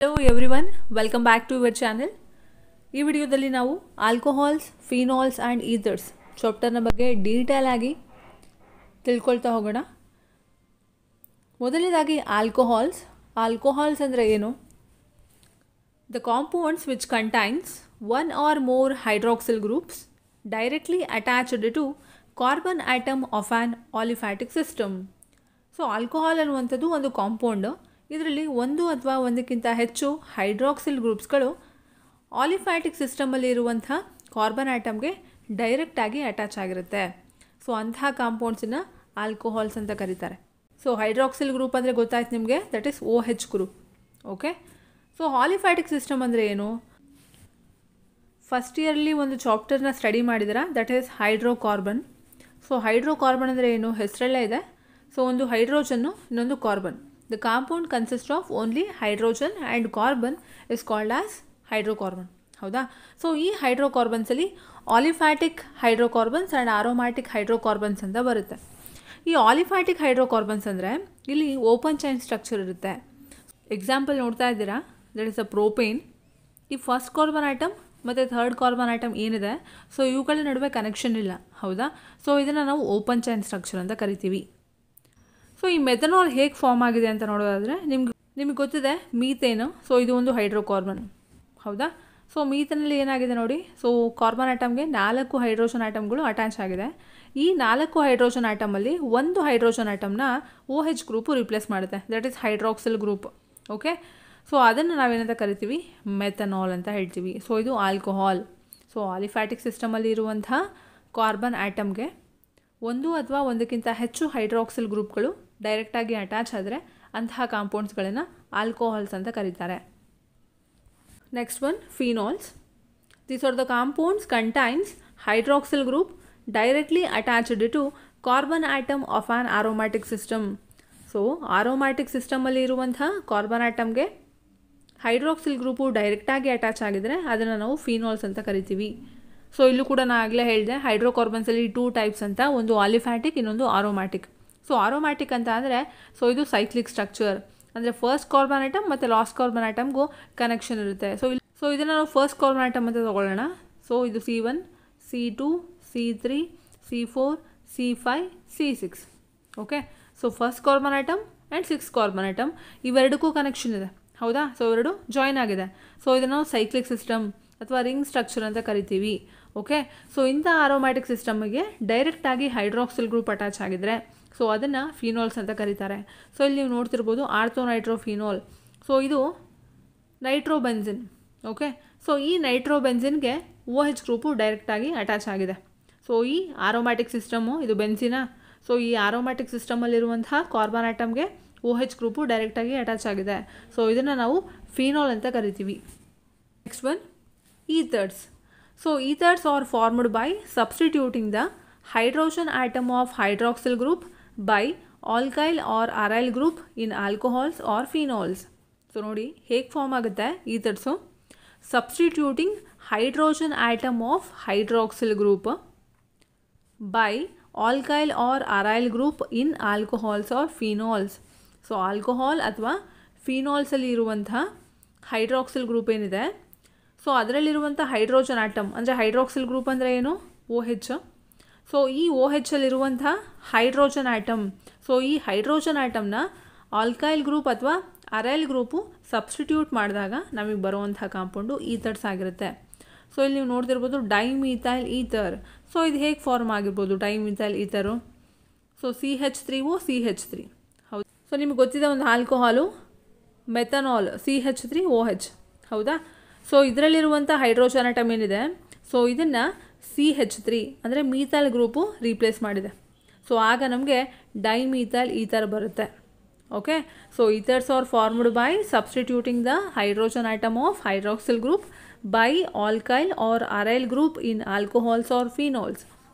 Hello everyone, welcome back to our channel. ಈ ವಿಡಿಯೋದಲ್ಲಿ ನಾವು ಆಲ್ಕೋಹಾಲ್ಸ್, ಫಿನಾಲ್ಸ್ ಆ್ಯಂಡ್ ಈಥರ್ಸ್ ಚಾಪ್ಟರ್ನ ಬಗ್ಗೆ ಡೀಟೇಲ್ ಆಗಿ ತಿಳ್ಕೊಳ್ತಾ ಹೋಗೋಣ. ಮೊದಲನೇದಾಗಿ ಆಲ್ಕೋಹಾಲ್ಸ್ ಅಂದರೆ ಏನು? The compounds which contains one or more hydroxyl groups directly attached to carbon atom of an aliphatic system. So alcohol ಅನ್ನುವಂಥದ್ದು ಒಂದು ಕಾಂಪೌಂಡ್. ಇದರಲ್ಲಿ ಒಂದು ಅಥವಾ ಒಂದಕ್ಕಿಂತ ಹೆಚ್ಚು ಹೈಡ್ರಾಕ್ಸಿಲ್ ಗ್ರೂಪ್ಸ್ಗಳು ಆಲಿಫ್ಯಾಟಿಕ್ ಸಿಸ್ಟಮಲ್ಲಿ ಇರುವಂಥ ಕಾರ್ಬನ್ ಆಟಮ್ಗೆ ಡೈರೆಕ್ಟಾಗಿ ಅಟ್ಯಾಚ್ ಆಗಿರುತ್ತೆ. ಸೊ ಅಂತಹ ಕಾಂಪೌಂಡ್ಸನ್ನು ಆಲ್ಕೋಹಾಲ್ಸ್ ಅಂತ ಕರೀತಾರೆ. ಸೊ ಹೈಡ್ರಾಕ್ಸಿಲ್ ಗ್ರೂಪ್ ಅಂದರೆ ಗೊತ್ತಾಯ್ತು ನಿಮಗೆ, that is OH group. Okay, so aliphatic system ಅಂದರೆ ಏನು? ಫಸ್ಟ್ ಇಯರ್ಲಿ ಒಂದು ಚಾಪ್ಟರ್ನ ಸ್ಟಡಿ ಮಾಡಿದ್ರೆ, that is hydrocarbon. So hydrocarbon ಅಂದರೆ ಏನು? ಹೆಸರಲ್ಲೇ ಇದೆ. ಸೊ ಒಂದು ಹೈಡ್ರೋಜನ್ನು, ಇನ್ನೊಂದು carbon. The compound consists of only hydrogen and carbon is called as hydrocarbon. ಹೌದಾ? ಸೊ ಈ ಹೈಡ್ರೋಕಾರ್ಬನ್ಸಲ್ಲಿ aliphatic hydrocarbons and aromatic hydrocarbons ಅಂತ ಬರುತ್ತೆ. ಈ ಆಲಿಫ್ಯಾಟಿಕ್ ಹೈಡ್ರೋಕಾರ್ಬನ್ಸ್ ಅಂದರೆ ಇಲ್ಲಿ ಓಪನ್ ಚೈನ್ ಸ್ಟ್ರಕ್ಚರ್ ಇರುತ್ತೆ. ಎಕ್ಸಾಂಪಲ್ ನೋಡ್ತಾ ಇದ್ದೀರಾ, ದಟ್ ಇಸ್ ಅ ಪ್ರೋಪೇನ್. ಈ ಫಸ್ಟ್ ಕಾರ್ಬನ್ ಆಟಮ್ ಮತ್ತು ಥರ್ಡ್ ಕಾರ್ಬನ್ ಆಟಮ್ ಏನಿದೆ, ಸೊ ಇವುಗಳ ನಡುವೆ ಕನೆಕ್ಷನ್ ಇಲ್ಲ. ಹೌದಾ? ಸೊ ಇದನ್ನು ನಾವು ಓಪನ್ ಚೈನ್ ಸ್ಟ್ರಕ್ಚರ್ ಅಂತ ಕರಿತೀವಿ. ಸೊ ಈ ಮೆಥನಾಲ್ ಹೇಗೆ ಫಾರ್ಮ್ ಆಗಿದೆ ಅಂತ ನೋಡೋದಾದರೆ ನಿಮಗೆ ಗೊತ್ತಿದೆ ಮೀಥೇನು. ಸೊ ಇದು ಒಂದು ಹೈಡ್ರೋಕಾರ್ಬನ್. ಹೌದಾ? ಸೊ ಮೀಥೇನಲ್ಲಿ ಏನಾಗಿದೆ ನೋಡಿ, ಸೊ ಕಾರ್ಬನ್ ಆಟಮ್ಗೆ 4 ಹೈಡ್ರೋಜನ್ ಆಟಮ್ಗಳು ಅಟ್ಯಾಚ್ ಆಗಿದೆ. ಈ 4 ಹೈಡ್ರೋಜನ್ ಆಟಮಲ್ಲಿ ಒಂದು ಹೈಡ್ರೋಜನ್ ಆಟಮ್ನ OH ಗ್ರೂಪು ರಿಪ್ಲೇಸ್ ಮಾಡುತ್ತೆ, that is hydroxyl group. Okay, so ಅದನ್ನು ನಾವೇನಂತ ಕರಿತೀವಿ? ಮೆಥನಾಲ್ ಅಂತ ಹೇಳ್ತೀವಿ. ಸೊ ಇದು ಆಲ್ಕೋಹಾಲ್. ಸೊ ಆಲಿಫ್ಯಾಟಿಕ್ ಸಿಸ್ಟಮಲ್ಲಿ ಇರುವಂಥ ಕಾರ್ಬನ್ ಆಟಮ್ಗೆ ಒಂದು ಅಥವಾ ಒಂದಕ್ಕಿಂತ ಹೆಚ್ಚು ಹೈಡ್ರಾಕ್ಸಿಲ್ ಗ್ರೂಪ್ಗಳು ಡೈರೆಕ್ಟಾಗಿ ಅಟ್ಯಾಚ್ ಆದರೆ ಅಂತಹ ಕಾಂಪೌಂಡ್ಸ್ಗಳನ್ನು ಆಲ್ಕೋಹಾಲ್ಸ್ ಅಂತ ಕರೀತಾರೆ. Next one, phenols. These are the compounds contains hydroxyl group directly attached to carbon atom of an aromatic system. So aromatic ಸಿಸ್ಟಮಲ್ಲಿ ಇರುವಂಥ ಕಾರ್ಬನ್ ಆಟಮ್ಗೆ ಹೈಡ್ರಾಕ್ಸಿಲ್ ಗ್ರೂಪು ಡೈರೆಕ್ಟಾಗಿ ಅಟ್ಯಾಚ್ ಆಗಿದರೆ ಅದನ್ನು ನಾವು ಫಿನಾಲ್ಸ್ ಅಂತ ಕರಿತೀವಿ. ಸೊ ಇಲ್ಲೂ ಕೂಡ ನಾನು ಆಗಲೇ ಹೇಳಿದೆ, ಹೈಡ್ರೋಕಾರ್ಬನ್ಸಲ್ಲಿ 2 ಟೈಪ್ಸ್ ಅಂತ, ಒಂದು ಆಲಿಫ್ಯಾಟಿಕ್, ಇನ್ನೊಂದು ಆರೋಮ್ಯಾಟಿಕ್. ಸೊ ಆರೋಮ್ಯಾಟಿಕ್ ಅಂತ ಅಂದರೆ, ಸೊ ಇದು ಸೈಕ್ಲಿಕ್ ಸ್ಟ್ರಕ್ಚರ್, ಅಂದರೆ ಫಸ್ಟ್ ಕಾರ್ಬನ್ ಆಟಮ್ ಮತ್ತು ಲಾಸ್ಟ್ ಕಾರ್ಬನ್ ಆಟಮ್ಗೂ ಕನೆಕ್ಷನ್ ಇರುತ್ತೆ. ಸೊ ಇದನ್ನು ನಾವು ಫಸ್ಟ್ ಕಾರ್ಬನ್ ಆಟಮ್ ಅಂತ ತೊಗೊಳ್ಳೋಣ. ಸೊ ಇದು C1, C2, C3, C4, C5, C6. Okay, so first carbon atom and 6 carbon atom ಇವೆರಡಕ್ಕೂ ಕನೆಕ್ಷನ್ ಇದೆ. ಹೌದಾ? ಸೊ ಇವೆರಡು ಜಾಯಿನ್ ಆಗಿದೆ. ಸೊ ಇದನ್ನು ನಾವು ಸೈಕ್ಲಿಕ್ ಸಿಸ್ಟಮ್ ಅಥವಾ ರಿಂಗ್ ಸ್ಟ್ರಕ್ಚರ್ ಅಂತ ಕರಿತೀವಿ. ಓಕೆ, ಸೊ ಇಂಥ ಆರೋಮ್ಯಾಟಿಕ್ ಸಿಸ್ಟಮ್ಗೆ ಡೈರೆಕ್ಟಾಗಿ ಹೈಡ್ರಾಕ್ಸಿಲ್ ಗ್ರೂಪ್ ಅಟ್ಯಾಚ್ ಆಗಿದ್ರೆ ಸೊ ಅದನ್ನು ಫಿನಾಲ್ಸ್ ಅಂತ ಕರೀತಾರೆ. ಸೊ ಇಲ್ಲಿ ನೀವು ನೋಡ್ತಿರ್ಬೋದು ಆರ್ಥೋನೈಟ್ರೋಫಿನಾಲ್. ಸೊ ಇದು ನೈಟ್ರೋಬೆನ್ಸಿನ್. ಓಕೆ, ಸೊ ಈ ನೈಟ್ರೋಬೆನ್ಸಿನ್ಗೆ OH ಗ್ರೂಪು ಡೈರೆಕ್ಟಾಗಿ ಅಟ್ಯಾಚ್ ಆಗಿದೆ. ಸೊ ಈ ಆರೋಮ್ಯಾಟಿಕ್ ಸಿಸ್ಟಮು, ಇದು ಬೆನ್ಸಿನ. ಸೊ ಈ ಆರೋಮ್ಯಾಟಿಕ್ ಸಿಸ್ಟಮಲ್ಲಿರುವಂತಹ ಕಾರ್ಬನ್ ಆಟಮ್ಗೆ OH ಗ್ರೂಪು ಡೈರೆಕ್ಟಾಗಿ ಅಟ್ಯಾಚ್ ಆಗಿದೆ. ಸೊ ಇದನ್ನು ನಾವು ಫಿನಾಲ್ ಅಂತ ಕರಿತೀವಿ. Next one, ethers. So ethers are formed by substituting the hydrogen atom of hydroxyl group by alkyl or aryl group in alcohols or phenols. So ನೋಡಿ ಹೇಗೆ form ಆಗುತ್ತೆ ethers? Substituting hydrogen atom of hydroxyl group by alkyl or aryl group in alcohols or phenols. So alcohol ಅಥವಾ ಫಿನಾಲ್ಸಲ್ಲಿ ಇರುವಂಥ hydroxyl group ಏನಿದೆ, so ಅದರಲ್ಲಿರುವಂಥ hydrogen atom, ಅಂದರೆ hydroxyl group ಅಂದರೆ ಏನು? OH. ಸೊ ಈ OH ಅಲ್ಲಿರುವಂಥ ಹೈಡ್ರೋಜನ್ ಆಟಮ್, ಸೊ ಈ ಹೈಡ್ರೋಜನ್ ಆಟಮ್ನ ಆಲ್ಕೈಲ್ ಗ್ರೂಪ್ ಅಥವಾ ಅರೈಲ್ ಗ್ರೂಪು ಸಬ್ಸ್ಟಿಟ್ಯೂಟ್ ಮಾಡಿದಾಗ ನಮಗೆ ಬರುವಂಥ ಕಾಂಪೌಂಡು ಈಥರ್ಸ್ ಆಗಿರುತ್ತೆ. ಸೊ ಇಲ್ಲಿ ನೀವು ನೋಡ್ತಿರ್ಬೋದು ಡೈಮಿಥೈಲ್ ಈಥರ್. ಸೊ ಇದು ಹೇಗೆ ಫಾರ್ಮ್ ಆಗಿರ್ಬೋದು ಡೈಮಿಥೈಲ್ ಈಥರು? So CH3O CH3. ಹೌದು. ಸೊ ನಿಮಗೆ ಗೊತ್ತಿದೆ ಒಂದು ಆಲ್ಕೋಹಾಲು ಮೆಥನಾಲ್ CH3OH. ಹೌದಾ? ಸೊ ಇದರಲ್ಲಿರುವಂಥ ಹೈಡ್ರೋಜನ್ ಆಟಮ್ ಏನಿದೆ, ಸೊ ಇದನ್ನು CH3 ಅಂದರೆ ಮೀಥೈಲ್ ಗ್ರೂಪು ರೀಪ್ಲೇಸ್ ಮಾಡಿದೆ. ಸೊ ಆಗ ನಮಗೆ ಡೈಮಿಥೈಲ್ ಈಥರ್ ಬರುತ್ತೆ. Okay, so ethers are formed by substituting the hydrogen atom of hydroxyl group by alkyl or aryl group in alcohols or phenols.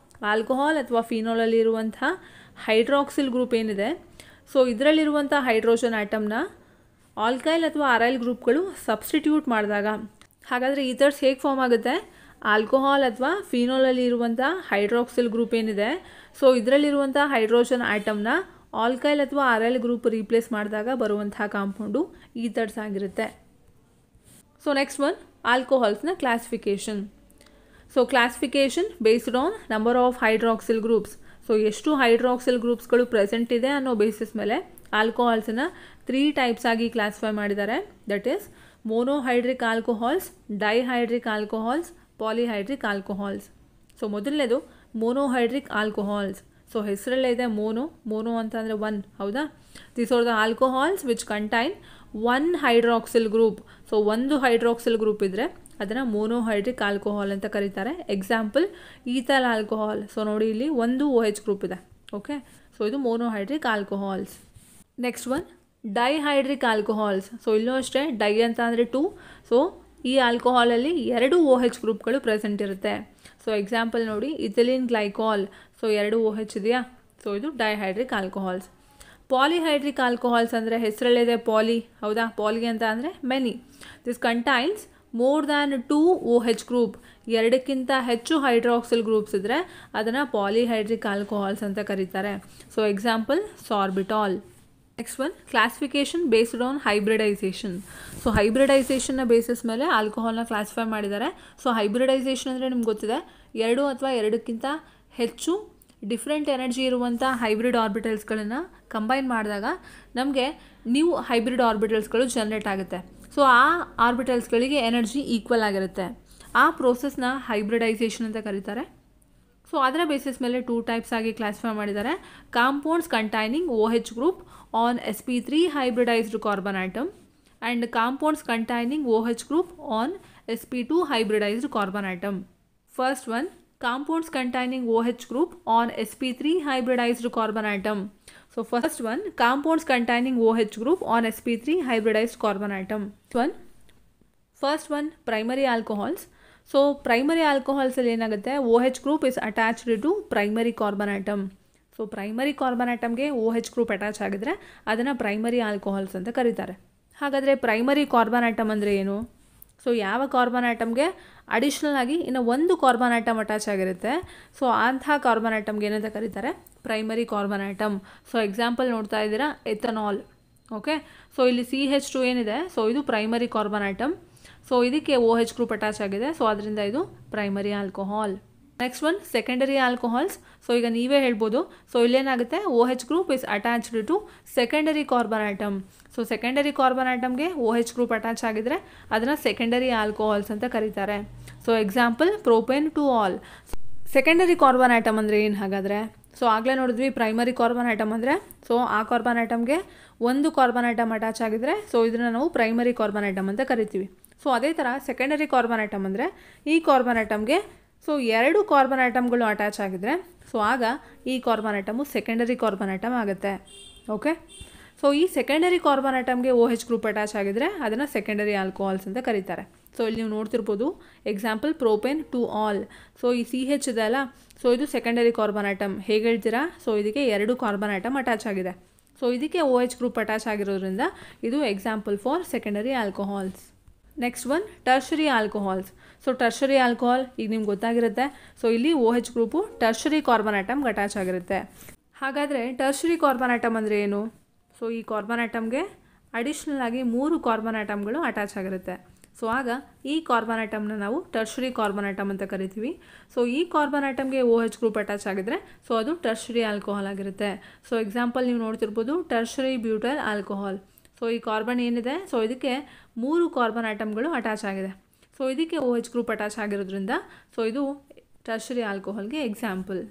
Alcohol ಅಥವಾ ಫಿನಾಲಲ್ಲಿ ಇರುವಂಥ hydroxyl group ಏನಿದೆ, so ಇದರಲ್ಲಿರುವಂಥ hydrogen ಆಟಮ್ನ ಆಲ್ಕೈಲ್ ಅಥವಾ ಅರೈಲ್ ಗ್ರೂಪ್ಗಳು ಸಬ್ಸ್ಟಿಟ್ಯೂಟ್ ಮಾಡಿದಾಗ, ಹಾಗಾದರೆ ಈಥರ್ಸ್ ಹೇಗೆ ಫಾರ್ಮ್ ಆಗುತ್ತೆ? ಆಲ್ಕೋಹಾಲ್ ಅಥವಾ ಫಿನಾಲಲ್ಲಿ ಇರುವಂಥ ಹೈಡ್ರಾಕ್ಸಿಲ್ ಗ್ರೂಪ್ ಏನಿದೆ, ಸೊ ಇದರಲ್ಲಿರುವಂಥ ಹೈಡ್ರೋಜನ್ ಆಟಮ್ನ ಆಲ್ಕೈಲ್ ಅಥವಾ ಅರೈಲ್ ಗ್ರೂಪ್ ರೀಪ್ಲೇಸ್ ಮಾಡಿದಾಗ ಬರುವಂಥ ಕಾಂಪೌಂಡು ಈಥರ್ಸ್ ಆಗಿರುತ್ತೆ. ಸೊ ನೆಕ್ಸ್ಟ್ ಒನ್ ಆಲ್ಕೋಹಾಲ್ಸ್ನ classification. So classification based on number of hydroxyl groups. So ಎಷ್ಟು ಹೈಡ್ರಾಕ್ಸಿಲ್ ಗ್ರೂಪ್ಸ್ಗಳು ಪ್ರೆಸೆಂಟ್ ಇದೆ ಅನ್ನೋ ಬೇಸಿಸ್ ಮೇಲೆ ಆಲ್ಕೋಹಾಲ್ಸನ್ನು 3 ಟೈಪ್ಸ್ ಆಗಿ ಕ್ಲಾಸಿಫೈ ಮಾಡಿದ್ದಾರೆ. That is monohydric alcohols, dihydric alcohols, polyhydric alcohols. So ಮೊದಲನೇದು ಮೋನೋಹೈಡ್ರಿಕ್ ಆಲ್ಕೋಹಾಲ್ಸ್. ಸೊ ಹೆಸರಲ್ಲೇ ಇದೆ ಮೋನೋ ಅಂತ ಅಂದರೆ 1, ಹೌದಾ? These are the alcohols which contain 1 hydroxyl group. So ಒಂದು ಹೈಡ್ರಾಕ್ಸಿಲ್ ಗ್ರೂಪ್ ಇದ್ದರೆ ಅದನ್ನು ಮೋನೋಹೈಡ್ರಿಕ್ ಆಲ್ಕೋಹಾಲ್ ಅಂತ ಕರೀತಾರೆ. Example ಈಥಲ್ alcohol. ಸೊ ನೋಡಿ ಇಲ್ಲಿ ಒಂದು OH ಗ್ರೂಪ್ ಇದೆ. ಓಕೆ, ಸೊ ಇದು monohydric alcohols. Next one dihydric alcohols. So ಇಲ್ಲೂ ಅಷ್ಟೇ ಡೈ ಅಂತ ಅಂದರೆ 2. ಸೊ ಈ ಆಲ್ಕೋಹಾಲಲ್ಲಿ 2 OH ಗ್ರೂಪ್ಗಳು ಪ್ರೆಸೆಂಟ್ ಇರುತ್ತೆ. ಸೊ ಎಕ್ಸಾಂಪಲ್ ನೋಡಿ ಇಥಿಲಿನ್ ಗ್ಲೈಕಾಲ್. ಸೊ 2 OH ಇದೆಯಾ? ಸೊ ಇದು ಡೈಹೈಡ್ರಿಕ್ ಆಲ್ಕೋಹಾಲ್ಸ್. ಪಾಲಿಹೈಡ್ರಿಕ್ ಆಲ್ಕೋಹಾಲ್ಸ್ ಅಂದರೆ ಹೆಸರಲ್ಲಿದೆ ಪಾಲಿ, ಹೌದಾ? ಪಾಲಿ ಅಂತ ಅಂದರೆ many. This contains more than 2 OH group. 2ಕ್ಕಿಂತ ಹೆಚ್ಚು ಹೈಡ್ರಾಕ್ಸಿಲ್ ಗ್ರೂಪ್ಸ್ ಇದ್ದರೆ ಅದನ್ನು ಪಾಲಿಹೈಡ್ರಿಕ್ ಆಲ್ಕೋಹಾಲ್ಸ್ ಅಂತ ಕರೀತಾರೆ. So example sorbitol. Next one classification based on hybridisation. So ಹೈಬ್ರಿಡೈಸೇಷನ್ನ ಬೇಸಿಸ್ ಮೇಲೆ ಆಲ್ಕೋಹಾಲ್ನ ಕ್ಲಾಸಿಫೈ ಮಾಡಿದ್ದಾರೆ. ಸೊ ಹೈಬ್ರಿಡೈಸೇಷನ್ ಅಂದರೆ ನಿಮ್ಗೆ ಗೊತ್ತಿದೆ, 2 ಅಥವಾ 2ಕ್ಕಿಂತ ಹೆಚ್ಚು ಡಿಫ್ರೆಂಟ್ ಎನರ್ಜಿ ಇರುವಂಥ ಹೈಬ್ರಿಡ್ ಆರ್ಬಿಟಲ್ಸ್ಗಳನ್ನು ಕಂಬೈನ್ ಮಾಡಿದಾಗ ನಮಗೆ ನ್ಯೂ ಹೈಬ್ರಿಡ್ ಆರ್ಬಿಟಲ್ಸ್ಗಳು ಜನ್ರೇಟ್ ಆಗುತ್ತೆ. ಸೊ ಆ ಆರ್ಬಿಟಲ್ಸ್ಗಳಿಗೆ ಎನರ್ಜಿ ಈಕ್ವಲ್ ಆಗಿರುತ್ತೆ. ಆ ಪ್ರೋಸೆಸ್ನ ಹೈಬ್ರಿಡೈಸೇಷನ್ ಅಂತ ಕರೀತಾರೆ. ಸೊ ಅದರ ಬೇಸಿಸ್ ಮೇಲೆ 2 ಟೈಪ್ಸ್ ಆಗಿ ಕ್ಲಾಸಿಫೈ ಮಾಡಿದ್ದಾರೆ. Compounds containing OH group on sp3 hybridized carbon atom and compounds containing OH group on sp2 hybridized carbon atom. First one, compounds containing OH group on sp3 hybridized carbon atom. So first one, compounds containing OH group on sp3 hybridized carbon atom. First one, primary alcohols. So primary alcohols ಅಲ್ಲಿ ಏನಾಗುತ್ತೆ, OH group is attached to primary carbon atom. So primary carbon ಆಟಮ್ಗೆ OH group attach ಆಗಿದ್ರೆ ಅದನ್ನು primary alcohols ಅಂತ ಕರೀತಾರೆ. ಹಾಗಾದರೆ primary carbon atom ಅಂದರೆ ಏನು? ಸೊ ಯಾವ ಕಾರ್ಬನ್ ಆಟಮ್ಗೆ ಅಡಿಷ್ನಲ್ ಆಗಿ ಇನ್ನು ಒಂದು ಕಾರ್ಬನ್ ಆಟಮ್ ಅಟ್ಯಾಚ್ ಆಗಿರುತ್ತೆ, ಸೊ ಅಂಥ ಕಾರ್ಬನ್ ಆಟಮ್ಗೆ ಏನಂತ ಕರೀತಾರೆ? Primary carbon atom. So example ನೋಡ್ತಾ ಇದ್ದೀರಾ ಎಥನಾಲ್. ಓಕೆ, ಸೊ ಇಲ್ಲಿ CH2 ಏನಿದೆ, ಸೊ ಇದು ಪ್ರೈಮರಿ ಕಾರ್ಬನ್ ಆಟಮ್. ಸೊ ಇದಕ್ಕೆ OH ಗ್ರೂಪ್ ಅಟ್ಯಾಚ್ ಆಗಿದೆ, ಸೊ ಅದರಿಂದ ಇದು primary alcohol. Next one secondary alcohols. So ಈಗ ನೀವೇ ಹೇಳ್ಬೋದು, ಸೊ ಇಲ್ಲೇನಾಗುತ್ತೆ, OH group is attached to secondary carbon atom. So secondary carbon ಆಟಮ್ಗೆ OH ಗ್ರೂಪ್ ಅಟ್ಯಾಚ್ ಆಗಿದ್ರೆ ಅದನ್ನು ಸೆಕೆಂಡರಿ ಆಲ್ಕೋಹಾಲ್ಸ್ ಅಂತ ಕರೀತಾರೆ. So example propane two ol. Secondary carbon atom ಅಂದರೆ ಏನು ಹಾಗಾದರೆ? ಸೊ ಆಗಲೇ ನೋಡಿದ್ವಿ ಪ್ರೈಮರಿ ಕಾರ್ಬನ್ ಆಟಮ್ ಅಂದರೆ, ಸೊ ಆ ಕಾರ್ಬನ್ ಆಟಮ್ಗೆ ಒಂದು ಕಾರ್ಬನ್ ಆಟಮ್ ಅಟ್ಯಾಚ್ ಆಗಿದ್ರೆ ಸೊ ಇದನ್ನು ನಾವು ಪ್ರೈಮರಿ ಕಾರ್ಬನ್ ಆಟಮ್ ಅಂತ ಕರಿತೀವಿ. ಸೊ ಅದೇ ಥರ ಸೆಕೆಂಡರಿ ಕಾರ್ಬನ್ ಆಟಮ್ ಅಂದರೆ ಈ ಕಾರ್ಬನ್ ಆಟಮ್ಗೆ ಸೊ 2 ಕಾರ್ಬನ್ ಆಟಮ್ಗಳು ಅಟ್ಯಾಚ್ ಆಗಿದ್ರೆ ಸೊ ಆಗ ಈ carbon atom secondary carbon atom ಆಗುತ್ತೆ. ಓಕೆ, ಸೊ ಈ ಸೆಕೆಂಡರಿ ಕಾರ್ಬನ್ ಆಟಮ್ಗೆ OH ಗ್ರೂಪ್ ಅಟ್ಯಾಚ್ ಆಗಿದ್ರೆ ಅದನ್ನು ಸೆಕೆಂಡರಿ ಆಲ್ಕೋಹಾಲ್ಸ್ ಅಂತ ಕರೀತಾರೆ. ಸೊ ಇಲ್ಲಿ ನೀವು ನೋಡ್ತಿರ್ಬೋದು example propane two ol. So ಈ CH ಇದೆ ಅಲ್ಲ, ಸೊ ಇದು ಸೆಕೆಂಡರಿ ಕಾರ್ಬನ್ ಆಟಮ್. ಹೇಗೆ ಹೇಳ್ತೀರಾ? ಸೊ ಇದಕ್ಕೆ 2 ಕಾರ್ಬನ್ ಆಟಮ್ ಅಟ್ಯಾಚ್ ಆಗಿದೆ. ಸೊ ಇದಕ್ಕೆ OH ಗ್ರೂಪ್ ಅಟ್ಯಾಚ್ ಆಗಿರೋದ್ರಿಂದ ಇದು example for secondary alcohols. Next one tertiary alcohols. So tertiary alcohol ಈಗ ನಿಮ್ಗೆ ಗೊತ್ತಾಗಿರುತ್ತೆ. ಸೊ ಇಲ್ಲಿ OH ಗ್ರೂಪು ಟರ್ಷರಿ ಕಾರ್ಬನ್ ಆಟಮ್ಗೆ ಅಟ್ಯಾಚ್ ಆಗಿರುತ್ತೆ. ಹಾಗಾದರೆ ಟರ್ಷರಿ ಕಾರ್ಬನ್ ಆಟಮ್ ಅಂದರೆ ಏನು? ಸೊ ಈ ಕಾರ್ಬನ್ ಆಟಮ್ಗೆ ಅಡಿಷ್ನಲ್ ಆಗಿ 3 ಕಾರ್ಬನ್ ಆಟಮ್ಗಳು ಅಟ್ಯಾಚ್ ಆಗಿರುತ್ತೆ. ಸೊ ಆಗ ಈ ಕಾರ್ಬನ್ ಆಟಮ್ನ ನಾವು ಟರ್ಷರಿ ಕಾರ್ಬನ್ ಆಟಮ್ ಅಂತ ಕರಿತೀವಿ. ಸೊ ಈ ಕಾರ್ಬನ್ ಆಟಮ್ಗೆ OH ಗ್ರೂಪ್ ಅಟ್ಯಾಚ್ ಆಗಿದ್ರೆ ಸೊ ಅದು ಟರ್ಷರಿ ಆಲ್ಕೋಹಾಲ್ ಆಗಿರುತ್ತೆ. ಸೊ ಎಕ್ಸಾಂಪಲ್ ನೀವು ನೋಡ್ತಿರ್ಬೋದು ಟರ್ಷರಿ ಬ್ಯೂಟೈಲ್ ಆಲ್ಕೋಹಾಲ್. ಸೊ ಈ ಕಾರ್ಬನ್ ಏನಿದೆ, ಸೊ ಇದಕ್ಕೆ 3 ಕಾರ್ಬನ್ ಆಟಮ್ಗಳು ಅಟ್ಯಾಚ್ ಆಗಿದೆ. ಸೊ ಇದಕ್ಕೆ OH ಗ್ರೂಪ್ ಅಟ್ಯಾಚ್ ಆಗಿರೋದ್ರಿಂದ ಸೊ ಇದು ಟರ್ಷರಿ ಆಲ್ಕೋಹಾಲ್ಗೆ example.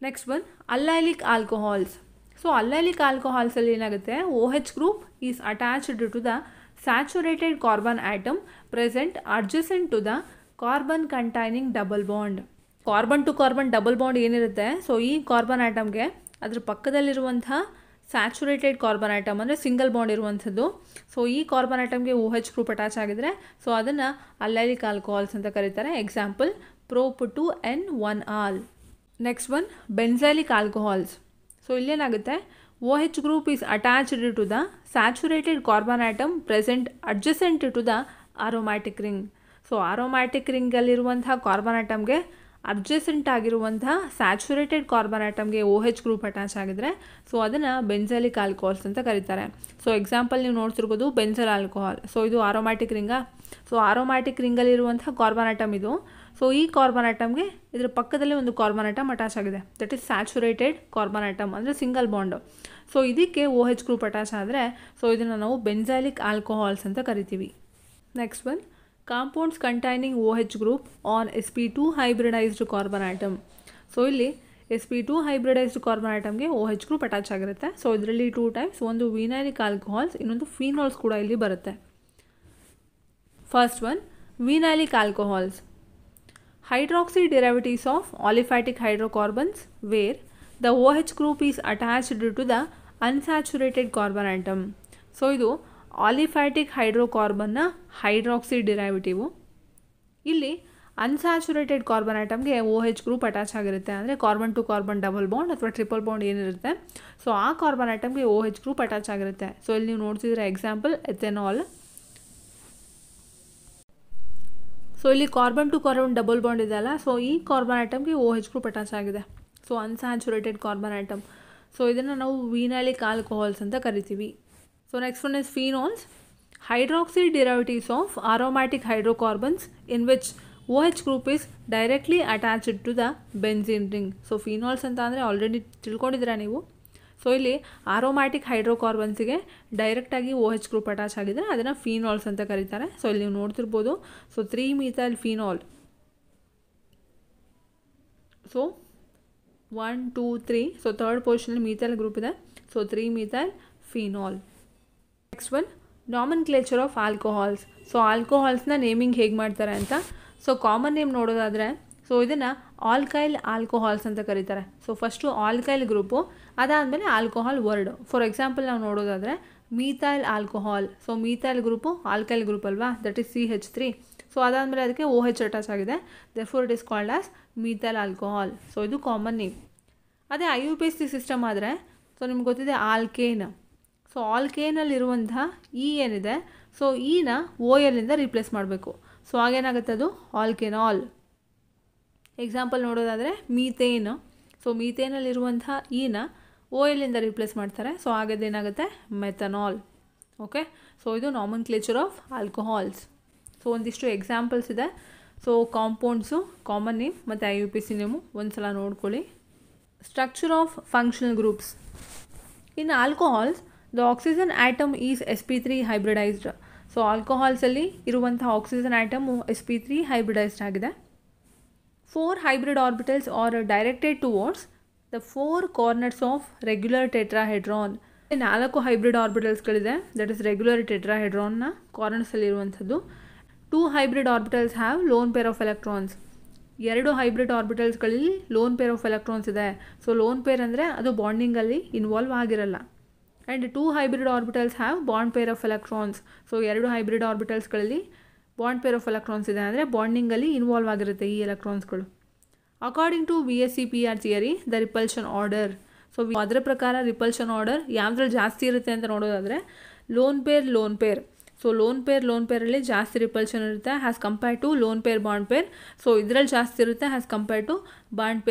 Next one allylic alcohols. So allylic ಆಲ್ಕೋಹಾಲ್ಸಲ್ಲಿ ಏನಾಗುತ್ತೆ, OH group is attached to the saturated carbon atom present adjacent to the carbon containing double bond. Carbon to carbon double bond ಏನಿರುತ್ತೆ, so ಈ carbon ಆಟಮ್ಗೆ ಅದ್ರ ಪಕ್ಕದಲ್ಲಿರುವಂಥ saturated carbon atom ಅಂದರೆ single bond ಇರುವಂಥದ್ದು. So ಈ ಕಾರ್ಬನ್ ಆಟಮ್ಗೆ OH group attach ಆಗಿದ್ರೆ ಸೊ ಅದನ್ನು ಅಲ್ಲೈಲಿಕ್ ಆಲ್ಕೋಹಾಲ್ಸ್ ಅಂತ ಕರೀತಾರೆ. Example prop2n1-al. Next one benzylic alcohols. So ಇಲ್ಲೇನಾಗುತ್ತೆ, OH group is attached to the saturated carbon atom present adjacent to the aromatic ring. So aromatic ರಿಂಗಲ್ಲಿರುವಂಥ carbon ಆಟಮ್ಗೆ adjacent ಆಗಿರುವಂತಹ saturated carbon ಆಟಮ್ಗೆ OH group attach ಆಗಿದ್ರೆ so ಅದನ್ನು benzylic alcohols ಅಂತ ಕರೀತಾರೆ. So example ನೀವು ನೋಡ್ತಿರ್ಬೋದು ಬೆಂಜಲ್ ಆಲ್ಕೋಹಾಲ್. ಸೊ ಇದು ಆರೋಮ್ಯಾಟಿಕ್ ರಿಂಗಾ. ಸೊ ಆರೋಮ್ಯಾಟಿಕ್ ರಿಂಗಲ್ಲಿರುವಂತಹ ಕಾರ್ಬನ್ ಆಟಮ್ ಇದು. ಸೊ ಈ ಕಾರ್ಬನ್ ಆಟಮ್ಗೆ ಇದರ ಪಕ್ಕದಲ್ಲಿ ಒಂದು ಕಾರ್ಬನ್ ಆಟಮ್ ಅಟ್ಯಾಚ್ ಆಗಿದೆ, that is saturated carbon atom ಅಂದರೆ ಸಿಂಗಲ್ ಬಾಂಡ್. ಸೊ ಇದಕ್ಕೆ OH ಗ್ರೂಪ್ ಅಟ್ಯಾಚ್ ಆದರೆ ಸೊ ಇದನ್ನು ನಾವು ಬೆಂಜಾಲಿಕ್ ಆಲ್ಕೋಹಾಲ್ಸ್ ಅಂತ ಕರಿತೀವಿ. Next one, compounds containing OH group on sp2 hybridised carbon atom. So ಇಲ್ಲಿ sp2 ಹೈಬ್ರಿಡೈಸ್ಡ್ ಕಾರ್ಬನ್ ಆಟಮ್ಗೆ OH ಗ್ರೂಪ್ ಅಟ್ಯಾಚ್ ಆಗಿರುತ್ತೆ. ಸೊ ಇದರಲ್ಲಿ 2 ಟೈಪ್ಸ್, ಒಂದು ವಿನೈಲಿಕ್ ಆಲ್ಕೋಹಾಲ್ಸ್, ಇನ್ನೊಂದು ಫಿನಾಲ್ಸ್ ಕೂಡ ಇಲ್ಲಿ ಬರುತ್ತೆ. First one, vinylic alcohols. Hydroxy derivatives of aliphatic hydrocarbons where the OH group is attached to the unsaturated carbon atom. So ಇದು aliphatic ಹೈಡ್ರೋಕಾರ್ಬನ್ನ ಹೈಡ್ರಾಕ್ಸಿ ಡಿರೈವೇಟಿವು. ಇಲ್ಲಿ ಅನ್ಸ್ಯಾಚುರೇಟೆಡ್ ಕಾರ್ಬನ್ ಆಟಮ್ಗೆ OH ಗ್ರೂಪ್ ಅಟ್ಯಾಚ್ ಆಗಿರುತ್ತೆ, ಅಂದರೆ carbon to carbon double bond ಅಥವಾ triple bond ಏನಿರುತ್ತೆ so ಆ carbon ಆಟಮ್ಗೆ OH ಗ್ರೂಪ್ ಅಟ್ಯಾಚ್ ಆಗಿರುತ್ತೆ. ಸೊ ಇಲ್ಲಿ ನೀವು ನೋಡ್ತಿದ್ರೆ ಎಕ್ಸಾಂಪಲ್ ಎಥೆನಾಲ್. ಸೊ ಇಲ್ಲಿ carbon to carbon double bond ಇದೆಯಲ್ಲ, ಸೊ ಈ ಕಾರ್ಬನ್ ಆಟಮ್ಗೆ OH ಗ್ರೂಪ್ ಅಟ್ಯಾಚ್ ಆಗಿದೆ. So unsaturated carbon atom. So ಇದನ್ನು ನಾವು ವಿನೈಲಿಕ್ ಆಲ್ಕೋಹಾಲ್ಸ್ ಅಂತ ಕರಿತೀವಿ. So next one is phenols. Hydroxy derivatives of aromatic hydrocarbons in which OH group is directly attached to the benzene ring. So phenols ಅಂತ ಅಂದರೆ already ತಿಳ್ಕೊಂಡಿದ್ದೀರಾ ನೀವು. So ಇಲ್ಲಿ aromatic ಹೈಡ್ರೋಕಾರ್ಬನ್ಸಿಗೆ ಡೈರೆಕ್ಟಾಗಿ OH group attach ಆಗಿದ್ರೆ ಅದನ್ನು phenols ಅಂತ ಕರೀತಾರೆ. ಸೊ ಇಲ್ಲಿ ನೀವು ನೋಡ್ತಿರ್ಬೋದು. So 3-methyl phenol. So 1 2 3. So third ಪೊಸಿಷನಲ್ಲಿ ಮೀಥೈಲ್ ಗ್ರೂಪ್ ಇದೆ. So 3-methyl phenol. Next one, nomenclature of alcohols. So ಆಲ್ಕೋಹಾಲ್ಸ್ನ ನೇಮಿಂಗ್ ಹೇಗೆ ಮಾಡ್ತಾರೆ ಅಂತ. ಸೊ ಕಾಮನ್ ನೇಮ್ ನೋಡೋದಾದರೆ ಸೊ ಇದನ್ನು ಆಲ್ಕೈಲ್ ಆಲ್ಕೋಹಾಲ್ಸ್ ಅಂತ ಕರೀತಾರೆ. ಸೊ ಫಸ್ಟು ಆಲ್ಕೈಲ್ ಗ್ರೂಪು, ಅದಾದಮೇಲೆ ಆಲ್ಕೋಹಾಲ್ ವರ್ಡ್. ಫಾರ್ ಎಕ್ಸಾಂಪಲ್ ನಾವು ನೋಡೋದಾದರೆ methyl alcohol. So methyl group alkyl group ಅಲ್ವಾ, ದಟ್ ಈಸ್ CH3. ಸೊ ಅದಾದಮೇಲೆ ಅದಕ್ಕೆ OH ಅಟ್ಯಾಚ್ ಆಗಿದೆ, therefore it is called as methyl alcohol. So ಇದು ಕಾಮನ್ ನೇಮ್. ಅದೇ IUPAC system ಆದರೆ ಸೊ ನಿಮ್ಗೆ ಗೊತ್ತಿದೆ ಆಲ್ಕೇನ್. ಸೊ ಆಲ್ಕೇನಲ್ಲಿರುವಂತಹ ಏನಿದೆ ಸೊ ನ OLನಿಂದ ರಿಪ್ಲೇಸ್ ಮಾಡಬೇಕು. ಸೊ ಆಗೇನಾಗುತ್ತೆ ಅದು ಆಲ್ಕೆನಾಲ್. ಎಕ್ಸಾಂಪಲ್ ನೋಡೋದಾದರೆ ಮೀಥೇನ್. ಸೊ ಮೀಥೇನಲ್ಲಿರುವಂತಹ ನ OLನಿಂದ ರಿಪ್ಲೇಸ್ ಮಾಡ್ತಾರೆ. ಸೊ ಆಗದೇನಾಗುತ್ತೆ ಮೆಥನಾಲ್. ಓಕೆ. ಸೊ ಇದು ನಾಮನ್ಕ್ಲೇಚರ್ ಆಫ್ ಆಲ್ಕೋಹಾಲ್ಸ್. ಸೊ ಒಂದಿಷ್ಟು ಎಕ್ಸಾಂಪಲ್ಸ್ ಇದೆ. ಸೊ ಕಾಂಪೌಂಡ್ಸು, ಕಾಮನ್ ನೇಮ್ ಮತ್ತು IUPAC ನೇಮು ಒಂದು ಸಲ ನೋಡ್ಕೊಳ್ಳಿ. Structure of functional groups. In alcohols the oxygen atom is sp3 hybridised. So ಆಲ್ಕೋಹಾಲ್ಸಲ್ಲಿ ಇರುವಂಥ ಆಕ್ಸಿಜನ್ ಆಟಮು sp3 ಹೈಬ್ರಿಡೈಸ್ಡ್ ಆಗಿದೆ. 4 hybrid orbitals are directed towards the 4 corners of regular tetrahedron. 4 hybrid ಆರ್ಬಿಟಲ್ಸ್ಗಳಿದೆ, that is regular ಟೆಟ್ರಾಹೆಡ್ರಾನ್ನ ಕಾರ್ನರ್ಸಲ್ಲಿರುವಂಥದ್ದು. 2 hybrid orbitals have lone pair of electrons. 2 hybrid ಆರ್ಬಿಟಲ್ಸ್ಗಳಲ್ಲಿ lone pair of electrons ಇದೆ. So lone pair ಅಂದರೆ ಅದು ಬಾಂಡಿಂಗಲ್ಲಿ involve ಆಗಿರಲ್ಲ. And 2 hybrid orbitals have bond pair of electrons. So 2 hybrid ಆರ್ಬಿಟಲ್ಸ್ಗಳಲ್ಲಿ ಬಾಂಡ್ ಪೇರ್ ಆಫ್ ಎಲೆಕ್ಟ್ರಾನ್ಸ್ ಇದೆ, ಅಂದರೆ ಬಾಂಡಿಂಗಲ್ಲಿ ಇನ್ವಾಲ್ವ್ ಆಗಿರುತ್ತೆ ಈ ಎಲೆಕ್ಟ್ರಾನ್ಸ್ಗಳು. According to VSEPR theory the repulsion order. So ಅದರ ಪ್ರಕಾರ ರಿಪಲ್ಷನ್ ಆರ್ಡರ್ ಯಾವುದ್ರಲ್ಲಿ ಜಾಸ್ತಿ ಇರುತ್ತೆ ಅಂತ ನೋಡೋದಾದರೆ ಲೋನ್ ಪೇರ್. ಸೊ ಲೋನ್ ಪೇರಲ್ಲಿ ಜಾಸ್ತಿ ರಿಪಲ್ಷನ್ ಇರುತ್ತೆ has compare to lone pair bond pair. So ಇದರಲ್ಲಿ ಜಾಸ್ತಿ ಇರುತ್ತೆ has compare to bond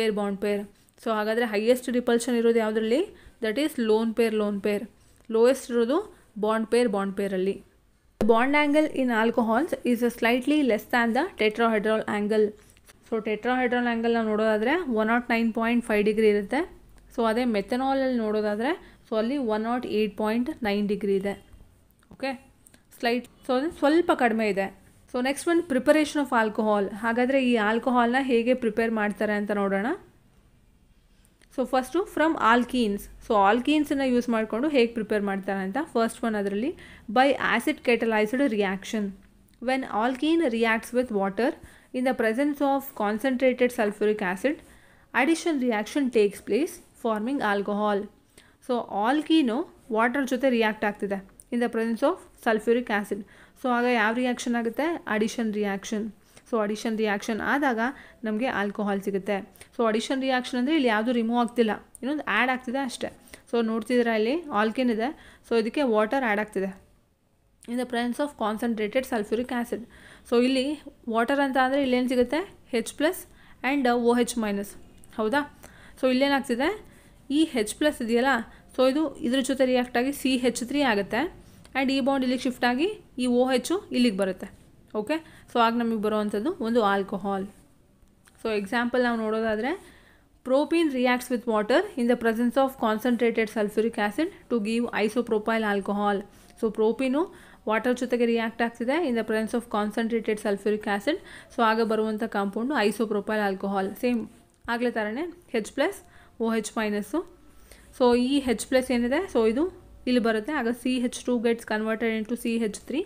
pair. So ಹಾಗಾದರೆ ಹೈಯೆಸ್ಟ್ ರಿಪಲ್ಷನ್ ಇರೋದು ಯಾವುದರಲ್ಲಿ, that is lone pair. Lowest ಇರೋದು ಬಾಂಡ್ ಪೇರಲ್ಲಿ. Bond angle in alcohols is slightly less than the tetrahedral angle. So tetrahedral angle ನಾವು ನೋಡೋದಾದರೆ 109.5 ಡಿಗ್ರಿ ಇರುತ್ತೆ. ಸೊ ಅದೇ ಮೆಥನಾಲಲ್ಲಿ ನೋಡೋದಾದರೆ ಸೊ ಅಲ್ಲಿ 108.9 ಡಿಗ್ರಿ ಇದೆ. ಓಕೆ, ಸೊ ಅದು ಸ್ವಲ್ಪ ಕಡಿಮೆ ಇದೆ. So next one, preparation of alcohol. ಹಾಗಾದರೆ ಈ ಆಲ್ಕೋಹಾಲ್ನ ಹೇಗೆ ಪ್ರಿಪೇರ್ ಮಾಡ್ತಾರೆ ಅಂತ ನೋಡೋಣ. So first from alkenes. So ಆಲ್ಕೀನ್ಸನ್ನು ಯೂಸ್ ಮಾಡಿಕೊಂಡು ಹೇಗೆ ಪ್ರಿಪೇರ್ ಮಾಡ್ತಾರೆ ಅಂತ. ಫಸ್ಟ್ ಒನ್ ಅದರಲ್ಲಿ by acid catalysed reaction. When alkene reacts with water in the presence of concentrated sulphuric acid, addition reaction takes place forming alcohol. So alkene water ಜೊತೆ react ಆಗ್ತಿದೆ in the presence of sulphuric acid. So ಆಗ ಯಾವ reaction ಆಗುತ್ತೆ, addition reaction. So addition reaction ಆದಾಗ ನಮಗೆ alcohol ಸಿಗುತ್ತೆ. So addition reaction ಅಂದರೆ ಇಲ್ಲಿ ಯಾವುದು ರಿಮೂವ್ ಆಗ್ತಿಲ್ಲ, ಇನ್ನೊಂದು ಆ್ಯಡ್ ಆಗ್ತಿದೆ ಅಷ್ಟೇ. ಸೊ ನೋಡ್ತಿದ್ದೀರಾ ಇಲ್ಲಿ ಆಲ್ಕೇನ್ ಇದೆ, ಸೊ ಇದಕ್ಕೆ ವಾಟರ್ ಆ್ಯಡ್ ಆಗ್ತಿದೆ in the presence of concentrated sulphuric acid. So ಇಲ್ಲಿ ವಾಟರ್ ಅಂತ ಅಂದರೆ ಇಲ್ಲೇನು ಸಿಗುತ್ತೆ, H+ ಆ್ಯಂಡ್ OH ಮೈನಸ್. ಹೌದಾ? ಸೊ ಇಲ್ಲೇನಾಗ್ತಿದೆ, ಈ H+ ಇದೆಯಲ್ಲ, ಸೊ ಇದು ಇದ್ರ ಜೊತೆ ರಿಯಾಕ್ಟ್ ಆಗಿ CH3 ಆಗುತ್ತೆ. ಆ್ಯಂಡ್ ಈ ಬಾಂಡ್ ಇಲ್ಲಿಗೆ ಶಿಫ್ಟ್ ಆಗಿ ಈ OH ಇಲ್ಲಿಗೆ ಬರುತ್ತೆ. ಓಕೆ, ಸೊ ಆಗ ನಮಗೆ ಬರುವಂಥದ್ದು ಒಂದು ಆಲ್ಕೋಹಾಲ್. ಸೊ ಎಕ್ಸಾಂಪಲ್ ನಾವು ನೋಡೋದಾದರೆ, propene reacts with water in the presence of concentrated sulphuric acid to give isopropyl alcohol. So propene water ಜೊತೆಗೆ ರಿಯಾಕ್ಟ್ ಆಗ್ತಿದೆ in the presence of concentrated sulphuric acid. So ಆಗ ಬರುವಂಥ ಕಾಂಪೌಂಡು ಐಸೋಪ್ರೋಪೈಲ್ ಆಲ್ಕೋಹಾಲ್. ಸೇಮ್ ಆಗಲೇ ಥರನೇ H+ OH minus. So ಈ H+ ಏನಿದೆ, so ಇದು ಇಲ್ಲಿ ಬರುತ್ತೆ. ಆಗ CH2 gets converted into CH3.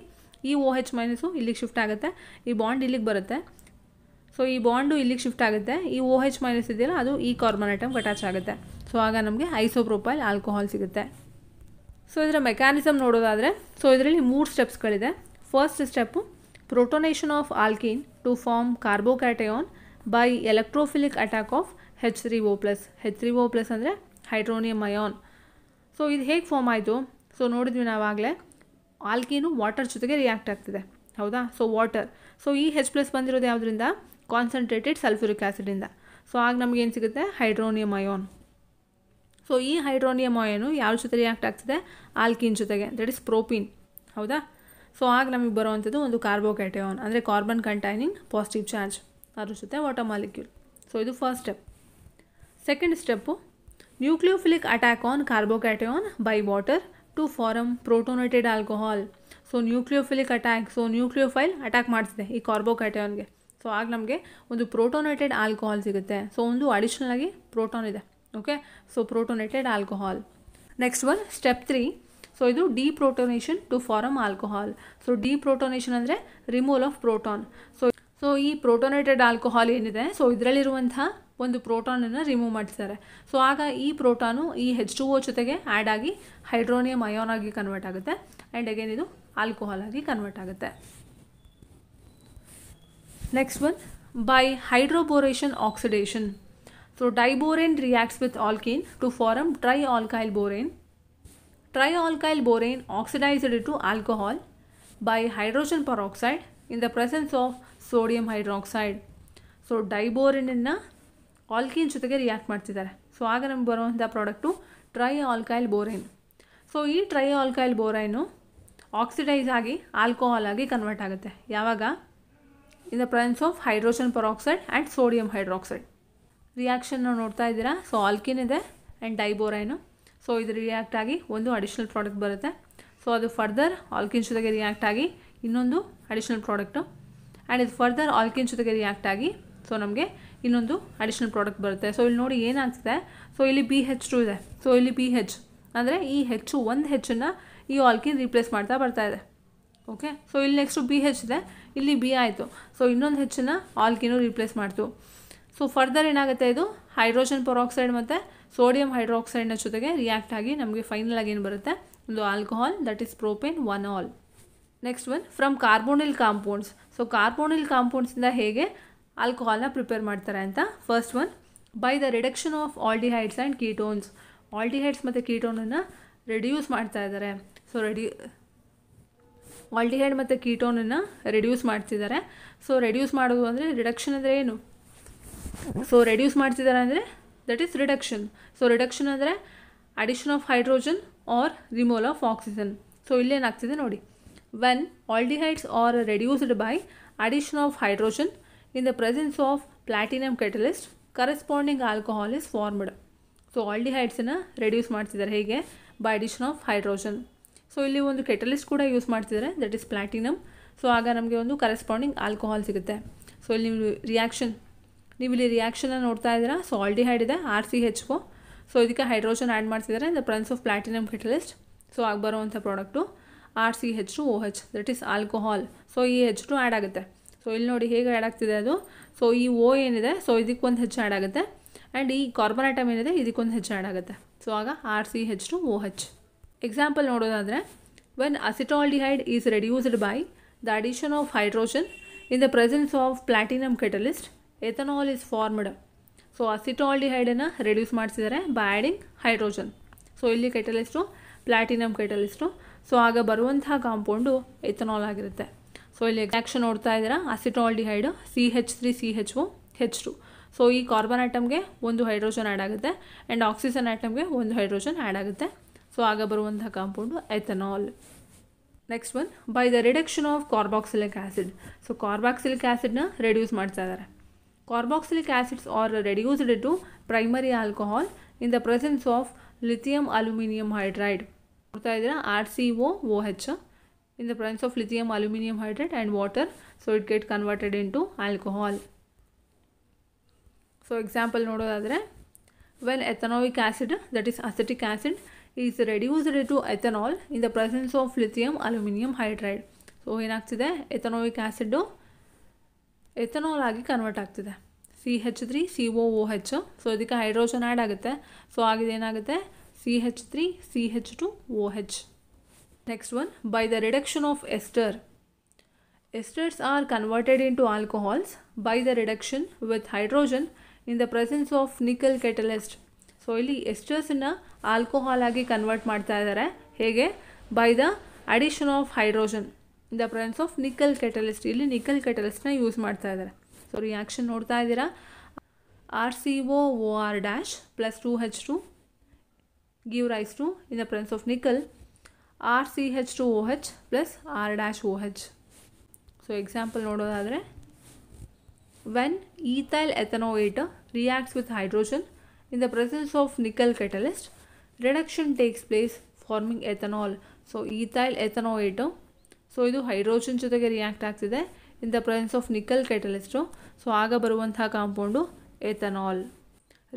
ಈ OH ಮೈನಸ್ಸು ಇಲ್ಲಿಗೆ ಶಿಫ್ಟ್ ಆಗುತ್ತೆ, ಈ ಬಾಂಡ್ ಇಲ್ಲಿಗೆ ಬರುತ್ತೆ. ಸೊ ಈ ಬಾಂಡು ಇಲ್ಲಿಗೆ ಶಿಫ್ಟ್ ಆಗುತ್ತೆ, ಈ OH ಮೈನಸ್ ಇದೆಯಲ್ಲ ಅದು ಈ ಕಾರ್ಬನ್ ಐಟಮ್ಗೆ ಅಟ್ಯಾಚ್ ಆಗುತ್ತೆ. ಸೊ ಆಗ ನಮಗೆ ಐಸೋಪ್ರೋಪೈಲ್ ಆಲ್ಕೋಹಾಲ್ ಸಿಗುತ್ತೆ. ಸೊ ಇದರ ಮೆಕ್ಯಾನಿಸಮ್ ನೋಡೋದಾದರೆ, ಸೊ ಇದರಲ್ಲಿ 3 ಸ್ಟೆಪ್ಸ್ಗಳಿದೆ. First step protonation of alkene to form carbocation by electrophilic attack of H3O+. H3O+ ಅಂದರೆ ಹೈಡ್ರೋನಿಯಮ್ ಅಯಾನ್. ಸೊ ಇದು ಹೇಗೆ ಫಾರ್ಮ್ ಆಯಿತು? ಸೊ ನೋಡಿದ್ವಿ ನಾವಾಗಲೇ, ಆಲ್ಕೀನು ವಾಟರ್ ಜೊತೆಗೆ ರಿಯಾಕ್ಟ್ ಆಗ್ತಿದೆ. ಹೌದಾ? So water. ಸೊ ಈ H+ ಬಂದಿರೋದು ಯಾವುದರಿಂದ? Concentrated sulphuric ಆ್ಯಸಿಡಿಂದ. ಸೊ ಆಗ ನಮಗೇನು ಸಿಗುತ್ತೆ? Hydronium ion. ಸೊ ಈ ಹೈಡ್ರೋನಿಯಮ್ ಅಯಾನು ಯಾವ ಜೊತೆ ರಿಯಾಕ್ಟ್ ಆಗ್ತಿದೆ? ಆಲ್ಕೀನ್ ಜೊತೆಗೆ, ದಟ್ ಇಸ್ ಪ್ರೋಪೀನ್. ಹೌದಾ? ಸೊ ಆಗ ನಮಗೆ ಬರುವಂಥದ್ದು ಒಂದು ಕಾರ್ಬೋಕ್ಯಾಟಯಾನ್, ಅಂದರೆ ಕಾರ್ಬನ್ ಕಂಟೈನಿಂಗ್ ಪಾಸಿಟಿವ್ ಚಾರ್ಜ್, ಅದ್ರ ಜೊತೆ ವಾಟರ್ ಮಾಲಿಕ್ಯೂಲ್. ಸೊ ಇದು first step. Second step nucleophilic attack on carbocation by water to form protonated alcohol. So nucleophilic attack, so nucleophile attack ಮಾಡ್ತಿದೆ ಈ ಕಾರ್ಬೋಕ್ಯಾಟಯಾನ್ಗೆ. ಸೊ ಆಗ ನಮಗೆ ಒಂದು ಪ್ರೋಟೋನೇಟೆಡ್ ಆಲ್ಕೋಹಾಲ್ ಸಿಗುತ್ತೆ. ಸೊ ಒಂದು ಅಡಿಷ್ನಲ್ ಆಗಿ ಪ್ರೋಟಾನ್ ಇದೆ. Okay, so protonated alcohol. Next one step 3. So ಇದು deprotonation to form alcohol. So deprotonation ಅಂದರೆ ರಿಮೂವಲ್ ಆಫ್ ಪ್ರೋಟಾನ್. ಸೊ ಈ ಪ್ರೋಟೋನೇಟೆಡ್ ಆಲ್ಕೋಹಾಲ್ ಏನಿದೆ, ಸೊ ಇದರಲ್ಲಿರುವಂಥ ಒಂದು ಪ್ರೋಟಾನನ್ನು ರಿಮೂವ್ ಮಾಡ್ತಾರೆ. ಸೊ ಆಗ ಈ ಪ್ರೋಟಾನು ಈ H2O ಜೊತೆಗೆ ಆ್ಯಡ್ ಆಗಿ ಹೈಡ್ರೋನಿಯಮ್ ಅಯಾನ್ ಆಗಿ ಕನ್ವರ್ಟ್ ಆಗುತ್ತೆ. ಆ್ಯಂಡ್ ಅಗೇನ್ ಇದು ಆಲ್ಕೋಹಾಲ್ ಆಗಿ ಕನ್ವರ್ಟ್ ಆಗುತ್ತೆ. Next one by hydroboration oxidation. So diborane reacts with alkene to form trialkyl borane. Trialkyl borane oxidized to alcohol by hydrogen peroxide in the presence of sodium hydroxide. So ಡೈಬೋರಿನನ್ನ alkene ಜೊತೆಗೆ react ಮಾಡ್ತಿದ್ದಾರೆ. So ಆಗ ನಮ್ಗೆ ಬರುವಂಥ product trialkyl borane. So ಈ trialkyl borane oxidise ಆಗಿ alcohol ಆಗಿ convert ಆಗುತ್ತೆ. ಯಾವಾಗ? In the presence of hydrogen peroxide and sodium hydroxide. Reaction ನಾವು ನೋಡ್ತಾ ಇದ್ದೀರಾ. ಸೊ ಆಲ್ಕೀನ್ ಇದೆ ಆ್ಯಂಡ್ ಡೈಬೋರೈನು. ಸೊ ಇದು ರಿಯಾಕ್ಟ್ ಆಗಿ ಒಂದು ಅಡಿಷ್ನಲ್ ಪ್ರಾಡಕ್ಟ್ ಬರುತ್ತೆ. ಸೊ ಅದು ಫರ್ದರ್ ಆಲ್ಕೀನ್ ಜೊತೆಗೆ ರಿಯಾಕ್ಟ್ ಆಗಿ ಇನ್ನೊಂದು ಅಡಿಷ್ನಲ್ ಪ್ರಾಡಕ್ಟು. ಆ್ಯಂಡ್ ಇದು ಫರ್ದರ್ ಆಲ್ಕೀನ್ ಜೊತೆಗೆ ರಿಯಾಕ್ಟ್ ಆಗಿ ಸೊ ನಮಗೆ ಇನ್ನೊಂದು ಅಡಿಷ್ನಲ್ ಪ್ರಾಡಕ್ಟ್ ಬರುತ್ತೆ. ಸೊ ಇಲ್ಲಿ ನೋಡಿ ಏನಾಗ್ತಿದೆ. ಸೊ ಇಲ್ಲಿ BH2 ಇದೆ. ಸೊ ಇಲ್ಲಿ BH ಅಂದರೆ ಈ ಒಂದು ಹೆಚ್ಚನ್ನು ಈ ಆಲ್ಕೀನ್ ರೀಪ್ಲೇಸ್ ಮಾಡ್ತಾ ಬರ್ತಾ ಇದೆ. ಓಕೆ, ಸೊ ಇಲ್ಲಿ ನೆಕ್ಸ್ಟು BH ಇದೆ, ಇಲ್ಲಿ B ಆಯಿತು. ಸೊ ಇನ್ನೊಂದು ಹೆಚ್ಚನ್ನು ಆಲ್ಕೀನು ರೀಪ್ಲೇಸ್ ಮಾಡ್ತು. ಸೊ ಫರ್ದರ್ ಏನಾಗುತ್ತೆ, ಇದು ಹೈಡ್ರೋಜನ್ ಪೆರಾಕ್ಸೈಡ್ ಮತ್ತು ಸೋಡಿಯಂ ಹೈಡ್ರಾಕ್ಸೈಡ್ನ ಜೊತೆಗೆ ರಿಯಾಕ್ಟ್ ಆಗಿ ನಮಗೆ ಫೈನಲ್ ಆಗಿ ಏನು ಬರುತ್ತೆ? ಒಂದು ಆಲ್ಕೋಹಾಲ್, ದಟ್ ಈಸ್ ಪ್ರೋಪೇನ್ 1-ಆಲ್. Next one from carbonyl compounds. So carbonyl ಕಾಂಪೌಂಡ್ಸಿಂದ ಹೇಗೆ ಆಲ್ಕೋಹಾಲ್ನ ಪ್ರಿಪೇರ್ ಮಾಡ್ತಾರೆ ಅಂತ. First one by the reduction of aldehydes and ketones. Aldehydes ಮತ್ತು ಕೀಟೋನನ್ನು ರೆಡ್ಯೂಸ್ ಮಾಡ್ತಾ ಇದ್ದಾರೆ. ಸೊ ಆಲ್ಡಿಹೈಡ್ ಮತ್ತು ಕೀಟೋನನ್ನು ರೆಡ್ಯೂಸ್ ಮಾಡ್ತಿದ್ದಾರೆ. ಸೊ ರೆಡ್ಯೂಸ್ ಮಾಡೋದು ಅಂದರೆ ರಿಡಕ್ಷನ್ ಅಂದರೆ ಏನು? ಸೊ ರೆಡ್ಯೂಸ್ ಮಾಡ್ತಿದ್ದಾರೆ ಅಂದರೆ that is reduction. So reduction ಅಂದರೆ addition of hydrogen or removal of oxygen. So ಇಲ್ಲೇನಾಗ್ತಿದೆ ನೋಡಿ. When aldehydes are reduced by addition of hydrogen in the presence of platinum catalyst corresponding alcohol is formed. So ಆಲ್ಡಿಹೈಡ್ಸನ್ನು reduce ಮಾಡ್ತಿದ್ದಾರೆ ಹೇಗೆ? By addition of hydrogen. So ಇಲ್ಲಿ ಒಂದು catalyst ಕೂಡ use ಮಾಡ್ತಿದ್ದಾರೆ, that is platinum. So ಆಗ ನಮಗೆ ಒಂದು ಕರೆಸ್ಪಾಂಡಿಂಗ್ ಆಲ್ಕೋಹಾಲ್ ಸಿಗುತ್ತೆ. ಸೊ ಇಲ್ಲಿ ನೀವು ಇಲ್ಲಿ ರಿಯಾಕ್ಷನ್ನ ನೋಡ್ತಾ ಇದ್ದೀರಾ. ಸೊ ಆಲ್ಡಿಹೈಡ್ ಇದೆ, RCH4. ಸೊ ಇದಕ್ಕೆ ಹೈಡ್ರೋಜನ್ ಆ್ಯಡ್ ಮಾಡ್ತಿದ್ದಾರೆ in the presence of platinum catalyst. So ಆಗ ಬರುವಂಥ product RCH2OH, that is alcohol. So ಈ H2 ಆ್ಯಡ್ ಆಗುತ್ತೆ. ಸೊ ಇಲ್ಲಿ ನೋಡಿ ಹೇಗೆ ಆ್ಯಡ್ ಆಗ್ತಿದೆ ಅದು. ಸೊ ಈ O ಏನಿದೆ, ಸೊ ಇದಕ್ಕೊಂದು H ಆ್ಯಡ್ ಆಗುತ್ತೆ. ಆ್ಯಂಡ್ ಈ ಕಾರ್ಬನ್ ಐಟಮ್ ಏನಿದೆ, ಇದಕ್ಕೊಂದು H ಆ್ಯಡ್ ಆಗುತ್ತೆ. ಸೊ ಆಗ RCH2OH. ಎಕ್ಸಾಂಪಲ್ ನೋಡೋದಾದರೆ, when acetaldehyde is reduced by the addition of hydrogen in the presence of platinum catalyst ethanol is formed. So ಅಸಿಟಾಲ್ಡಿಹೈಡನ್ನು ರೆಡ್ಯೂಸ್ ಮಾಡ್ತಿದ್ದಾರೆ ಬೈ ಆ್ಯಡಿಂಗ್ ಹೈಡ್ರೋಜನ್. ಸೊ ಇಲ್ಲಿ catalyst platinum catalyst. So ಆಗ ಬರುವಂತಹ compound ethanol ಆಗಿರುತ್ತೆ. So ಇಲ್ಲಿ reaction ನೋಡ್ತಾ ಇದ್ದೀರಾ. ಅಸಿಟಾಲ್ಡಿಹೈಡು CH3CHO H2. So ಈ ಕಾರ್ಬನ್ ಆಟಮ್ಗೆ ಒಂದು ಹೈಡ್ರೋಜನ್ ಆ್ಯಡ್ ಆಗುತ್ತೆ ಆ್ಯಂಡ್ ಆಕ್ಸಿಜನ್ ಆಟಮ್ಗೆ ಒಂದು ಹೈಡ್ರೋಜನ್ ಆ್ಯಡ್ ಆಗುತ್ತೆ. ಸೊ ಆಗ ಬರುವಂಥ compound ethanol. Next one, by the reduction of carboxylic acid. So carboxylic ಆ್ಯಸಿಡ್ನ ರೆಡ್ಯೂಸ್ ಮಾಡ್ತಾ ಇದ್ದಾರೆ. Carboxylic acids are reduced to primary alcohol in the presence of lithium aluminium hydride. ನೋಡ್ತಾ ಇದ್ದೀರಾ RCOOH in the presence of lithium aluminum hydride and water, so it get converted into alcohol. So example nododadre, when ethanoic acid, that is acetic acid, is reduced to ethanol in the presence of lithium aluminum hydride. So ಏನಾಗ್ತಿದೆ, ethanoic acid ethanol ಆಗಿ convert ಆಗ್ತಿದೆ, CH3COOH. So ಇದಕ್ಕೆ hydrogen add ಆಗುತ್ತೆ. So ಆಗಿದೆ ಏನಾಗುತ್ತೆ, CH3CH2OH. Next one, by the reduction of ester. Esters are converted into alcohols by the reduction with hydrogen in the presence of nickel catalyst. So ಇಲ್ಲಿ ಎಸ್ಟರ್ಸನ್ನು alcohol ಆಗಿ convert ಮಾಡ್ತಾ ಇದ್ದಾರೆ. ಹೇಗೆ, by the addition of hydrogen in the presence of nickel catalyst. ಇಲ್ಲಿ ನಿಕಲ್ ಕೆಟಲಿಸ್ಟ್ನ use ಮಾಡ್ತಾ ಇದ್ದಾರೆ. So reaction ನೋಡ್ತಾ ಇದ್ದೀರಾ, RCOOR' plus 2H2 give rise to, in the presence of nickel, RCH2OH plus R-OH. So example nododadre, when ethyl ethanoate reacts with hydrogen in the presence of nickel catalyst, reduction takes place forming ethanol. So ethyl ethanoate, so idu hydrogen ಜೊತೆಗೆ react ಆಗ್ತಿದೆ in the presence of nickel catalyst. So ಆಗ ಬರುವಂತಹ compound ethanol.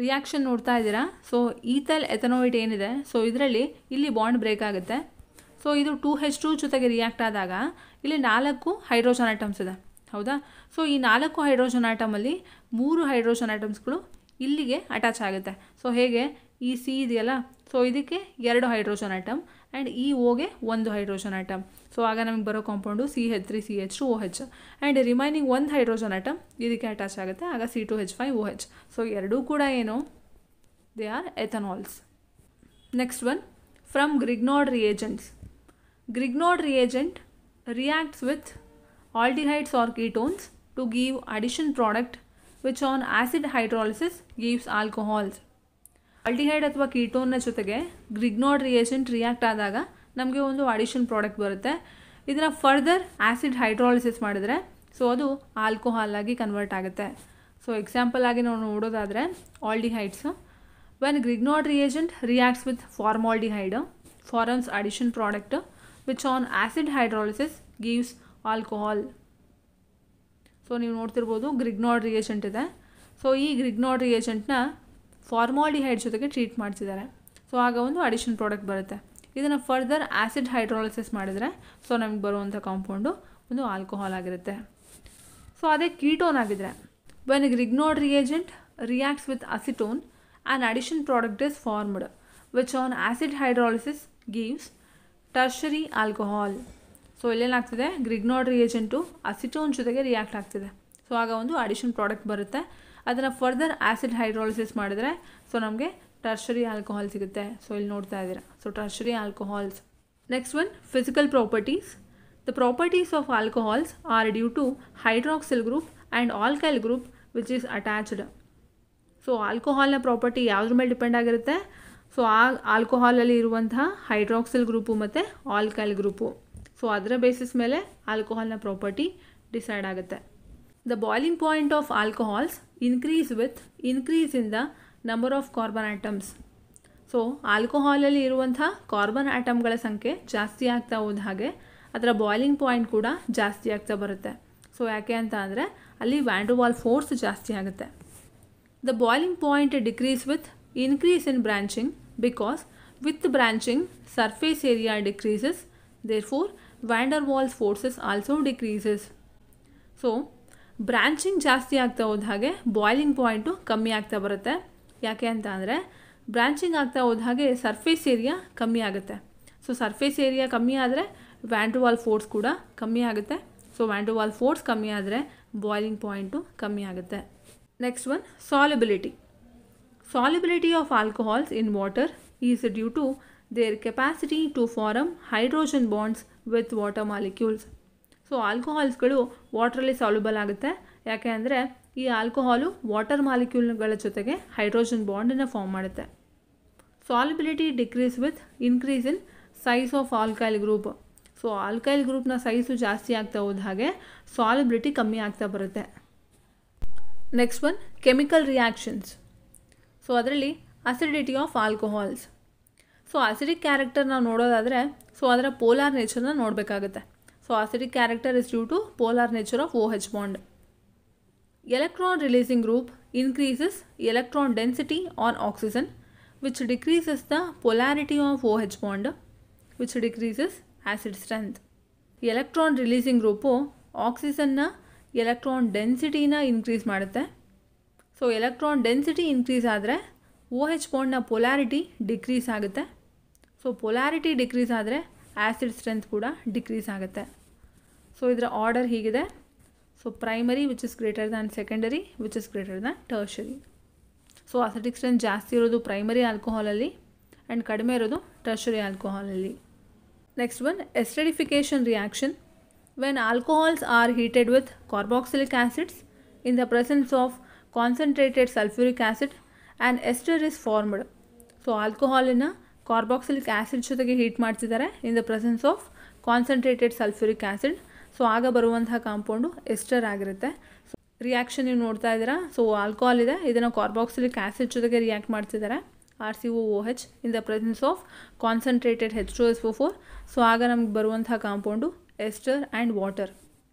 Reaction ನೋಡ್ತಾ ಇದ್ದೀರಾ. So ethyl ಎಥನೋಯಿಟ್ ಏನಿದೆ, so ಇದರಲ್ಲಿ ಇಲ್ಲಿ bond break ಆಗುತ್ತೆ. ಸೊ ಇದು 2H2 ಜೊತೆಗೆ ರಿಯಾಕ್ಟ್ ಆದಾಗ ಇಲ್ಲಿ 4 ಹೈಡ್ರೋಜನ್ ಆಟಮ್ಸ್ ಇದೆ, ಹೌದಾ. ಸೊ ಈ 4 ಹೈಡ್ರೋಜನ್ ಆಟಮಲ್ಲಿ 3 ಹೈಡ್ರೋಜನ್ ಆಟಮ್ಸ್ಗಳು ಇಲ್ಲಿಗೆ ಅಟ್ಯಾಚ್ ಆಗುತ್ತೆ. ಸೊ ಹೇಗೆ, ಈ C ಇದೆಯಲ್ಲ, ಸೊ ಇದಕ್ಕೆ 2 ಹೈಡ್ರೋಜನ್ ಆಟಮ್ ಆ್ಯಂಡ್ ಈ Oಗೆ 1 ಹೈಡ್ರೋಜನ್ ಆಟಮ್. ಸೊ ಆಗ ನಮಗೆ ಬರೋ compound CH3CH2OH and remaining 1 hydrogen atom ಇದಕ್ಕೆ ಅಟ್ಯಾಚ್ ಆಗುತ್ತೆ, ಆಗ C2H5OH. ಸೊ ಎರಡೂ ಕೂಡ ಏನು, they are ethanols. Next one, from Grignard reagents. Grignard reagent reacts with aldehydes or ketones to give addition product which on acid hydrolysis gives alcohols. Aldehyde ಅಥವಾ ಕೀಟೋನ್ನ ಜೊತೆಗೆ Grignard reagent react ಆದಾಗ ನಮಗೆ ಒಂದು addition product ಬರುತ್ತೆ. ಇದನ್ನು further acid hydrolysis ಮಾಡಿದರೆ so ಅದು alcohol ಆಗಿ ಕನ್ವರ್ಟ್ ಆಗುತ್ತೆ. ಸೊ ಎಕ್ಸಾಂಪಲ್ ಆಗಿ ನಾವು ನೋಡೋದಾದರೆ aldehydes, when Grignard reagent reacts with formaldehyde forms addition product which on acid hydrolysis gives alcohol. So ನೀವು ನೋಡ್ತಿರ್ಬೋದು ಗ್ರಿಗ್ನಾರ್ಡ್ ರಿಯೇಜೆಂಟ್ ಇದೆ. ಸೊ ಈ ಗ್ರಿಗ್ನಾರ್ಡ್ ರಿಯೇಜೆಂಟ್ನ ಫಾರ್ಮಾಲ್ಡಿಹೈಡ್ ಜೊತೆಗೆ ಟ್ರೀಟ್ ಮಾಡ್ತಿದ್ದಾರೆ. ಸೊ ಆಗ ಒಂದು ಅಡಿಷನ್ ಪ್ರಾಡಕ್ಟ್ ಬರುತ್ತೆ. ಇದನ್ನು ಫರ್ದರ್ ಆ್ಯಸಿಡ್ ಹೈಡ್ರಾಲಿಸಿಸ್ ಮಾಡಿದರೆ ಸೊ ನಮಗೆ ಬರುವಂಥ ಕಾಂಪೌಂಡು ಒಂದು ಆಲ್ಕೋಹಾಲ್ ಆಗಿರುತ್ತೆ. ಸೊ ಅದೇ ಕೀಟೋನ್ ಆಗಿದ್ರೆ, when Grignard reagent reacts with acetone an addition product is formed which on acid hydrolysis gives tertiary alcohol. So ಇಲ್ಲೇನಾಗ್ತಿದೆ, ಗ್ರಿಗ್ನಾರ್ಡ್ ರಿಯೇಜೆಂಟು ಅಸಿಟೋನ್ ಜೊತೆಗೆ ರಿಯಾಕ್ಟ್ ಆಗ್ತಿದೆ. ಸೊ ಆಗ ಒಂದು ಅಡಿಷನ್ ಪ್ರಾಡಕ್ಟ್ ಬರುತ್ತೆ. ಅದನ್ನು ಫರ್ದರ್ ಆ್ಯಸಿಡ್ ಹೈಡ್ರಾಲಿಸಿಸ್ ಮಾಡಿದರೆ ಸೊ ನಮಗೆ ಟರ್ಷರಿ ಆಲ್ಕೋಹಾಲ್ ಸಿಗುತ್ತೆ. ಸೊ ಇಲ್ಲಿ ನೋಡ್ತಾ ಇದ್ದೀರಾ, so tertiary alcohols. Next one, physical properties. The properties of alcohols are due to hydroxyl group and alkyl group which is attached. So ಆಲ್ಕೋಹಾಲ್ನ property ಯಾವುದ್ರ ಮೇಲೆ depend ಆಗಿರುತ್ತೆ, ಸೊ ಆ ಆಲ್ಕೋಹಾಲಲ್ಲಿ ಇರುವಂತಹ ಹೈಡ್ರಾಕ್ಸಿಲ್ ಗ್ರೂಪು ಮತ್ತು ಆಲ್ಕೈಲ್ ಗ್ರೂಪು. ಸೊ ಅದರ basis ಮೇಲೆ ಆಲ್ಕೋಹಾಲ್ನ ಪ್ರಾಪರ್ಟಿ ಡಿಸೈಡ್ ಆಗುತ್ತೆ. The boiling point of alcohols increase with increase in the number of carbon atoms. So ಆಲ್ಕೋಹಾಲಲ್ಲಿ ಇರುವಂಥ ಕಾರ್ಬನ್ ಆಟಮ್ಗಳ ಸಂಖ್ಯೆ ಜಾಸ್ತಿ ಆಗ್ತಾ ಹೋದ ಹಾಗೆ ಅದರ ಬಾಯ್ಲಿಂಗ್ ಪಾಯಿಂಟ್ ಕೂಡ ಜಾಸ್ತಿ ಆಗ್ತಾ ಬರುತ್ತೆ. ಸೊ ಯಾಕೆ ಅಂತ ಅಂದರೆ ಅಲ್ಲಿ ವ್ಯಾನ್ ಡೆರ್ ವಾಲ್ಸ್ ಫೋರ್ಸ್ ಜಾಸ್ತಿ ಆಗುತ್ತೆ. The boiling point decrease with increase in branching because with branching surface area decreases, therefore van der Waals forces also decreases. So branching ಜಾಸ್ತಿ ಆಗ್ತಾ ಹೋದ ಹಾಗೆ ಬಾಯ್ಲಿಂಗ್ ಪಾಯಿಂಟು ಕಮ್ಮಿ ಆಗ್ತಾ ಬರುತ್ತೆ. ಯಾಕೆ ಅಂತ ಅಂದರೆ ಬ್ರಾಂಚಿಂಗ್ ಆಗ್ತಾ ಹೋದ ಹಾಗೆ ಸರ್ಫೇಸ್ ಏರಿಯಾ ಕಮ್ಮಿ ಆಗುತ್ತೆ. ಸೊ ಸರ್ಫೇಸ್ ಏರಿಯಾ ಕಮ್ಮಿ ಆದರೆ ವ್ಯಾನ್ ಡೆರ್ ವಾಲ್ಸ್ ಫೋರ್ಸ್ ಕೂಡ ಕಮ್ಮಿ ಆಗುತ್ತೆ. So van der Waals force ಕಮ್ಮಿ ಆದರೆ ಬಾಯ್ಲಿಂಗ್ ಪಾಯಿಂಟು ಕಮ್ಮಿ ಆಗುತ್ತೆ. Next one, solubility. Solubility of alcohols in water is due to their capacity to form hydrogen bonds with water molecules. So ಆಲ್ಕೋಹಾಲ್ಸ್ಗಳು ವಾಟ್ರಲ್ಲಿ soluble ಆಗುತ್ತೆ. ಯಾಕೆ ಅಂದರೆ ಈ ಆಲ್ಕೋಹಾಲು ವಾಟರ್ ಮಾಲಿಕ್ಯೂಲ್ಗಳ ಜೊತೆಗೆ ಹೈಡ್ರೋಜನ್ ಬಾಂಡನ್ನು ಫಾರ್ಮ್ ಮಾಡುತ್ತೆ. Solubility decrease with increase in size of alkyl group. So alkyl ಗ್ರೂಪ್ನ ಸೈಜು ಜಾಸ್ತಿ ಆಗ್ತಾ ಹೋದ ಹಾಗೆ ಸಾಲ್ಯುಬಿಲಿಟಿ ಕಮ್ಮಿ ಆಗ್ತಾ ಬರುತ್ತೆ. Next one chemical reactions. So ಅದರಲ್ಲಿ acidity of alcohols. So acidic character ನಾವು ನೋಡೋದಾದರೆ ಸೊ ಅದರ ಪೋಲಾರ್ ನೇಚರ್ನ ನೋಡಬೇಕಾಗುತ್ತೆ. So acidic character is due to polar nature of OH bond. Electron releasing group increases electron density on oxygen, which decreases the polarity of OH bond, which decreases acid strength. Electron releasing group ಆಕ್ಸಿಜನ್ನ electron ಡೆನ್ಸಿಟಿನ increase ಮಾಡುತ್ತೆ. So electron density increase ಆದರೆ OH ಬಾಂಡ್ನ polarity decrease ಆಗುತ್ತೆ. So polarity decrease ಆದರೆ acid strength ಕೂಡ decrease ಆಗುತ್ತೆ. So ಇದರ ಆರ್ಡರ್ ಹೀಗಿದೆ. So primary which is greater than secondary which is greater than tertiary. So acidic strength ಜಾಸ್ತಿ ಇರೋದು ಪ್ರೈಮರಿ ಆಲ್ಕೋಹಾಲಲ್ಲಿ ಆ್ಯಂಡ್ ಕಡಿಮೆ ಇರೋದು ಟರ್ಷರಿ ಆಲ್ಕೋಹಾಲಲ್ಲಿ. Next one esterification reaction. When alcohols are heated with carboxylic acids in the presence of concentrated sulphuric acid and ester is formed. So ಆಲ್ಕೋಹಾಲನ್ನು carboxylic acid ಜೊತೆಗೆ heat ಮಾಡ್ತಿದ್ದಾರೆ in the presence of concentrated sulphuric acid. So ಆಗ ಬರುವಂತಹ compound ester ಆಗಿರುತ್ತೆ. So reaction ನೀವು ನೋಡ್ತಾ ಇದ್ದೀರಾ. So alcohol ಇದೆ, ಇದನ್ನು ಕಾರ್ಬಾಕ್ಸಿಲಿಕ್ ಆಸಿಡ್ ಜೊತೆಗೆ ರಿಯಾಕ್ಟ್ ಮಾಡ್ತಿದ್ದಾರೆ RCOOH in the presence of concentrated H2SO4. So ಆಗ ನಮ್ಗೆ ಬರುವಂತಹ compound ester and water.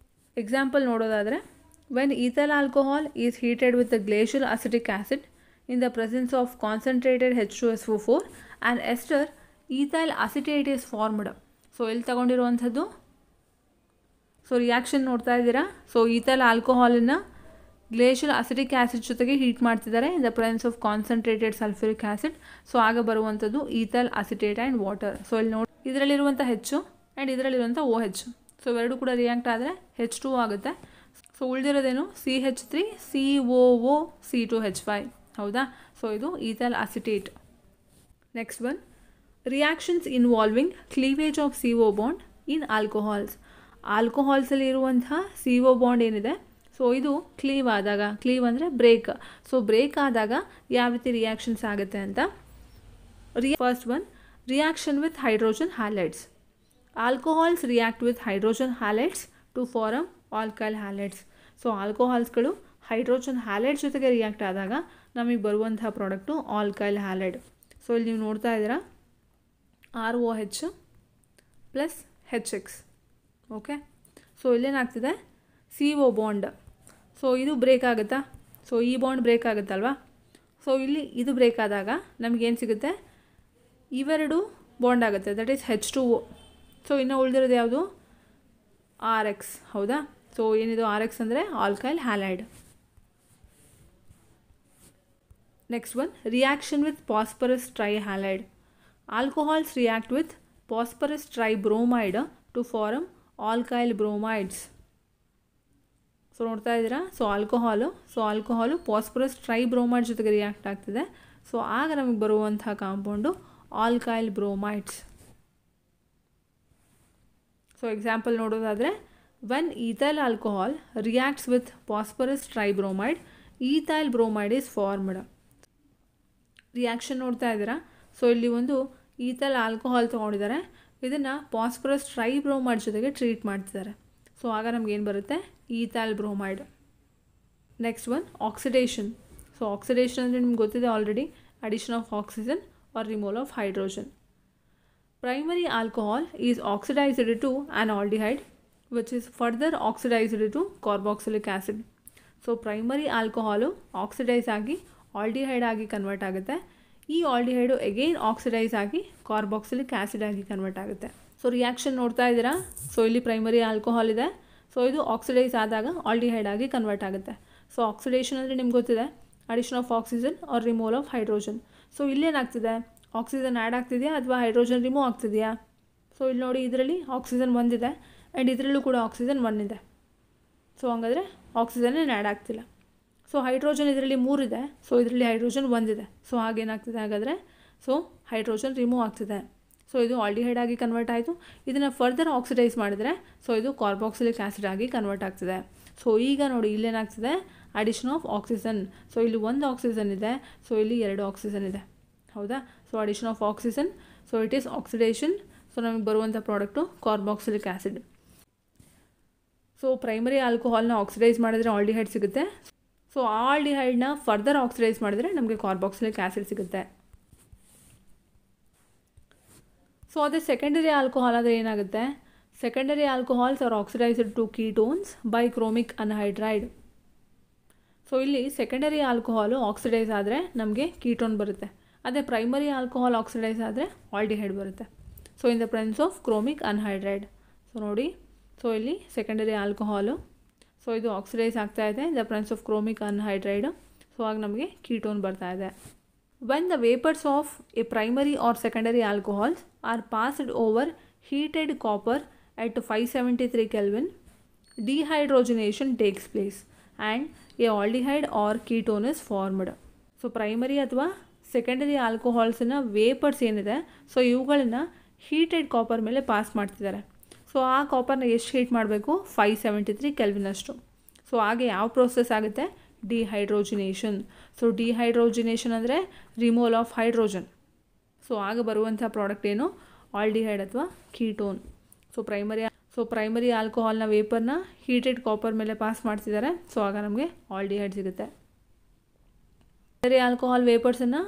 Example ನೋಡೋದಾದರೆ when ethyl alcohol is heated with the glacial acetic acid in the presence of concentrated H2SO4 and ester ethyl acetate is formed. So ಎಲ್ಲಿ ತಗೊಂಡಿರುವಂಥದ್ದು. So reaction ನೋಡ್ತಾ ಇದ್ದೀರಾ. So ethyl ಆಲ್ಕೋಹಾಲನ್ನು glacial acetic acid ಜೊತೆಗೆ heat ಮಾಡ್ತಿದ್ದಾರೆ in the presence of concentrated sulphuric acid. So ಆಗ ಬರುವಂಥದ್ದು ethyl acetate and water. So ಇಲ್ಲಿ ನೋಡಿ ಇದರಲ್ಲಿರುವಂಥ H ಆ್ಯಂಡ್ ಇದರಲ್ಲಿರುವಂಥ OH. ಸೊ ಇವೆರಡು ಕೂಡ ರಿಯಾಕ್ಟ್ ಆದರೆ H2 ಆಗುತ್ತೆ. ಸೊ ಉಳಿದಿರೋದೇನು CH3 COO C2H5. ಹೌದಾ. ಸೊ ಇದು ethyl acetate. Next one reactions involving cleavage of CO bond in alcohols. ಆಲ್ಕೋಹಾಲ್ಸಲ್ಲಿ ಇರುವಂತಹ CO ಬಾಂಡ್ ಏನಿದೆ ಸೊ ಇದು ಕ್ಲೀವ್ ಆದಾಗ, ಕ್ಲೀವ್ ಅಂದರೆ ಬ್ರೇಕ್. ಸೊ ಬ್ರೇಕ್ ಆದಾಗ ಯಾವ ರೀತಿ ರಿಯಾಕ್ಷನ್ಸ್ ಆಗುತ್ತೆ ಅಂತ. First one reaction with hydrogen halides. Alcohols react with hydrogen halides to form alkyl halides. So ಆಲ್ಕೋಹಾಲ್ಸ್ಗಳು ಹೈಡ್ರೋಜನ್ ಹ್ಯಾಲೈಡ್ ಜೊತೆಗೆ ರಿಯಾಕ್ಟ್ ಆದಾಗ ನಮಗೆ ಬರುವಂತಹ ಪ್ರಾಡಕ್ಟು ಆಲ್ಕೈಲ್ ಹ್ಯಾಲೈಡ್. ಸೊ ಇಲ್ಲಿ ನೀವು ನೋಡ್ತಾ ಇದ್ದೀರಾ ROH plus HX. Okay. So ಇಲ್ಲೇನಾಗ್ತಿದೆ CO ಬಾಂಡ್. ಸೊ ಇದು ಬ್ರೇಕ್ ಆಗುತ್ತಾ. ಸೊ ಈ ಬಾಂಡ್ ಬ್ರೇಕ್ ಆಗುತ್ತಲ್ವಾ. ಸೊ ಇಲ್ಲಿ ಇದು ಬ್ರೇಕ್ ಆದಾಗ ನಮಗೇನು ಸಿಗುತ್ತೆ, ಇವೆರಡು ಬಾಂಡ್ ಆಗುತ್ತೆ, ದಟ್ ಈಸ್ H2O. ಸೊ ಇನ್ನು ಉಳಿದಿರೋದು ಯಾವುದು RX. ಹೌದಾ. ಸೊ ಏನಿದು RX ಅಂದರೆ alkyl halide. Next one reaction with phosphorus trihalide. Alcohols react with phosphorus tribromide to form alkyl bromides. So ನೋಡ್ತಾ ಇದ್ದೀರಾ. ಸೊ ಆಲ್ಕೋಹಾಲು ಫಾಸ್ಫರಸ್ ಟ್ರೈಬ್ರೋಮೈಡ್ ಜೊತೆಗೆ ರಿಯಾಕ್ಟ್ ಆಗ್ತಿದೆ. ಸೊ ಆಗ ನಮಗೆ ಬರುವಂಥ compound alkyl bromides. So example ನೋಡೋದಾದರೆ when ethyl alcohol reacts with phosphorus tribromide ethyl bromide is formed. Reaction ನೋಡ್ತಾ ಇದ್ದೀರಾ. ಸೊ ಇಲ್ಲಿ ಒಂದು ಈಥೈಲ್ ಆಲ್ಕೋಹಾಲ್ ತೊಗೊಂಡಿದ್ದಾರೆ, ಇದನ್ನು ಫಾಸ್ಫರಸ್ ಟ್ರೈಬ್ರೋಮೈಡ್ ಜೊತೆಗೆ ಟ್ರೀಟ್ ಮಾಡ್ತಿದ್ದಾರೆ. ಸೊ ಆಗ ನಮಗೇನು ಬರುತ್ತೆ ethyl bromide. Next one oxidation. So oxidation ಅಂದರೆ ನಿಮ್ಗೆ ಗೊತ್ತಿದೆ already, addition of oxygen or removal of hydrogen. Primary alcohol is oxidised to an aldehyde which is further oxidised to carboxylic acid. So primary alcohol oxidise ಆಗಿ aldehyde ಆಗಿ convert ಆಗುತ್ತೆ. ಈ aldehyde again oxidise ಆಗಿ carboxylic acid ಆಗಿ convert ಆಗುತ್ತೆ. So reaction ನೋಡ್ತಾ ಇದ್ದೀರಾ. So ಇಲ್ಲಿ ಪ್ರೈಮರಿ ಆಲ್ಕೋಹಾಲ್ ಇದೆ. ಸೊ ಇದು ಆಕ್ಸಿಡೈಸ್ ಆದಾಗ ಆಲ್ಡಿಹೈಡ್ ಆಗಿ ಕನ್ವರ್ಟ್ ಆಗುತ್ತೆ. ಸೊ ಆಕ್ಸಿಡೇಷನ್ ಅಂದರೆ ನಿಮ್ಗೆ ಗೊತ್ತಿದೆ, addition of oxygen or removal of hydrogen. So ಇಲ್ಲೇನಾಗ್ತಿದೆ, ಆಕ್ಸಿಜನ್ ಆ್ಯಡ್ ಆಗ್ತಿದೆಯಾ ಅಥವಾ ಹೈಡ್ರೋಜನ್ ರಿಮೂವ್ ಆಗ್ತಿದೆಯಾ. ಸೊ ಇಲ್ಲಿ ನೋಡಿ ಇದರಲ್ಲಿ ಆಕ್ಸಿಜನ್ ಒಂದಿದೆ ಆ್ಯಂಡ್ ಇದರಲ್ಲೂ ಕೂಡ ಆಕ್ಸಿಜನ್ ಒಂದಿದೆ. ಸೊ ಹಂಗಾದರೆ ಆಕ್ಸಿಜನ್ನೇ ಆ್ಯಡ್ ಆಗ್ತಿಲ್ಲ. ಸೊ ಹೈಡ್ರೋಜನ್ ಇದರಲ್ಲಿ 3 ಇದೆ. ಸೊ ಇದರಲ್ಲಿ ಹೈಡ್ರೋಜನ್ ಒಂದಿದೆ. ಸೊ ಹಾಗೇನಾಗ್ತಿದೆ ಹಾಗಾದರೆ, ಸೊ ಹೈಡ್ರೋಜನ್ ರಿಮೂವ್ ಆಗ್ತಿದೆ. ಸೊ ಇದು ಆಲ್ಡಿಹೈಡ್ ಆಗಿ ಕನ್ವರ್ಟ್ ಆಯಿತು. ಇದನ್ನು ಫರ್ದರ್ ಆಕ್ಸಿಡೈಸ್ ಮಾಡಿದರೆ ಸೊ ಇದು ಕಾರ್ಬಾಕ್ಸಿಲಿಕ್ ಆ್ಯಸಿಡ್ ಆಗಿ ಕನ್ವರ್ಟ್ ಆಗ್ತದೆ. ಸೊ ಈಗ ನೋಡಿ ಇಲ್ಲೇನಾಗ್ತದೆ, ಅಡಿಷನ್ ಆಫ್ ಆಕ್ಸಿಜನ್. ಸೊ ಇಲ್ಲಿ ಒಂದು ಆಕ್ಸಿಜನ್ ಇದೆ, ಸೊ ಇಲ್ಲಿ 2 ಆಕ್ಸಿಜನ್ ಇದೆ, ಹೌದಾ. So addition of oxygen, so it is oxidation. So ನಮಗೆ ಬರುವಂಥ product carboxylic acid. So primary ಆಲ್ಕೋಹಾಲ್ನ ಆಕ್ಸಿಡೈಸ್ ಮಾಡಿದರೆ ಆಲ್ಡಿಹೈಡ್ ಸಿಗುತ್ತೆ. ಸೊ ಆ ಆಲ್ಡಿಹೈಡ್ನ ಫರ್ದರ್ ಆಕ್ಸಿಡೈಸ್ ಮಾಡಿದರೆ ನಮಗೆ ಕಾರ್ಬಾಕ್ಸಿಲಿಕ್ ಆ್ಯಸಿಡ್ ಸಿಗುತ್ತೆ. ಸೊ ಅದೇ ಸೆಕೆಂಡರಿ ಆಲ್ಕೋಹಾಲ್ ಆದರೆ ಏನಾಗುತ್ತೆ, secondary alcohols are oxidised to ketones by chromic anhydride. So ಇಲ್ಲಿ ಸೆಕೆಂಡರಿ ಆಲ್ಕೋಹಾಲು ಆಕ್ಸಿಡೈಸ್ ಆದರೆ ನಮಗೆ ಕೀಟೋನ್ ಬರುತ್ತೆ. ಅದೇ ಪ್ರೈಮರಿ ಆಲ್ಕೋಹಾಲ್ ಆಕ್ಸಿಡೈಸ್ ಆದರೆ ಆಲ್ಡಿಹೈಡ್ ಬರುತ್ತೆ. So in the presence of ಕ್ರೋಮಿಕ್ anhydride. So ನೋಡಿ, ಸೊ ಇಲ್ಲಿ ಸೆಕೆಂಡರಿ ಆಲ್ಕೋಹಾಲು, ಸೊ ಇದು ಆಕ್ಸಿಡೈಸ್ ಆಗ್ತಾ ಇದೆ ಇನ್ the presence of ಕ್ರೋಮಿಕ್ anhydride. So ಆಗ ನಮಗೆ ಕೀಟೋನ್ ಬರ್ತಾ ಇದೆ. When the vapors of a primary or secondary alcohols are passed over heated copper at 573 Kelvin, dehydrogenation takes place and a aldehyde or ketone is formed. So primary ಅಥವಾ secondary ಆಲ್ಕೋಹಾಲ್ಸ್ನ vapours ಏನಿದೆ, so ಇವುಗಳನ್ನ heated copper ಮೇಲೆ pass ಮಾಡ್ತಿದ್ದಾರೆ. So ಆ ಕಾಪರ್ನ ಎಷ್ಟು heat ಮಾಡಬೇಕು, 573 kelvin ಅಷ್ಟು. So ಹಾಗೆ ಯಾವ ಪ್ರೋಸೆಸ್ ಆಗುತ್ತೆ, ಡಿಹೈಡ್ರೋಜಿನೇಷನ್. ಸೊ ಡಿಹೈಡ್ರೋಜಿನೇಷನ್ ಅಂದರೆ ರಿಮೂವಲ್ ಆಫ್ ಹೈಡ್ರೋಜನ್. ಸೊ ಆಗ ಬರುವಂಥ ಪ್ರಾಡಕ್ಟ್ ಏನು, ಆಲ್ಡಿಹೈಡ್ ಅಥವಾ ಕೀಟೋನ್. ಸೊ ಪ್ರೈಮರಿ ಆಲ್ಕೋಹಾಲ್ನ ವೇಪರ್ನ ಹೀಟೆಡ್ ಕಾಪರ್ ಮೇಲೆ ಪಾಸ್ ಮಾಡ್ತಿದ್ದಾರೆ. ಸೊ ಆಗ ನಮಗೆ ಆಲ್ಡಿಹೈಡ್ ಸಿಗುತ್ತೆ. ಸೆಕೆಂಡರಿ ಆಲ್ಕೋಹಾಲ್ ವೇಪರ್ಸನ್ನು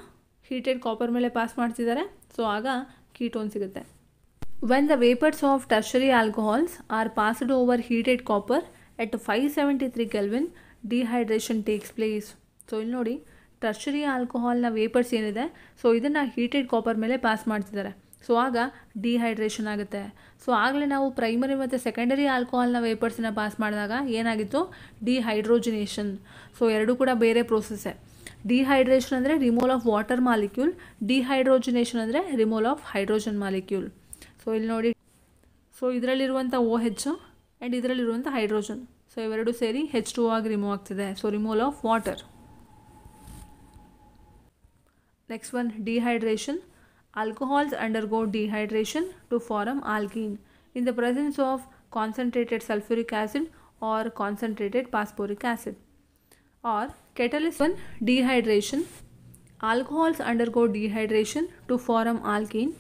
ಹೀಟೆಡ್ ಕಾಪರ್ ಮೇಲೆ ಪಾಸ್ ಮಾಡ್ತಿದ್ದಾರೆ. ಸೊ ಆಗ ಕೀಟೋನ್ ಸಿಗುತ್ತೆ. When the vapours of tertiary alcohols are passed over heated copper at 573 kelvin, dehydration takes place. So ಇಲ್ಲಿ ನೋಡಿ, ಟರ್ಷರಿ ಆಲ್ಕೋಹಾಲ್ನ ವೇಪರ್ಸ್ ಏನಿದೆ, ಸೊ ಇದನ್ನು ಹೀಟೆಡ್ ಕಾಪರ್ ಮೇಲೆ ಪಾಸ್ ಮಾಡ್ತಿದ್ದಾರೆ. ಸೊ ಆಗ ಡಿಹೈಡ್ರೇಷನ್ ಆಗುತ್ತೆ. ಸೊ ಆಗಲೇ ನಾವು ಪ್ರೈಮರಿ ಮತ್ತು ಸೆಕೆಂಡರಿ ಆಲ್ಕೋಹಾಲ್ನ ವೇಪರ್ಸನ್ನ ಪಾಸ್ ಮಾಡಿದಾಗ ಏನಾಗಿತ್ತು, ಡಿಹೈಡ್ರೋಜಿನೇಷನ್. ಸೊ ಎರಡೂ ಕೂಡ ಬೇರೆ ಪ್ರೋಸೆಸ್ಸೇ. ಡಿಹೈಡ್ರೇಷನ್ ಅಂದರೆ removal of water molecule, dehydrogenation ಅಂದರೆ removal of hydrogen molecule. So ಇಲ್ಲಿ ನೋಡಿ, ಸೊ ಇದರಲ್ಲಿರುವಂಥ OH ಆ್ಯಂಡ್ ಇದರಲ್ಲಿರುವಂಥ ಹೈಡ್ರೋಜನ್, ಸೊ ಇವೆರಡು ಸೇರಿ H2 ಆಗಿ ರಿಮೂವ್ ಆಗ್ತಿದೆ. So removal of water. Next one, dehydration. Alcohols undergo dehydration to form alkene in the presence of concentrated sulfuric acid or concentrated phosphoric acid. Or catalyst. One, dehydration. Alcohols undergo dehydration to form alkene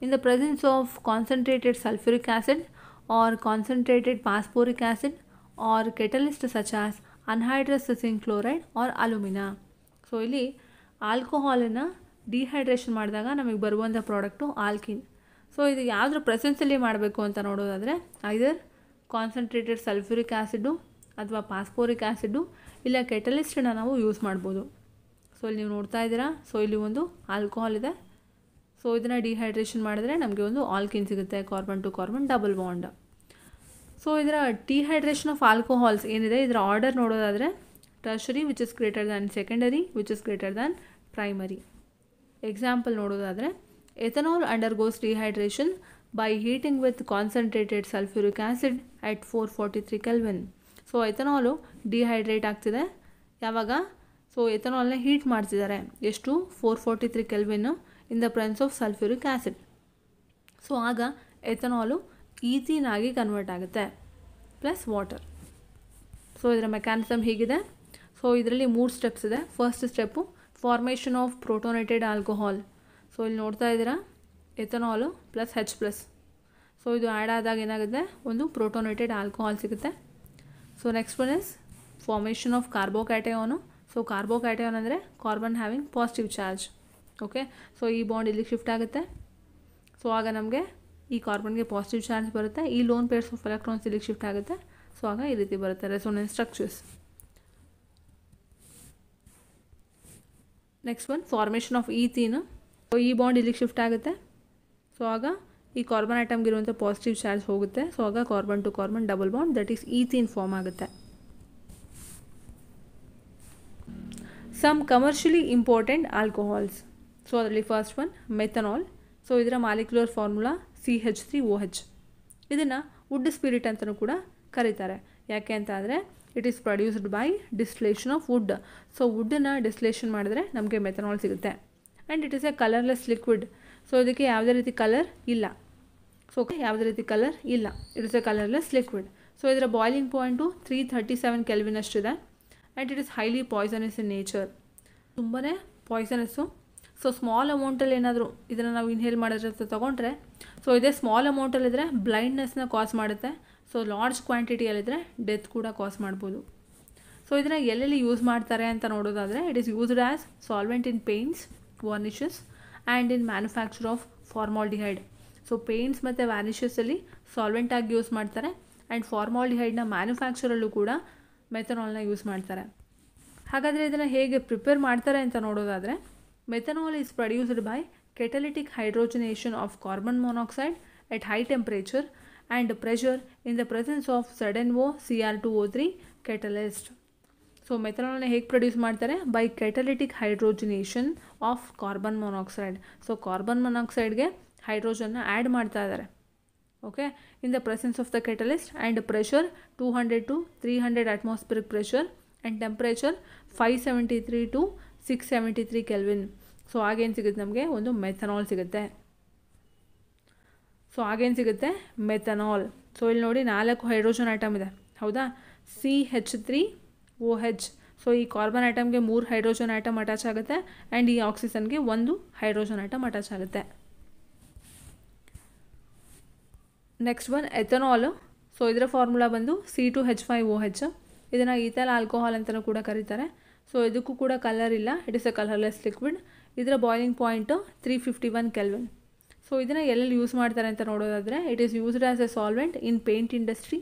in the presence of concentrated sulfuric acid or concentrated phosphoric acid or catalyst such as anhydrous zinc chloride or alumina. So ಇಲ್ಲಿ ಆಲ್ಕೋಹಾಲನ್ನು dehydration ಮಾಡಿದಾಗ ನಮಗೆ ಬರುವಂಥ product alkene. So ಇದು ಯಾವುದ್ರ ಪ್ರೆಸೆನ್ಸಲ್ಲಿ ಮಾಡಬೇಕು ಅಂತ ನೋಡೋದಾದರೆ, ಐದರ್ concentrated sulphuric acid ಅಥವಾ ಫಾಸ್ಫೋರಿಕ್ ಆ್ಯಸಿಡು ಇಲ್ಲ ಕೆಟಲಿಸ್ಟನ್ನ ನಾವು ಯೂಸ್ ಮಾಡ್ಬೋದು. ಸೊ ಇಲ್ಲಿ ನೀವು ನೋಡ್ತಾ ಇದ್ದೀರಾ, ಸೊ ಇಲ್ಲಿ ಒಂದು ಆಲ್ಕೋಹಾಲ್ ಇದೆ. ಸೊ ಇದನ್ನು ಡಿಹೈಡ್ರೇಷನ್ ಮಾಡಿದ್ರೆ ನಮಗೆ ಒಂದು ಆಲ್ಕಿನ್ ಸಿಗುತ್ತೆ, carbon to carbon double bond. So ಇದರ ಡಿಹೈಡ್ರೇಷನ್ ಆಫ್ ಆಲ್ಕೋಹಾಲ್ಸ್ ಏನಿದೆ, ಇದರ ಆರ್ಡರ್ ನೋಡೋದಾದರೆ tertiary which is greater than secondary which is greater than primary. Example ನೋಡೋದಾದರೆ, ethanol undergoes dehydration by heating with concentrated sulphuric acid at 443 kelvin. So ethanol dehydrate ಆಗ್ತಿದೆ ಯಾವಾಗ, so ಎಥನಾಲ್ನ heat ಮಾಡ್ತಿದ್ದಾರೆ ಎಷ್ಟು, 443 kelvin in the presence of sulphuric acid. So ಆಗ ethanol ethene ಆಗಿ convert ಆಗುತ್ತೆ plus water. So ಇದರ ಮೆಕ್ಯಾನಿಸಮ್ ಹೀಗಿದೆ. ಸೊ ಇದರಲ್ಲಿ 3 ಸ್ಟೆಪ್ಸ್ ಇದೆ. First step formation of protonated alcohol. So ಇಲ್ಲಿ ನೋಡ್ತಾ ಇದ್ದೀರಾ, ಎಥನಾಲು ಪ್ಲಸ್ H+. ಸೊ ಇದು ಆ್ಯಡ್ ಆದಾಗ ಏನಾಗುತ್ತೆ, ಒಂದು ಪ್ರೋಟೋನೇಟೆಡ್ ಆಲ್ಕೋಹಾಲ್ ಸಿಗುತ್ತೆ. So next one is formation of carbocation. So carbocation ಅಂದರೆ carbon having positive charge. Okay, so ಈ ಬಾಂಡ್ ಇಲ್ಲಿ ಶಿಫ್ಟ್ ಆಗುತ್ತೆ. ಸೊ ಆಗ ನಮಗೆ ಈ ಕಾರ್ಬನ್ಗೆ ಪಾಸಿಟಿವ್ ಚಾರ್ಜ್ ಬರುತ್ತೆ, ಈ ಲೋನ್ ಪೇರ್ಸ್ ಆಫ್ ಎಲೆಕ್ಟ್ರಾನ್ಸ್ ಇಲ್ಲಿಗೆ ಶಿಫ್ಟ್ ಆಗುತ್ತೆ. ಸೊ ಆಗ ಈ ರೀತಿ ಬರುತ್ತೆ resonance structures. Next one formation of ethene. So ಈ ಬಾಂಡ್ ಇಲ್ಲಿಗೆ ಶಿಫ್ಟ್ ಆಗುತ್ತೆ. ಸೊ ಆಗ ಈ ಕಾರ್ಬನ್ ಆಟಮ್ಗೆ ಇರುವಂಥ ಪಾಸಿಟಿವ್ ಚಾರ್ಜ್ ಹೋಗುತ್ತೆ. ಸೊ ಆಗ carbon to carbon double bond, that is ethene form ಆಗುತ್ತೆ. Some commercially important alcohols. So ಅದರಲ್ಲಿ ಫಸ್ಟ್ ಒನ್ ಮೆಥನಾಲ್. ಸೊ ಇದರ ಮಾಲಿಕ್ಯುಲರ್ ಫಾರ್ಮುಲಾ CH3OH. ಇದನ್ನು ವುಡ್ ಸ್ಪಿರಿಟ್ ಅಂತಲೂ ಕೂಡ ಕರೀತಾರೆ. ಯಾಕೆ ಅಂತ ಅಂದರೆ it is produced by distillation of wood. So ವುಡ್ಡನ್ನು ಡಿಸ್ಟಿಲೇಷನ್ ಮಾಡಿದ್ರೆ ನಮಗೆ ಮೆಥನಾಲ್ ಸಿಗುತ್ತೆ. And it is a colourless liquid. So ಇದಕ್ಕೆ ಯಾವುದೇ ರೀತಿ ಕಲರ್ ಇಲ್ಲ. ಸೊ ಯಾವುದೇ ರೀತಿ ಕಲರ್ ಇಲ್ಲ, it is a colourless liquid. So ಇದರ ಬಾಯ್ಲಿಂಗ್ ಪಾಯಿಂಟು 337 ಕೆಲ್ವಿನ್ ಅಷ್ಟಿದೆ and it is highly poisonous in nature. ತುಂಬಾ ಪಾಯ್ಸನಸ್ಸು. ಸೊ ಸ್ಮಾಲ್ ಅಮೌಂಟಲ್ಲಿ ಏನಾದರೂ ಇದನ್ನು ನಾವು ಇನ್ಹೇಲ್ ಮಾಡೋದ್ರ ತೊಗೊಂಡ್ರೆ, ಸೊ ಇದೇ ಸ್ಮಾಲ್ ಅಮೌಂಟಲ್ಲಿದ್ದರೆ ಬ್ಲೈಂಡ್ನೆಸ್ನ ಕಾಸ್ ಮಾಡುತ್ತೆ. ಸೊ ಲಾರ್ಜ್ ಕ್ವಾಂಟಿಟಿಯಲ್ಲಿದ್ದರೆ ಡೆತ್ ಕೂಡ ಕಾಸ್ ಮಾಡ್ಬೋದು. ಸೊ ಇದನ್ನು ಎಲ್ಲೆಲ್ಲಿ ಯೂಸ್ ಮಾಡ್ತಾರೆ ಅಂತ ನೋಡೋದಾದರೆ, it is used as solvent in paints, varnishes and in manufacture of formaldehyde. So paints ಮತ್ತು ವ್ಯಾನಿಷಸಲ್ಲಿ ಸಾಲ್ವೆಂಟಾಗಿ ಯೂಸ್ ಮಾಡ್ತಾರೆ ಆ್ಯಂಡ್ ಫಾರ್ಮಾಲ್ಡಿಹೈಡ್ನ ಮ್ಯಾನುಫ್ಯಾಕ್ಚರಲ್ಲೂ ಕೂಡ ಮೆಥನಾಲ್ನ ಯೂಸ್ ಮಾಡ್ತಾರೆ. ಹಾಗಾದರೆ ಇದನ್ನು ಹೇಗೆ ಪ್ರಿಪೇರ್ ಮಾಡ್ತಾರೆ ಅಂತ ನೋಡೋದಾದರೆ, methanol is produced by catalytic hydrogenation of carbon monoxide at high temperature and pressure in the presence of ZnO Cr2O3 catalyst. So ಮೆಥನಾಲ್ನ ಹೇಗೆ ಪ್ರೊಡ್ಯೂಸ್ ಮಾಡ್ತಾರೆ? By catalytic hydrogenation of carbon monoxide. So carbon ಮೊನಾಕ್ಸೈಡ್ಗೆ ಹೈಡ್ರೋಜನ್ನ add ಮಾಡ್ತಾ ಇದ್ದಾರೆ. Okay, in the presence of the catalyst and pressure 200 to 300 atmospheric pressure and temperature 573 to 673 kelvin. So ಆಗೇನು ಸಿಗುತ್ತೆ ನಮಗೆ? ಒಂದು ಮೆಥನಾಲ್ ಸಿಗುತ್ತೆ. ಸೊ ಆಗೇನು ಸಿಗುತ್ತೆ? ಮೆಥನಾಲ್. ಸೊ ಇಲ್ಲಿ ನೋಡಿ 4 ಹೈಡ್ರೋಜನ್ ಆಟಮ್ ಇದೆ, ಹೌದಾ? CH3OH. ಸೊ ಈ ಕಾರ್ಬನ್ ಆಟಮ್ಗೆ 3 ಹೈಡ್ರೋಜನ್ ಆಟಮ್ ಅಟ್ಯಾಚ್ ಆಗುತ್ತೆ ಆ್ಯಂಡ್ ಈ ಆಕ್ಸಿಜನ್ಗೆ 1 ಹೈಡ್ರೋಜನ್ ಆಟಮ್ ಅಟ್ಯಾಚ್ ಆಗುತ್ತೆ. Next one ethanol. ಸೊ ಇದರ ಫಾರ್ಮುಲಾ ಬಂದು C2H5OH. ಇದನ್ನು ಈಥೈಲ್ ಆಲ್ಕೋಹಾಲ್ ಅಂತಲೂ ಕೂಡ ಕರೀತಾರೆ. ಸೊ ಇದಕ್ಕೂ ಕೂಡ ಕಲರ್ ಇಲ್ಲ, it is a colourless liquid. ಇದರ ಬಾಯ್ಲಿಂಗ್ ಪಾಯಿಂಟು 351 ಕೆಲ್ವಿನ್. ಸೊ ಇದನ್ನು ಎಲ್ಲೆಲ್ಲಿ ಯೂಸ್ ಮಾಡ್ತಾರೆ ಅಂತ ನೋಡೋದಾದರೆ, it is used as a solvent in paint industry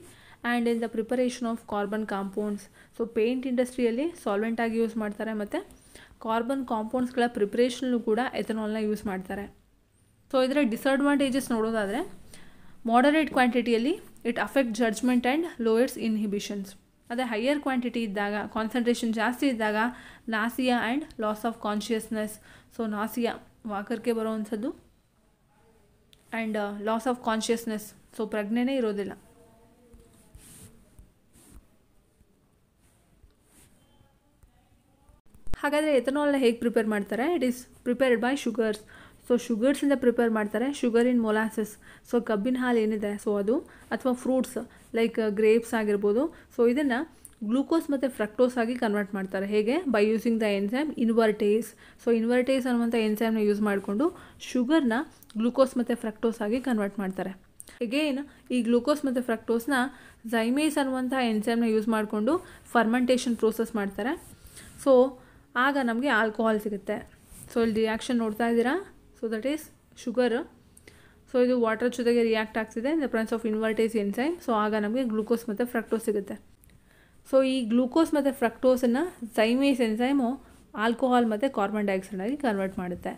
and in the preparation of carbon compounds. So paint ಇಂಡಸ್ಟ್ರಿಯಲ್ಲಿ ಸಾಲ್ವೆಂಟಾಗಿ ಯೂಸ್ ಮಾಡ್ತಾರೆ ಮತ್ತು ಕಾರ್ಬನ್ ಕಾಂಪೌಂಡ್ಸ್ಗಳ ಪ್ರಿಪ್ರೇಷನಲ್ಲೂ ಕೂಡ ಎಥನಾಲ್ನ ಯೂಸ್ ಮಾಡ್ತಾರೆ. ಸೊ ಇದರ ಡಿಸಡ್ವಾಂಟೇಜಸ್ ನೋಡೋದಾದರೆ, ಮಾಡರೇಟ್ ಕ್ವಾಂಟಿಟಿಯಲ್ಲಿ it affect judgement and lowers inhibitions. ಅದೇ ಹೈಯರ್ ಕ್ವಾಂಟಿಟಿ ಇದ್ದಾಗ, ಕಾನ್ಸಂಟ್ರೇಷನ್ ಜಾಸ್ತಿ ಇದ್ದಾಗ nausea and loss of consciousness. So nausea ವಾಕರ್ಗೆ ಬರೋವಂಥದ್ದು and loss of consciousness. So ಪ್ರಜ್ಞೆನೇ ಇರೋದಿಲ್ಲ. ಹಾಗಾದರೆ ಎಥನಾಲ್ನ ಹೇಗೆ ಪ್ರಿಪೇರ್ ಮಾಡ್ತಾರೆ? It is prepared by sugars. So ಶುಗರ್ಸಿಂದ ಪ್ರಿಪೇರ್ ಮಾಡ್ತಾರೆ. Sugar in molasses. ಸೊ ಕಬ್ಬಿನ ಹಾಲು ಏನಿದೆ ಸೊ ಅದು, ಅಥವಾ ಫ್ರೂಟ್ಸ್ ಲೈಕ್ ಗ್ರೇಪ್ಸ್ ಆಗಿರ್ಬೋದು. ಸೊ ಇದನ್ನು ಗ್ಲೂಕೋಸ್ ಮತ್ತು ಫ್ರಕ್ಟೋಸ್ ಆಗಿ ಕನ್ವರ್ಟ್ ಮಾಡ್ತಾರೆ. ಹೇಗೆ? By using the enzyme invertase. So invertase ಅನ್ನುವಂಥ ಎನ್ಸೈಮ್ನ ಯೂಸ್ ಮಾಡಿಕೊಂಡು ಶುಗರ್ನ ಗ್ಲೂಕೋಸ್ ಮತ್ತು ಫ್ರಕ್ಟೋಸ್ ಆಗಿ ಕನ್ವರ್ಟ್ ಮಾಡ್ತಾರೆ. ಅಗೇನ್ ಈ ಗ್ಲೂಕೋಸ್ ಮತ್ತು ಫ್ರಕ್ಟೋಸ್ನ ಝೈಮೇಸ್ ಅನ್ನುವಂಥ ಎನ್ಸೈಮ್ನ ಯೂಸ್ ಮಾಡಿಕೊಂಡು ಫರ್ಮೆಂಟೇಷನ್ ಪ್ರೋಸೆಸ್ ಮಾಡ್ತಾರೆ. ಸೊ ಆಗ ನಮಗೆ ಆಲ್ಕೋಹಾಲ್ ಸಿಗುತ್ತೆ. ಸೊ ಇಲ್ಲಿ ರಿಯಾಕ್ಷನ್ ನೋಡ್ತಾ ಇದ್ದೀರಾ? So that is sugar. So ಇದು ವಾಟರ್ ಜೊತೆಗೆ ರಿಯಾಕ್ಟ್ ಆಗ್ತಿದೆ in the presence of invertase enzyme. So ಆಗ ನಮಗೆ ಗ್ಲೂಕೋಸ್ ಮತ್ತು ಫ್ರಕ್ಟೋಸ್ ಸಿಗುತ್ತೆ. ಸೊ ಈ ಗ್ಲೂಕೋಸ್ ಮತ್ತು ಫ್ರಕ್ಟೋಸನ್ನು ಝೈಮೇಸ್ ಎನ್ಸೈಮು ಆಲ್ಕೋಹಾಲ್ ಮತ್ತು ಕಾರ್ಬನ್ ಡೈಆಕ್ಸೈಡ್ ಆಗಿ ಕನ್ವರ್ಟ್ ಮಾಡುತ್ತೆ.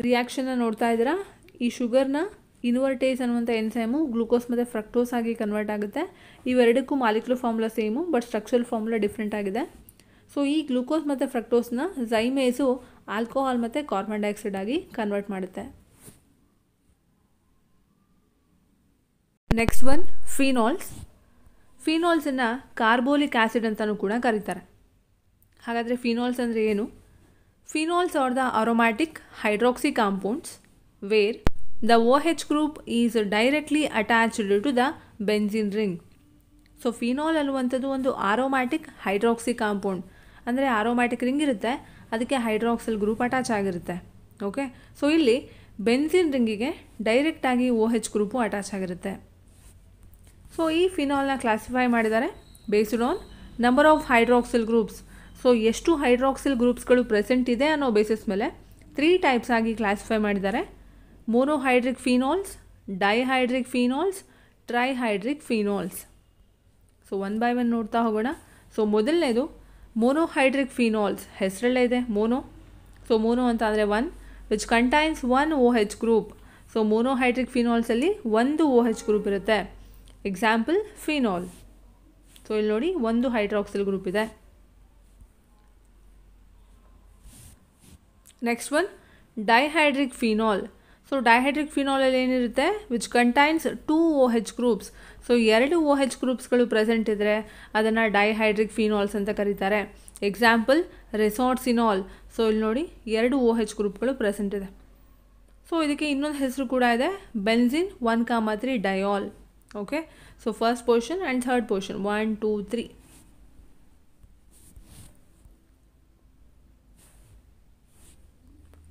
ರಿಯಾಕ್ಷನ್ನ ನೋಡ್ತಾ ಇದ್ದೀರಾ? ಈ ಶುಗರ್ನ ಇನ್ವರ್ಟೇಸ್ ಅನ್ನುವಂಥ ಎನ್ಸೈಮು ಗ್ಲೂಕೋಸ್ ಮತ್ತು ಫ್ರಕ್ಟೋಸ್ ಆಗಿ ಕನ್ವರ್ಟ್ ಆಗುತ್ತೆ. ಇವೆರಡಕ್ಕೂ molecular formula same, but structural formula different ಆಗಿದೆ. ಸೊ ಈ ಗ್ಲೂಕೋಸ್ ಮತ್ತು ಫ್ರಕ್ಟೋಸ್ನ ಝೈಮೇಸು ಆಲ್ಕೋಹಾಲ್ ಮತ್ತು ಕಾರ್ಬನ್ ಡೈಆಕ್ಸೈಡ್ ಆಗಿ ಕನ್ವರ್ಟ್ ಮಾಡುತ್ತೆ. Next one phenols. ಫಿನಾಲ್ಸನ್ನು ಕಾರ್ಬೋಲಿಕ್ ಆ್ಯಸಿಡ್ ಅಂತಲೂ ಕೂಡ ಕರೀತಾರೆ. ಹಾಗಾದರೆ ಫಿನಾಲ್ಸ್ ಅಂದರೆ ಏನು? Phenols are the aromatic hydroxy compounds wear the OH group is directly attached to the benzene ring. So phenol ಅನ್ನುವಂಥದ್ದು ಒಂದು ಆರೋಮ್ಯಾಟಿಕ್ ಹೈಡ್ರಾಕ್ಸಿ ಕಾಂಪೌಂಡ್. ಅಂದರೆ ಆರೋಮ್ಯಾಟಿಕ್ ರಿಂಗ್ ಇರುತ್ತೆ, ಅದಕ್ಕೆ ಹೈಡ್ರಾಕ್ಸಿಲ್ ಗ್ರೂಪ್ ಅಟ್ಯಾಚ್ ಆಗಿರುತ್ತೆ. ಓಕೆ, ಸೊ ಇಲ್ಲಿ ಬೆನ್ಝೀನ್ ರಿಂಗಿಗೆ ಡೈರೆಕ್ಟಾಗಿ OH ಗ್ರೂಪು ಅಟ್ಯಾಚ್ ಆಗಿರುತ್ತೆ. ಸೊ ಈ ಫಿನಾಲ್ನ ಕ್ಲಾಸಿಫೈ ಮಾಡಿದ್ದಾರೆ based on number of hydroxyl groups. So ಎಷ್ಟು ಹೈಡ್ರಾಕ್ಸಿಲ್ ಗ್ರೂಪ್ಸ್ಗಳು ಪ್ರೆಸೆಂಟ್ ಇದೆ ಅನ್ನೋ ಬೇಸಿಸ್ ಮೇಲೆ 3 ಟೈಪ್ಸ್ ಆಗಿ ಕ್ಲಾಸಿಫೈ ಮಾಡಿದ್ದಾರೆ. Monohydric phenols, dihydric phenols, trihydric phenols. So one by one ನೋಡ್ತಾ ಹೋಗೋಣ. ಸೊ ಮೊದಲನೇದು ಮೋನೋಹೈಡ್ರಿಕ್ ಫಿನಾಲ್ಸ್. ಹೆಸರಲ್ಲೇ ಇದೆ ಮೋನೋ. ಸೊ ಮೋನೋ ಅಂತ ಅಂದರೆ 1 which contains 1 OH group. So monohydric ಫಿನಾಲ್ಸಲ್ಲಿ 1 OH ಗ್ರೂಪ್ ಇರುತ್ತೆ. Example phenol. ಸೊ ಇಲ್ಲಿ ನೋಡಿ 1 ಹೈಡ್ರಾಕ್ಸಿಲ್ ಗ್ರೂಪ್ ಇದೆ. Next one dihydric phenol. So dihydric ಫಿನಾಲಲ್ಲಿ ಏನಿರುತ್ತೆ? Which contains 2 OH groups. So 2 OH ಗ್ರೂಪ್ಸ್ಗಳು ಪ್ರೆಸೆಂಟ್ ಇದ್ದರೆ ಅದನ್ನು ಡೈಹೈಡ್ರಿಕ್ ಫಿನಾಲ್ಸ್ ಅಂತ ಕರೀತಾರೆ. ಎಕ್ಸಾಂಪಲ್ ರೆಸಾರ್ಟ್ಸಿನಾಲ್. ಸೊ ಇಲ್ಲಿ ನೋಡಿ 2 OH ಗ್ರೂಪ್ಗಳು ಪ್ರೆಸೆಂಟ್ ಇದೆ. ಸೊ ಇದಕ್ಕೆ ಇನ್ನೊಂದು ಹೆಸರು ಕೂಡ ಇದೆ, benzene 1,3 diol. Okay, so first position and third position 1 2 3.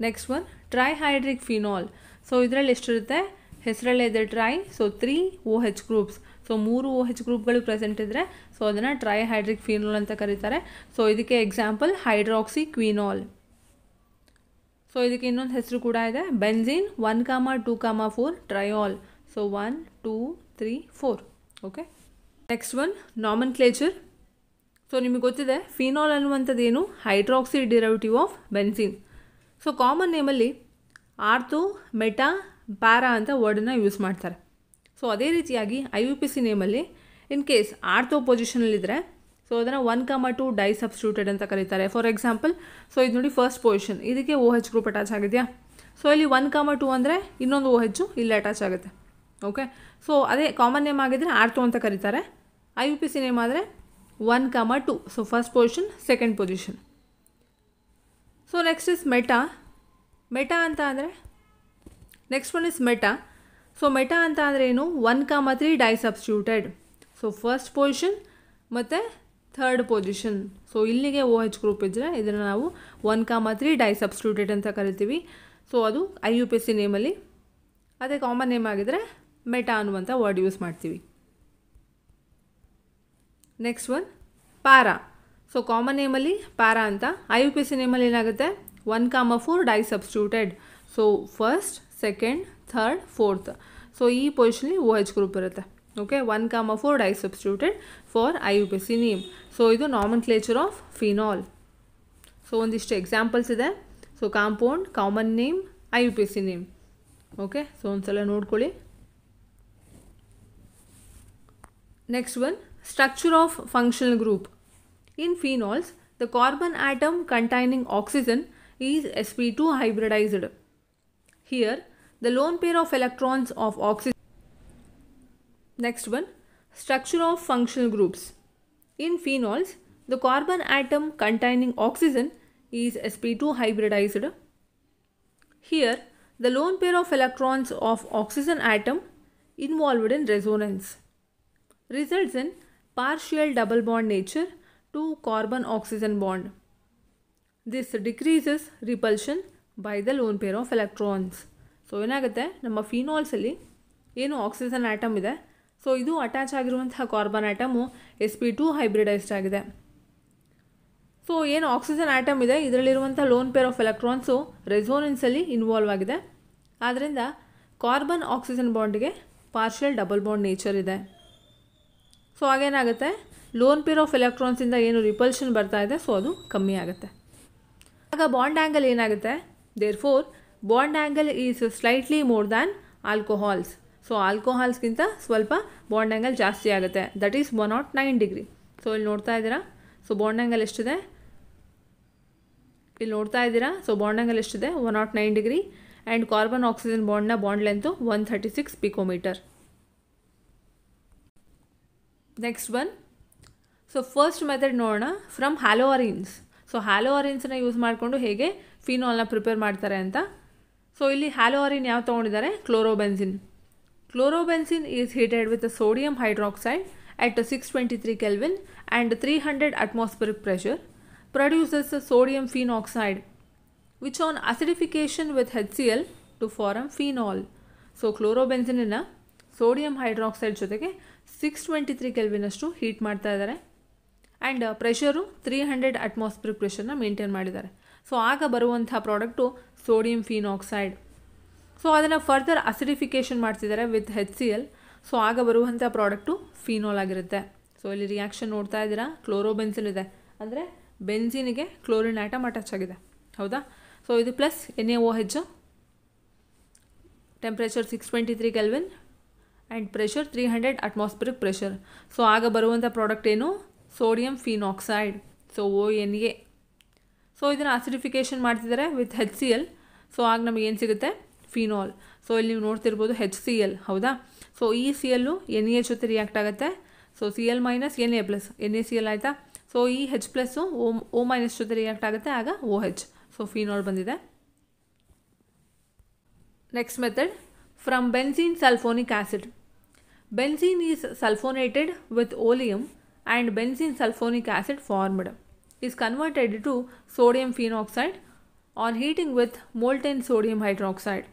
Next one trihydric phenol. So ಇದರಲ್ಲಿ ಎಷ್ಟಿರುತ್ತೆ, ಹೆಸರಲ್ಲೇ ಇದೆ tri. So 3 OH groups. So 3 OH ಗ್ರೂಪ್ಗಳು ಪ್ರೆಸೆಂಟ್ ಇದ್ದರೆ ಸೊ ಅದನ್ನು ಟ್ರೈಹೈಡ್ರಿಕ್ ಫಿನಾಲ್ ಅಂತ ಕರೀತಾರೆ. ಸೊ ಇದಕ್ಕೆ ಎಕ್ಸಾಂಪಲ್ ಹೈಡ್ರಾಕ್ಸಿ ಕ್ವಿನಾಲ್. ಸೊ ಇದಕ್ಕೆ ಇನ್ನೊಂದು ಹೆಸರು ಕೂಡ ಇದೆ, benzene 1,2,4 triol. So 1 2 3 4. Okay, next one nomenclature. So ನಿಮಗೆ ಗೊತ್ತಿದೆ ಫಿನಾಲ್ ಅನ್ನುವಂಥದ್ದು ಏನು, hydroxy derivative of benzene. So common ನೇಮಲ್ಲಿ ಆರ್ಥೋ, ಮೆಟಾ, ಪ್ಯಾರಾ ಅಂತ ವರ್ಡನ್ನು ಯೂಸ್ ಮಾಡ್ತಾರೆ. ಸೊ ಅದೇ ರೀತಿಯಾಗಿ IUPAC ನೇಮಲ್ಲಿ ಇನ್ ಕೇಸ್ ಆರ್ಥೋ ಪೊಸಿಷನಲ್ಲಿದ್ದರೆ ಸೊ ಅದನ್ನು 1,2 ಡೈ ಸಬ್ಸ್ಟಿಟ್ಯೂಟೆಡ್ ಅಂತ ಕರೀತಾರೆ. ಫಾರ್ ಎಕ್ಸಾಂಪಲ್, ಸೊ ಇದು ನೋಡಿ ಫಸ್ಟ್ ಪೊಸಿಷನ್, ಇದಕ್ಕೆ OH ಗ್ರೂಪ್ ಅಟ್ಯಾಚ್ ಆಗಿದೆಯಾ. ಸೊ ಇಲ್ಲಿ 1,2 ಅಂದರೆ ಇನ್ನೊಂದು OH ಇಲ್ಲಿ ಅಟ್ಯಾಚ್ ಆಗುತ್ತೆ. ಓಕೆ, ಸೊ ಅದೇ ಕಾಮನ್ ನೇಮ್ ಆಗಿದ್ದರೆ ಆರ್ಥೋ ಅಂತ ಕರೀತಾರೆ. IUPAC ನೇಮ್ ಆದರೆ 1,2. So first position, second position. So next is meta. Meta ಅಂತ ಅಂದರೆ next one is meta. So meta ಅಂತ ಅಂದರೆ ಏನು, 1,3 dye substituted. So first position ಮತ್ತು ಥರ್ಡ್ ಪೊಸಿಷನ್. ಸೊ ಇಲ್ಲಿಗೆ OH ಗ್ರೂಪ್ ಇದ್ದರೆ ಇದನ್ನು ನಾವು 1,3 ಡೈ ಸಬ್ಸ್ಟಿಟ್ಯೂಟೆಡ್ ಅಂತ ಕರಿತೀವಿ. ಸೊ ಅದು IUPAC ನೇಮಲ್ಲಿ. ಅದೇ ಕಾಮನ್ ನೇಮ್ ಆಗಿದ್ದರೆ ಮೆಟಾ ಅನ್ನುವಂಥ ವರ್ಡ್ ಯೂಸ್ ಮಾಡ್ತೀವಿ. Next one para. So common ನೇಮಲ್ಲಿ ಪ್ಯಾರಾ ಅಂತ, IUPAC ನೇಮಲ್ಲಿ ಏನಾಗುತ್ತೆ 1,4 di substituted. So first, second, third, fourth. So ಈ ಪೊಸಿಷನಲ್ಲಿ OH ಗ್ರೂಪ್ ಇರುತ್ತೆ. Okay, 1,4 di substituted for IUPAC name. So ಇದು ನಾಮನ್ಕ್ಲೇಚರ್ ಆಫ್ ಫಿನಾಲ್. ಸೊ ಒಂದಿಷ್ಟು ಎಕ್ಸಾಂಪಲ್ಸ್ ಇದೆ. So compound, common name, IUPAC name. Okay, so ಒಂದ್ಸಲ ನೋಡ್ಕೊಳ್ಳಿ. Next one structure of functional group. In phenols, the carbon atom containing oxygen is sp2 hybridized. Here, the lone pair of electrons of oxygen. Next one, structure of functional groups. In phenols, the carbon atom containing oxygen is sp2 hybridized. Here, the lone pair of electrons of oxygen atom involved in resonance results in partial double bond nature to carbon oxygen bond. This decreases repulsion by the lone pair of electrons. So ಏನಾಗುತ್ತೆ, ನಮ್ಮ ಫಿನಾಲ್ಸಲ್ಲಿ ಏನು oxygen atom ಇದೆ, so ಇದು attach ಆಗಿರುವಂತಹ carbon atom sp2 hybridised ಆಗಿದೆ. So ಏನು oxygen atom ಇದೆ ಇದರಲ್ಲಿರುವಂಥ ಲೋನ್ ಪೇರ್ ಆಫ್ ಎಲೆಕ್ಟ್ರಾನ್ಸು ರೆಸೋನೆನ್ಸಲ್ಲಿ ಇನ್ವಾಲ್ವ್ ಆಗಿದೆ. ಆದ್ದರಿಂದ ಕಾರ್ಬನ್ ಆಕ್ಸಿಜನ್ ಬಾಂಡ್ಗೆ ಪಾರ್ಷಿಯಲ್ ಡಬಲ್ ಬಾಂಡ್ ನೇಚರ್ ಇದೆ. ಸೊ ಹಾಗೇನಾಗುತ್ತೆ, ಲೋನ್ ಪೇರ್ ಆಫ್ ಎಲೆಕ್ಟ್ರಾನ್ಸಿಂದ ಏನು ರಿಪಲ್ಷನ್ ಬರ್ತಾ ಇದೆ ಸೊ ಅದು ಕಮ್ಮಿ ಆಗುತ್ತೆ. ಆಗ ಬಾಂಡ್ ಆ್ಯಂಗಲ್ ಏನಾಗುತ್ತೆ, therefore bond angle is slightly more than alcohols. So ಆಲ್ಕೋಹಾಲ್ಸ್ಗಿಂತ ಸ್ವಲ್ಪ ಬಾಂಡ್ ಆ್ಯಂಗಲ್ ಜಾಸ್ತಿ ಆಗುತ್ತೆ, ದಟ್ ಈಸ್ 109 ಡಿಗ್ರಿ. ಸೊ ಇಲ್ಲಿ ನೋಡ್ತಾ ಇದ್ದೀರಾ, ಸೊ ಬಾಂಡ್ ಆ್ಯಂಗಲ್ ಎಷ್ಟಿದೆ, ಇಲ್ಲಿ ನೋಡ್ತಾ ಇದ್ದೀರಾ. ಸೊ ಬಾಂಡ್ ಆ್ಯಂಗಲ್ ಎಷ್ಟಿದೆ, 109 ಡಿಗ್ರಿ. ಆ್ಯಂಡ್ ಕಾರ್ಬನ್ ಆಕ್ಸಿಜನ್ ಬಾಂಡ್ನ bond length 136 picometre. Next one, so first method ನೋಡೋಣ, ಫ್ರಮ್ ಹ್ಯಾಲೋಅರಿನ್ಸ್. ಸೊ ಹ್ಯಾಲೋಅರಿನ್ಸನ್ನ ಯೂಸ್ ಮಾಡಿಕೊಂಡು ಹೇಗೆ ಫಿನಾಲ್ನ ಪ್ರಿಪೇರ್ ಮಾಡ್ತಾರೆ ಅಂತ. ಸೊ ಇಲ್ಲಿ ಹ್ಯಾಲೋಅರಿನ್ ಯಾವ ತೊಗೊಂಡಿದ್ದಾರೆ, chlorobenzene. Chlorobenzene is heated with sodium hydroxide at 623 Kelvin and 300 atmospheric pressure produces sodium phenoxide which on acidification with HCl to form phenol. So chlorobenzene na sodium hydroxide ಜೊತೆಗೆ 623 Kelvin ಅಷ್ಟು heat ಮಾಡ್ತಾ ಇದ್ದಾರೆ and pressure 300 atmospheric ಪ್ರೆಷರ್ನ maintain ಮಾಡಿದ್ದಾರೆ. So ಆಗ ಬರುವಂಥ product sodium phenoxide. So ಅದನ್ನು further ಅಸಿಡಿಫಿಕೇಷನ್ ಮಾಡ್ತಿದ್ದಾರೆ with HCl. So ಆಗ ಬರುವಂಥ ಪ್ರಾಡಕ್ಟು ಫಿನಾಲ್ ಆಗಿರುತ್ತೆ. ಸೊ ಇಲ್ಲಿ ರಿಯಾಕ್ಷನ್ ನೋಡ್ತಾ ಇದ್ದೀರಾ, ಕ್ಲೋರೋಬೆನ್ಸಿನ್ ಇದೆ, ಅಂದರೆ ಬೆನ್ಸಿನಿಗೆ ಕ್ಲೋರಿನ್ ಆಟಮ್ ಅಟ್ಯಾಚ್ ಆಗಿದೆ, ಹೌದಾ. ಸೊ ಇದು plus NaOH, temperature 623 Kelvin and pressure 300 atmospheric pressure. So ಆಗ ಬರುವಂಥ ಪ್ರಾಡಕ್ಟ್ ಏನು, sodium phenoxide. So ONA. So ಇದನ್ನು ಅಸಿಡಿಫಿಕೇಷನ್ ಮಾಡ್ತಿದ್ದಾರೆ ವಿತ್ HCl. ಸೊ ಆಗ ನಮಗೆ ಏನು ಸಿಗುತ್ತೆ, ಫಿನಾಲ್. ಸೊ ಇಲ್ಲಿ ನೀವು ನೋಡ್ತಿರ್ಬೋದು HCl, ಹೌದಾ. ಸೊ ಈ CLು NA ಜೊತೆ ರಿಯಾಕ್ಟ್ ಆಗುತ್ತೆ. ಸೊ Cl - Na+, NaCl ಆಯಿತಾ. ಸೊ ಈ H+ O- ಜೊತೆ ರಿಯಾಕ್ಟ್ ಆಗುತ್ತೆ, ಆಗ OH. ಸೊ ಫಿನಾಲ್ ಬಂದಿದೆ. Next method, from benzene sulphonic acid. Benzene is sulfonated with oleum and benzene sulfonic acid formed is converted to sodium phenoxide on heating with molten sodium hydroxide.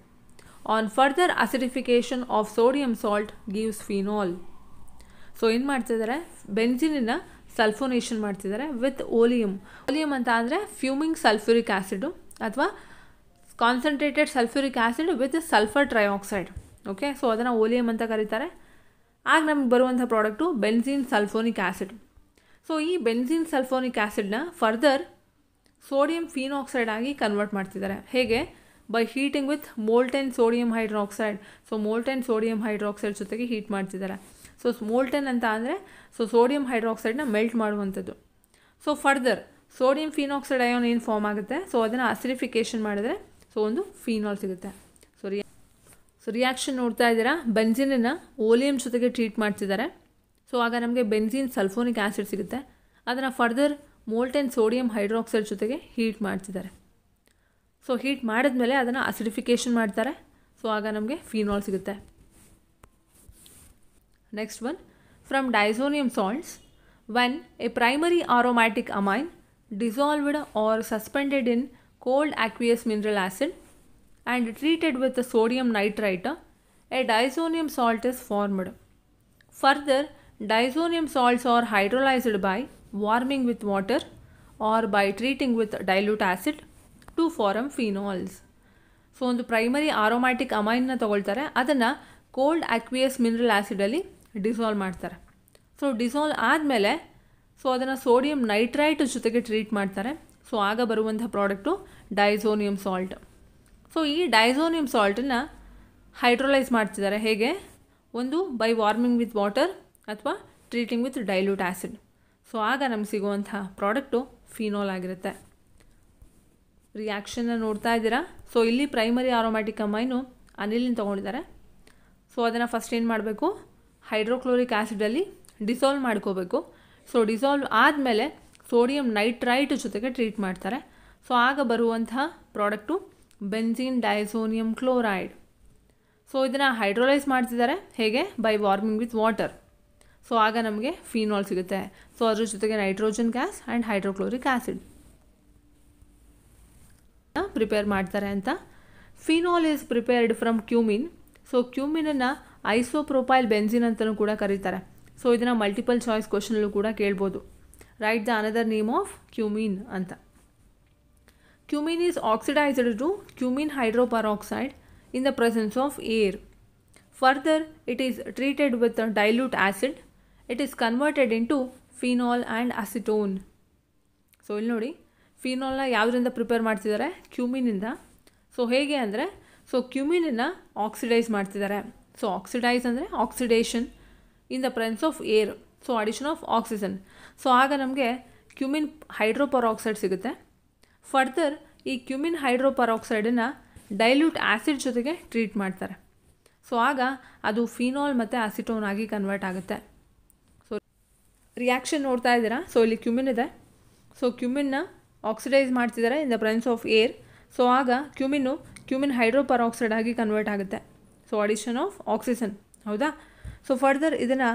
On further acidification of sodium salt gives phenol. So ಏನು ಮಾಡ್ತಿದ್ದಾರೆ, ಬೆನ್ಝೀನನ್ನ ಸಲ್ಫೋನೇಷನ್ ಮಾಡ್ತಿದ್ದಾರೆ with ಓಲಿಯಮ್. Oleum ಅಂತ ಅಂದರೆ fuming sulphuric acid ಅಥವಾ concentrated sulphuric acid with sulphur trioxide. Okay, so ಅದನ್ನು oleum ಅಂತ ಕರೀತಾರೆ. ಆಗ ನಮ್ಗೆ ಬರುವಂಥ product benzene sulphonic acid. So ಈ ಬೆನ್ಝೀನ್ ಸಲ್ಫೋನಿಕ್ ಆ್ಯಸಿಡ್ನ ಫರ್ದರ್ ಸೋಡಿಯಂ ಫಿನಾಕ್ಸೈಡ್ ಆಗಿ ಕನ್ವರ್ಟ್ ಮಾಡ್ತಿದ್ದಾರೆ. ಹೇಗೆ? By heating with molten sodium hydroxide. So molten sodium hydroxide ಜೊತೆಗೆ ಹೀಟ್ ಮಾಡ್ತಿದ್ದಾರೆ. ಸೊ ಮೋಲ್ಟೆನ್ ಅಂತ ಅಂದರೆ ಸೋಡಿಯಂ ಹೈಡ್ರಾಕ್ಸೈಡ್ನ ಮೆಲ್ಟ್ ಮಾಡುವಂಥದ್ದು. So further sodium phenoxide ion ಏನು ಫಾರ್ಮ್ ಆಗುತ್ತೆ, ಸೊ ಅದನ್ನು ಅಸಿಡಿಫಿಕೇಷನ್ ಮಾಡಿದ್ರೆ ಸೊ ಒಂದು ಫಿನಾಲ್ ಸಿಗುತ್ತೆ. ಸೊ ರಿಯಾಕ್ಷನ್ ನೋಡ್ತಾ ಇದ್ದೀರಾ, ಬೆನ್ಝೀನನ್ನು ಓಲಿಯಂ ಜೊತೆಗೆ ಟ್ರೀಟ್ ಮಾಡ್ತಿದ್ದಾರೆ. ಸೊ ಆಗ ನಮಗೆ ಬೆನ್ಝೀನ್ ಸಲ್ಫೋನಿಕ್ ಆ್ಯಸಿಡ್ ಸಿಗುತ್ತೆ. ಅದನ್ನು ಫರ್ದರ್ ಮೋಲ್ಟೆನ್ ಸೋಡಿಯಂ ಹೈಡ್ರಾಕ್ಸೈಡ್ ಜೊತೆಗೆ ಹೀಟ್ ಮಾಡ್ತಿದ್ದಾರೆ. ಸೊ ಹೀಟ್ ಮಾಡಿದ್ಮೇಲೆ ಅದನ್ನು ಅಸಿಡಿಫಿಕೇಷನ್ ಮಾಡ್ತಾರೆ. ಸೊ ಆಗ ನಮಗೆ ಫಿನಾಲ್ ಸಿಗುತ್ತೆ. Next one, from diazonium salts. When a primary aromatic amine dissolved or suspended in cold aqueous mineral acid and treated with the sodium nitrite, a disonium salt is formed. Further, disonium salts are hydrolyzed by warming with water or by treating with dilute acid to form phenols. So ಒಂದು primary aromatic ಅಮೈನ್ನ ತಗೊಳ್ತಾರೆ, ಅದನ್ನು cold aqueous mineral ಆ್ಯಸಿಡಲ್ಲಿ dissolve ಮಾಡ್ತಾರೆ. So dissolve ಆದಮೇಲೆ so ಅದನ್ನು sodium nitrite ಜೊತೆಗೆ treat ಮಾಡ್ತಾರೆ. So ಆಗ ಬರುವಂಥ ಪ್ರಾಡಕ್ಟು ಡೈಸೋನಿಯಂ ಸಾಲ್ಟ್. ಸೊ ಈ ಡೈಸೋನಿಯಂ ಸಾಲ್ಟನ್ನು ಹೈಡ್ರೋಲೈಸ್ ಮಾಡ್ತಿದ್ದಾರೆ. ಹೇಗೆ? ಒಂದು ಬೈ ವಾರ್ಮಿಂಗ್ ವಿತ್ ವಾಟರ್ ಅಥವಾ treating with dilute acid. So ಆಗ ನಮ್ಗೆ ಸಿಗುವಂಥ ಪ್ರಾಡಕ್ಟು ಫಿನಾಲ್ ಆಗಿರುತ್ತೆ. ರಿಯಾಕ್ಷನ್ನ ನೋಡ್ತಾ ಇದ್ದೀರಾ. ಸೊ ಇಲ್ಲಿ ಪ್ರೈಮರಿ ಆರೋಮ್ಯಾಟಿಕ್ ಅಮೈನು ಅನಿಲಿನ ತೊಗೊಂಡಿದ್ದಾರೆ. ಸೊ ಅದನ್ನು ಫಸ್ಟ್ ಏನು ಮಾಡಬೇಕು, ಹೈಡ್ರೋಕ್ಲೋರಿಕ್ ಆ್ಯಸಿಡಲ್ಲಿ ಡಿಸಾಲ್ವ್ ಮಾಡ್ಕೋಬೇಕು. ಸೊ ಡಿಸಾಲ್ವ್ ಆದಮೇಲೆ ಸೋಡಿಯಂ ನೈಟ್ರೈಟ್ ಜೊತೆಗೆ ಟ್ರೀಟ್ ಮಾಡ್ತಾರೆ. ಸೊ ಆಗ ಬರುವಂತಹ product benzene diazonium chloride. So ಇದನ್ನು ಹೈಡ್ರೋಲೈಸ್ ಮಾಡ್ತಿದ್ದಾರೆ. ಹೇಗೆ? By warming with water. So ಆಗ ನಮಗೆ ಫಿನಾಲ್ ಸಿಗುತ್ತೆ. ಸೊ ಅದ್ರ ಜೊತೆಗೆ nitrogen gas and hydrochloric acid prepare ಮಾಡ್ತಾರೆ ಅಂತ. Phenol is prepared from cumene. So ಕ್ಯೂಮಿನನ್ನು ಐಸೋಪ್ರೊಪೈಲ್ ಬೆನ್ಝೀನ್ ಅಂತಲೂ ಕೂಡ ಕರೀತಾರೆ. ಸೊ ಇದನ್ನು ಮಲ್ಟಿಪಲ್ ಚಾಯ್ಸ್ ಕ್ವಶನಲ್ಲೂ ಕೂಡ ಕೇಳ್ಬೋದು. Right the another name of cumin ಅಂತ. Cumin is oxidized to cumin hydroperoxide in the presence of air. Further, it is treated with a dilute acid. It is converted into phenol and acetone. So ಇಲ್ಲಿ ನೋಡಿ, ಫಿನಾಲ್ನ ಯಾವುದರಿಂದ prepare ಮಾಡ್ತಿದ್ದಾರೆ? ಕ್ಯೂಮಿನಿಂದ. So ಹೇಗೆ ಅಂದರೆ, so ಕ್ಯೂಮಿನನ್ನು oxidise ಮಾಡ್ತಿದ್ದಾರೆ. So oxidise ಅಂದರೆ oxidation in the presence of air. So addition of oxygen. So ಆಗ ನಮಗೆ ಕ್ಯೂಮಿನ್ ಹೈಡ್ರೋಪೆರಾಕ್ಸೈಡ್ ಸಿಗುತ್ತೆ. ಫರ್ದರ್ ಈ ಕ್ಯೂಮಿನ್ ಹೈಡ್ರೋಪೆರಾಕ್ಸೈಡನ್ನು ಡೈಲ್ಯೂಟ್ ಆ್ಯಸಿಡ್ ಜೊತೆಗೆ ಟ್ರೀಟ್ ಮಾಡ್ತಾರೆ. ಸೊ ಆಗ ಅದು ಫಿನಾಲ್ ಮತ್ತು ಅಸಿಟೋನ್ ಆಗಿ ಕನ್ವರ್ಟ್ ಆಗುತ್ತೆ. ಸೊ ರಿಯಾಕ್ಷನ್ ನೋಡ್ತಾ ಇದ್ದೀರಾ. ಸೊ ಇಲ್ಲಿ ಕ್ಯೂಮಿನ್ ಇದೆ. ಸೊ ಕ್ಯೂಮಿನ್ನ ಆಕ್ಸಿಡೈಸ್ ಮಾಡ್ತಿದ್ದಾರೆ in the presence of air. So ಆಗ ಕ್ಯೂಮಿನ್ ಹೈಡ್ರೋಪೆರಾಕ್ಸೈಡ್ ಆಗಿ ಕನ್ವರ್ಟ್ ಆಗುತ್ತೆ. So addition of oxygen. ಹೌದಾ? ಸೊ ಫರ್ದರ್ ಇದನ್ನು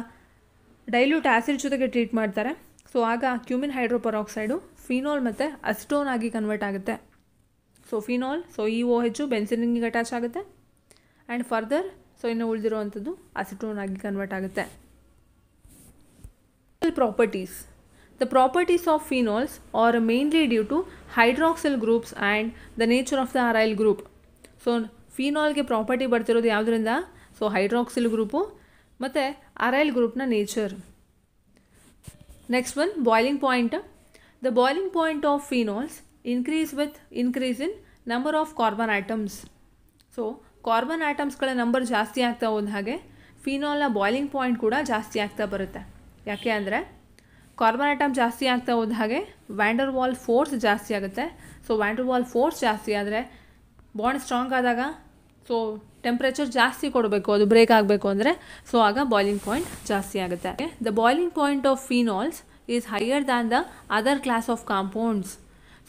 ಡೈಲ್ಯೂಟ್ ಆ್ಯಸಿಡ್ ಜೊತೆಗೆ ಟ್ರೀಟ್ ಮಾಡ್ತಾರೆ. ಸೊ ಆಗ ಕ್ಯೂಮಿನ್ ಹೈಡ್ರೋಪೆರಾಕ್ಸೈಡು ಫಿನಾಲ್ ಮತ್ತು ಅಸಿಟೋನ್ ಆಗಿ ಕನ್ವರ್ಟ್ ಆಗುತ್ತೆ. ಸೊ ಫಿನಾಲ್, ಸೊ ಈ OH ಬೆನ್ಝೀನಿಗೆ ಅಟ್ಯಾಚ್ ಆಗುತ್ತೆ ಆ್ಯಂಡ್ ಫರ್ದರ್ ಸೊ ಇನ್ನು ಉಳಿದಿರುವಂಥದ್ದು ಅಸಿಟೋನ್ ಆಗಿ ಕನ್ವರ್ಟ್ ಆಗುತ್ತೆ. Properties. The properties of phenols are mainly due to hydroxyl groups and the nature of the aryl group. So ಫಿನಾಲ್ಗೆ ಪ್ರಾಪರ್ಟಿ ಬರ್ತಿರೋದು ಯಾವುದರಿಂದ? ಸೊ ಹೈಡ್ರಾಕ್ಸಿಲ್ ಗ್ರೂಪು ಮತ್ತು ಅರೈಲ್ ಗ್ರೂಪ್ನ nature. Next one, boiling point. The boiling point of phenols increase with increase in number of carbon atoms. So carbon ಆಟಮ್ಸ್ಗಳ number ಜಾಸ್ತಿ ಆಗ್ತಾ ಹೋದ ಹಾಗೆ ಫಿನಾಲ್ನ ಬಾಯ್ಲಿಂಗ್ ಪಾಯಿಂಟ್ ಕೂಡ ಜಾಸ್ತಿ ಆಗ್ತಾ ಬರುತ್ತೆ. ಯಾಕೆ ಅಂದರೆ ಕಾರ್ಬನ್ ಆಟಮ್ ಜಾಸ್ತಿ ಆಗ್ತಾ ಹೋದ ಹಾಗೆ ವ್ಯಾಂಡರ್ ವಾಲ್ ಫೋರ್ಸ್ ಜಾಸ್ತಿ ಆಗುತ್ತೆ. ಸೊ ವ್ಯಾಂಡರ್ ವಾಲ್ ಫೋರ್ಸ್ ಜಾಸ್ತಿ ಆದರೆ ಬಾಂಡ್ ಸ್ಟ್ರಾಂಗ್ ಆದಾಗ ಸೊ ಟೆಂಪ್ರೇಚರ್ ಜಾಸ್ತಿ ಕೊಡಬೇಕು, ಅದು ಬ್ರೇಕ್ ಆಗಬೇಕು ಅಂದರೆ ಸೊ ಆಗ ಬಾಯ್ಲಿಂಗ್ ಪಾಯಿಂಟ್ ಜಾಸ್ತಿ ಆಗುತ್ತೆ. The boiling point of phenols is higher than the other class of compounds.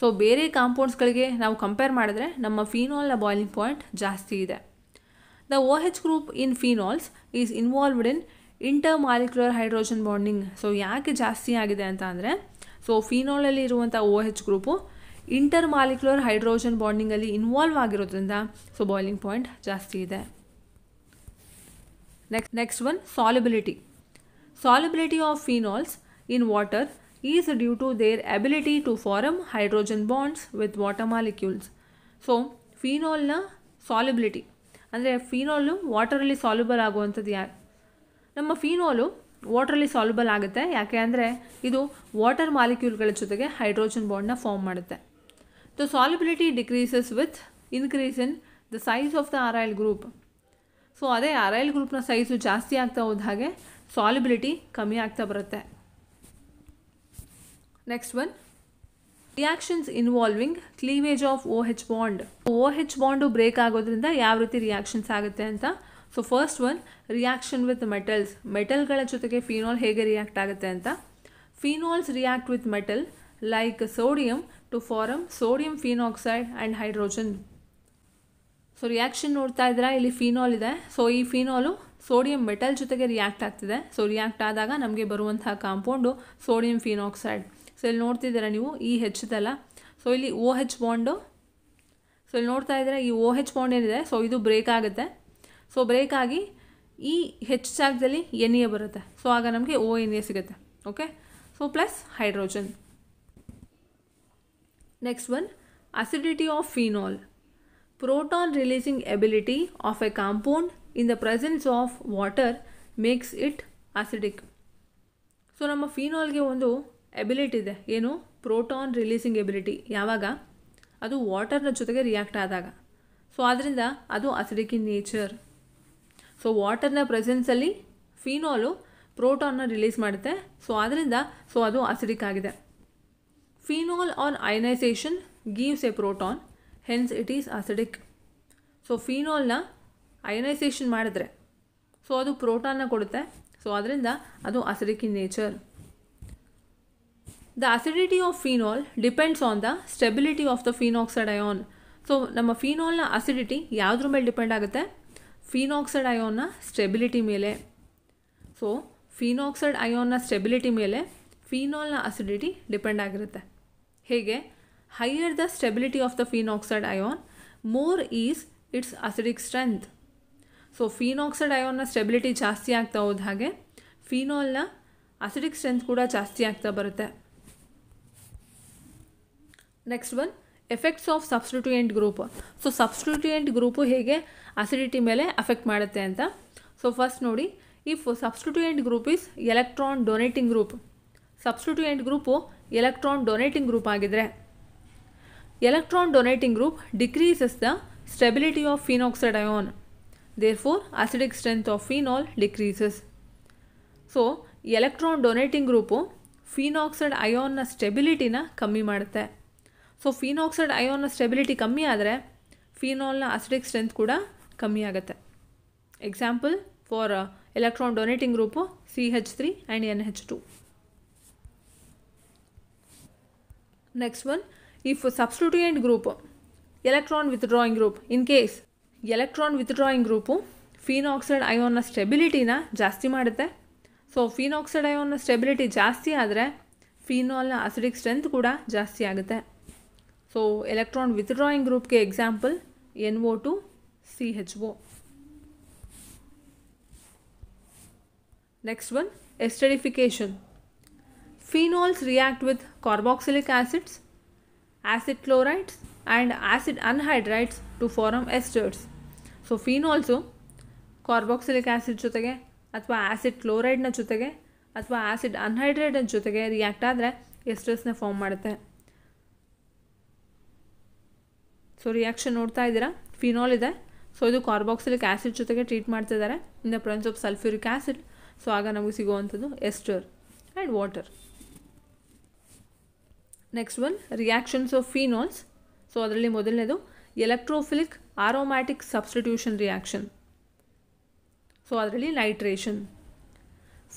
So ಬೇರೆ ಕಾಂಪೌಂಡ್ಸ್ಗಳಿಗೆ ನಾವು ಕಂಪೇರ್ ಮಾಡಿದ್ರೆ ನಮ್ಮ ಫಿನಾಲ್ನ ಬಾಯ್ಲಿಂಗ್ ಪಾಯಿಂಟ್ ಜಾಸ್ತಿ ಇದೆ. The OH group in phenols is involved in intermolecular hydrogen bonding. So ಯಾಕೆ ಜಾಸ್ತಿ ಆಗಿದೆ ಅಂತ ಅಂದರೆ, ಸೊ ಫಿನಾಲಲ್ಲಿ ಇರುವಂಥ OH ಗ್ರೂಪು ಇಂಟರ್ಮಾಲಿಕ್ಯುಲರ್ ಹೈಡ್ರೋಜನ್ ಬಾಂಡಿಂಗಲ್ಲಿ ಇನ್ವಾಲ್ವ್ ಆಗಿರೋದ್ರಿಂದ ಸೊ ಬಾಯ್ಲಿಂಗ್ ಪಾಯಿಂಟ್ ಜಾಸ್ತಿ ಇದೆ. Next one, solubility. Solubility of phenols in water is due to their ability to form hydrogen bonds with water molecules. So ಫಿನಾಲ್ನ ಸಾಲ್ಯುಬಿಲಿಟಿ ಅಂದರೆ phenol ವಾಟರಲ್ಲಿ soluble ಆಗುವಂಥದ್ದು ಯಾಕೆ? ನಮ್ಮ ಫಿನಾಲು ವಾಟರಲ್ಲಿ soluble ಆಗುತ್ತೆ ಯಾಕೆ ಅಂದರೆ ಇದು ವಾಟರ್ ಮಾಲಿಕ್ಯೂಲ್ಗಳ ಜೊತೆಗೆ ಹೈಡ್ರೋಜನ್ ಬಾಂಡ್ನ ಫಾರ್ಮ್ ಮಾಡುತ್ತೆ. The solubility decreases with increase in the size of the aryl group. So ಅದೇ ಅರೈಲ್ ಗ್ರೂಪ್ನ ಸೈಜು ಜಾಸ್ತಿ ಆಗ್ತಾ ಹೋದ ಹಾಗೆ ಸಾಲ್ಯುಬಿಲಿಟಿ ಕಮ್ಮಿ ಆಗ್ತಾ ಬರುತ್ತೆ. Next one, reactions involving cleavage of OH bond. OH bond break ಆಗೋದ್ರಿಂದ ಯಾವ ರೀತಿ ರಿಯಾಕ್ಷನ್ಸ್ ಆಗುತ್ತೆ ಅಂತ. So first one, reaction with metals. ಮೆಟಲ್ಗಳ ಜೊತೆಗೆ ಫಿನಾಲ್ ಹೇಗೆ ರಿಯಾಕ್ಟ್ ಆಗುತ್ತೆ ಅಂತ. Phenols react with metal like sodium to form sodium phenoxide and hydrogen. So reaction ನೋಡ್ತಾ ಇದ್ದೀರಾ, ಇಲ್ಲಿ ಫಿನಾಲ್ ಇದೆ. ಸೊ ಈ ಫಿನಾಲು ಸೋಡಿಯಂ ಮೆಟಲ್ ಜೊತೆಗೆ ರಿಯಾಕ್ಟ್ ಆಗ್ತಿದೆ. ಸೊ ರಿಯಾಕ್ಟ್ ಆದಾಗ ನಮಗೆ ಬರುವಂತಹ ಕಾಂಪೌಂಡು ಸೋಡಿಯಂ ಫಿನಾಕ್ಸೈಡ್. ಸೊ ಇಲ್ಲಿ ನೋಡ್ತಿದ್ದೀರಾ ನೀವು, ಈ ಹೆಚ್ಚದಲ್ಲ. ಸೊ ಇಲ್ಲಿ OH ಬಾಂಡು. ಸೊ ಇಲ್ಲಿ ನೋಡ್ತಾ ಇದ್ದೀರಾ, ಈ OH ಬಾಂಡ್ ಏನಿದೆ ಸೊ ಇದು ಬ್ರೇಕ್ ಆಗುತ್ತೆ. ಸೊ ಬ್ರೇಕ್ ಆಗಿ ಈ ಹೆಚ್ಚು ಜಾಗದಲ್ಲಿ NA ಬರುತ್ತೆ. ಸೊ ಆಗ ನಮಗೆ ONA ಸಿಗುತ್ತೆ. Okay, so plus hydrogen. Next one, acidity of phenol. Proton releasing ability of a compound in the presence of water makes it acidic. So ನಮ್ಮ ಫಿನಾಲ್ಗೆ ಒಂದು ಎಬಿಲಿಟಿ ಇದೆ, ಏನು? Proton releasing ability. ಯಾವಾಗ? ಅದು ವಾಟರ್ನ ಜೊತೆಗೆ ರಿಯಾಕ್ಟ್ ಆದಾಗ. ಸೊ ಆದ್ದರಿಂದ ಅದು ಅಸಿಡಿಕ್ ಇನ್ ನೇಚರ್. ಸೊ ವಾಟರ್ನ ಪ್ರೆಸೆನ್ಸಲ್ಲಿ ಫಿನಾಲು ಪ್ರೋಟಾನ್ನ ರಿಲೀಸ್ ಮಾಡುತ್ತೆ. ಸೊ ಆದ್ದರಿಂದ ಸೊ ಅದು ಅಸಿಡಿಕ್ ಆಗಿದೆ. Phenol on ionization gives a proton, hence it is acidic. So ಫಿನಾಲ್ನ ಅಯನೈಸೇಷನ್ ಮಾಡಿದ್ರೆ ಸೊ ಅದು ಪ್ರೋಟಾನ್ನ ಕೊಡುತ್ತೆ. ಸೊ ಅದರಿಂದ ಅದು acidic in nature. The acidity of phenol depends on the stability of the phenoxide ion. So ನಮ್ಮ ಫಿನಾಲ್ನ ಅಸಿಡಿಟಿ ಯಾವುದ್ರ ಮೇಲೆ ಡಿಪೆಂಡ್ ಆಗುತ್ತೆ? ಫಿನಾಕ್ಸೈಡ್ ಅಯಾನ್ನ ಸ್ಟೆಬಿಲಿಟಿ ಮೇಲೆ. ಸೊ ಫಿನಾಕ್ಸೈಡ್ ಅಯಾನ್ನ ಸ್ಟೆಬಿಲಿಟಿ ಮೇಲೆ ಫಿನಾಲ್ನ ಅಸಿಡಿಟಿ ಡಿಪೆಂಡ್ ಆಗಿರುತ್ತೆ. ಹೇಗೆ? Higher the stability of the phenoxide ion, more is its acidic strength. So phenoxide ಅಯಾನ್ನ ಸ್ಟೆಬಿಲಿಟಿ ಜಾಸ್ತಿ ಆಗ್ತಾ ಹೋದ ಹಾಗೆ ಫಿನಾಲ್ನ ಅಸಿಡಿಕ್ ಸ್ಟ್ರೆಂತ್ ಕೂಡ ಜಾಸ್ತಿ ಆಗ್ತಾ ಬರುತ್ತೆ. Next one, effects of substituent group. So substituent group ಹೇಗೆ ಅಸಿಡಿಟಿ ಮೇಲೆ ಅಫೆಕ್ಟ್ ಮಾಡುತ್ತೆ ಅಂತ. ಸೊ ಫಸ್ಟ್ ನೋಡಿ, if substituent group is electron donating group. Substituent group electron donating group ಆಗಿದ್ರೆ, electron donating group decreases the stability of phenoxide ion, therefore acidic strength of phenol decreases. So electron donating group phenoxide ಅಯಾನ್ನ ಸ್ಟೆಬಿಲಿಟಿನ ಕಮ್ಮಿ ಮಾಡುತ್ತೆ. So phenoxide ಅಯಾನ್ನ stability ಕಮ್ಮಿ ಆದರೆ ಫಿನಾಲ್ನ acidic strength ಕೂಡ ಕಮ್ಮಿ ಆಗುತ್ತೆ. Example for electron donating group CH3 and NH2. Next one, if substituent group electron withdrawing group, in case electron withdrawing group phenoxide ಅಯಾನ್ನ ಸ್ಟೆಬಿಲಿಟಿನ ಜಾಸ್ತಿ ಮಾಡುತ್ತೆ. ಸೊ ಫಿನಾಕ್ಸೈಡ್ ಅಯಾನ್ನ ಸ್ಟೆಬಿಲಿಟಿ ಜಾಸ್ತಿ ಆದರೆ ಫಿನಾಲ್ನ ಅಸಿಡಿಕ್ ಸ್ಟ್ರೆಂತ್ ಕೂಡ ಜಾಸ್ತಿ ಆಗುತ್ತೆ. ಸೊ ಎಲೆಕ್ಟ್ರಾನ್ ವಿತ್ಡ್ರಾಯಿಂಗ್ ಗ್ರೂಪ್ಗೆ example NO2 CHO. Next one, esterification. Phenols react with carboxylic acids, acid chlorides and acid anhydrides to form esters. So phenols carboxylic acid ಜೊತೆಗೆ ಅಥವಾ acid ಕ್ಲೋರೈಡ್ನ ಜೊತೆಗೆ ಅಥವಾ ಆ್ಯಸಿಡ್ ಅನ್ಹೈಡ್ರೈಡ್ನ ಜೊತೆಗೆ ರಿಯಾಕ್ಟ್ ಆದರೆ ಎಸ್ಟರ್ಸ್ನ ಫಾರ್ಮ್ ಮಾಡುತ್ತೆ. ಸೊ ರಿಯಾಕ್ಷನ್ ನೋಡ್ತಾ ಇದ್ದೀರಾ, ಫಿನಾಲ್ ಇದೆ. ಸೊ ಇದು ಕಾರ್ಬಾಕ್ಸಿಲಿಕ್ ಆ್ಯಸಿಡ್ ಜೊತೆಗೆ ಟ್ರೀಟ್ ಮಾಡ್ತಿದ್ದಾರೆ in the presence of sulphuric acid. So ಆಗ ನಮಗೆ ಸಿಗುವಂಥದ್ದು ester and water. Next one, reactions of phenols. So ಅದರಲ್ಲಿ ಮೊದಲನೇದು electrophilic aromatic substitution reaction. So ಅದರಲ್ಲಿ nitration.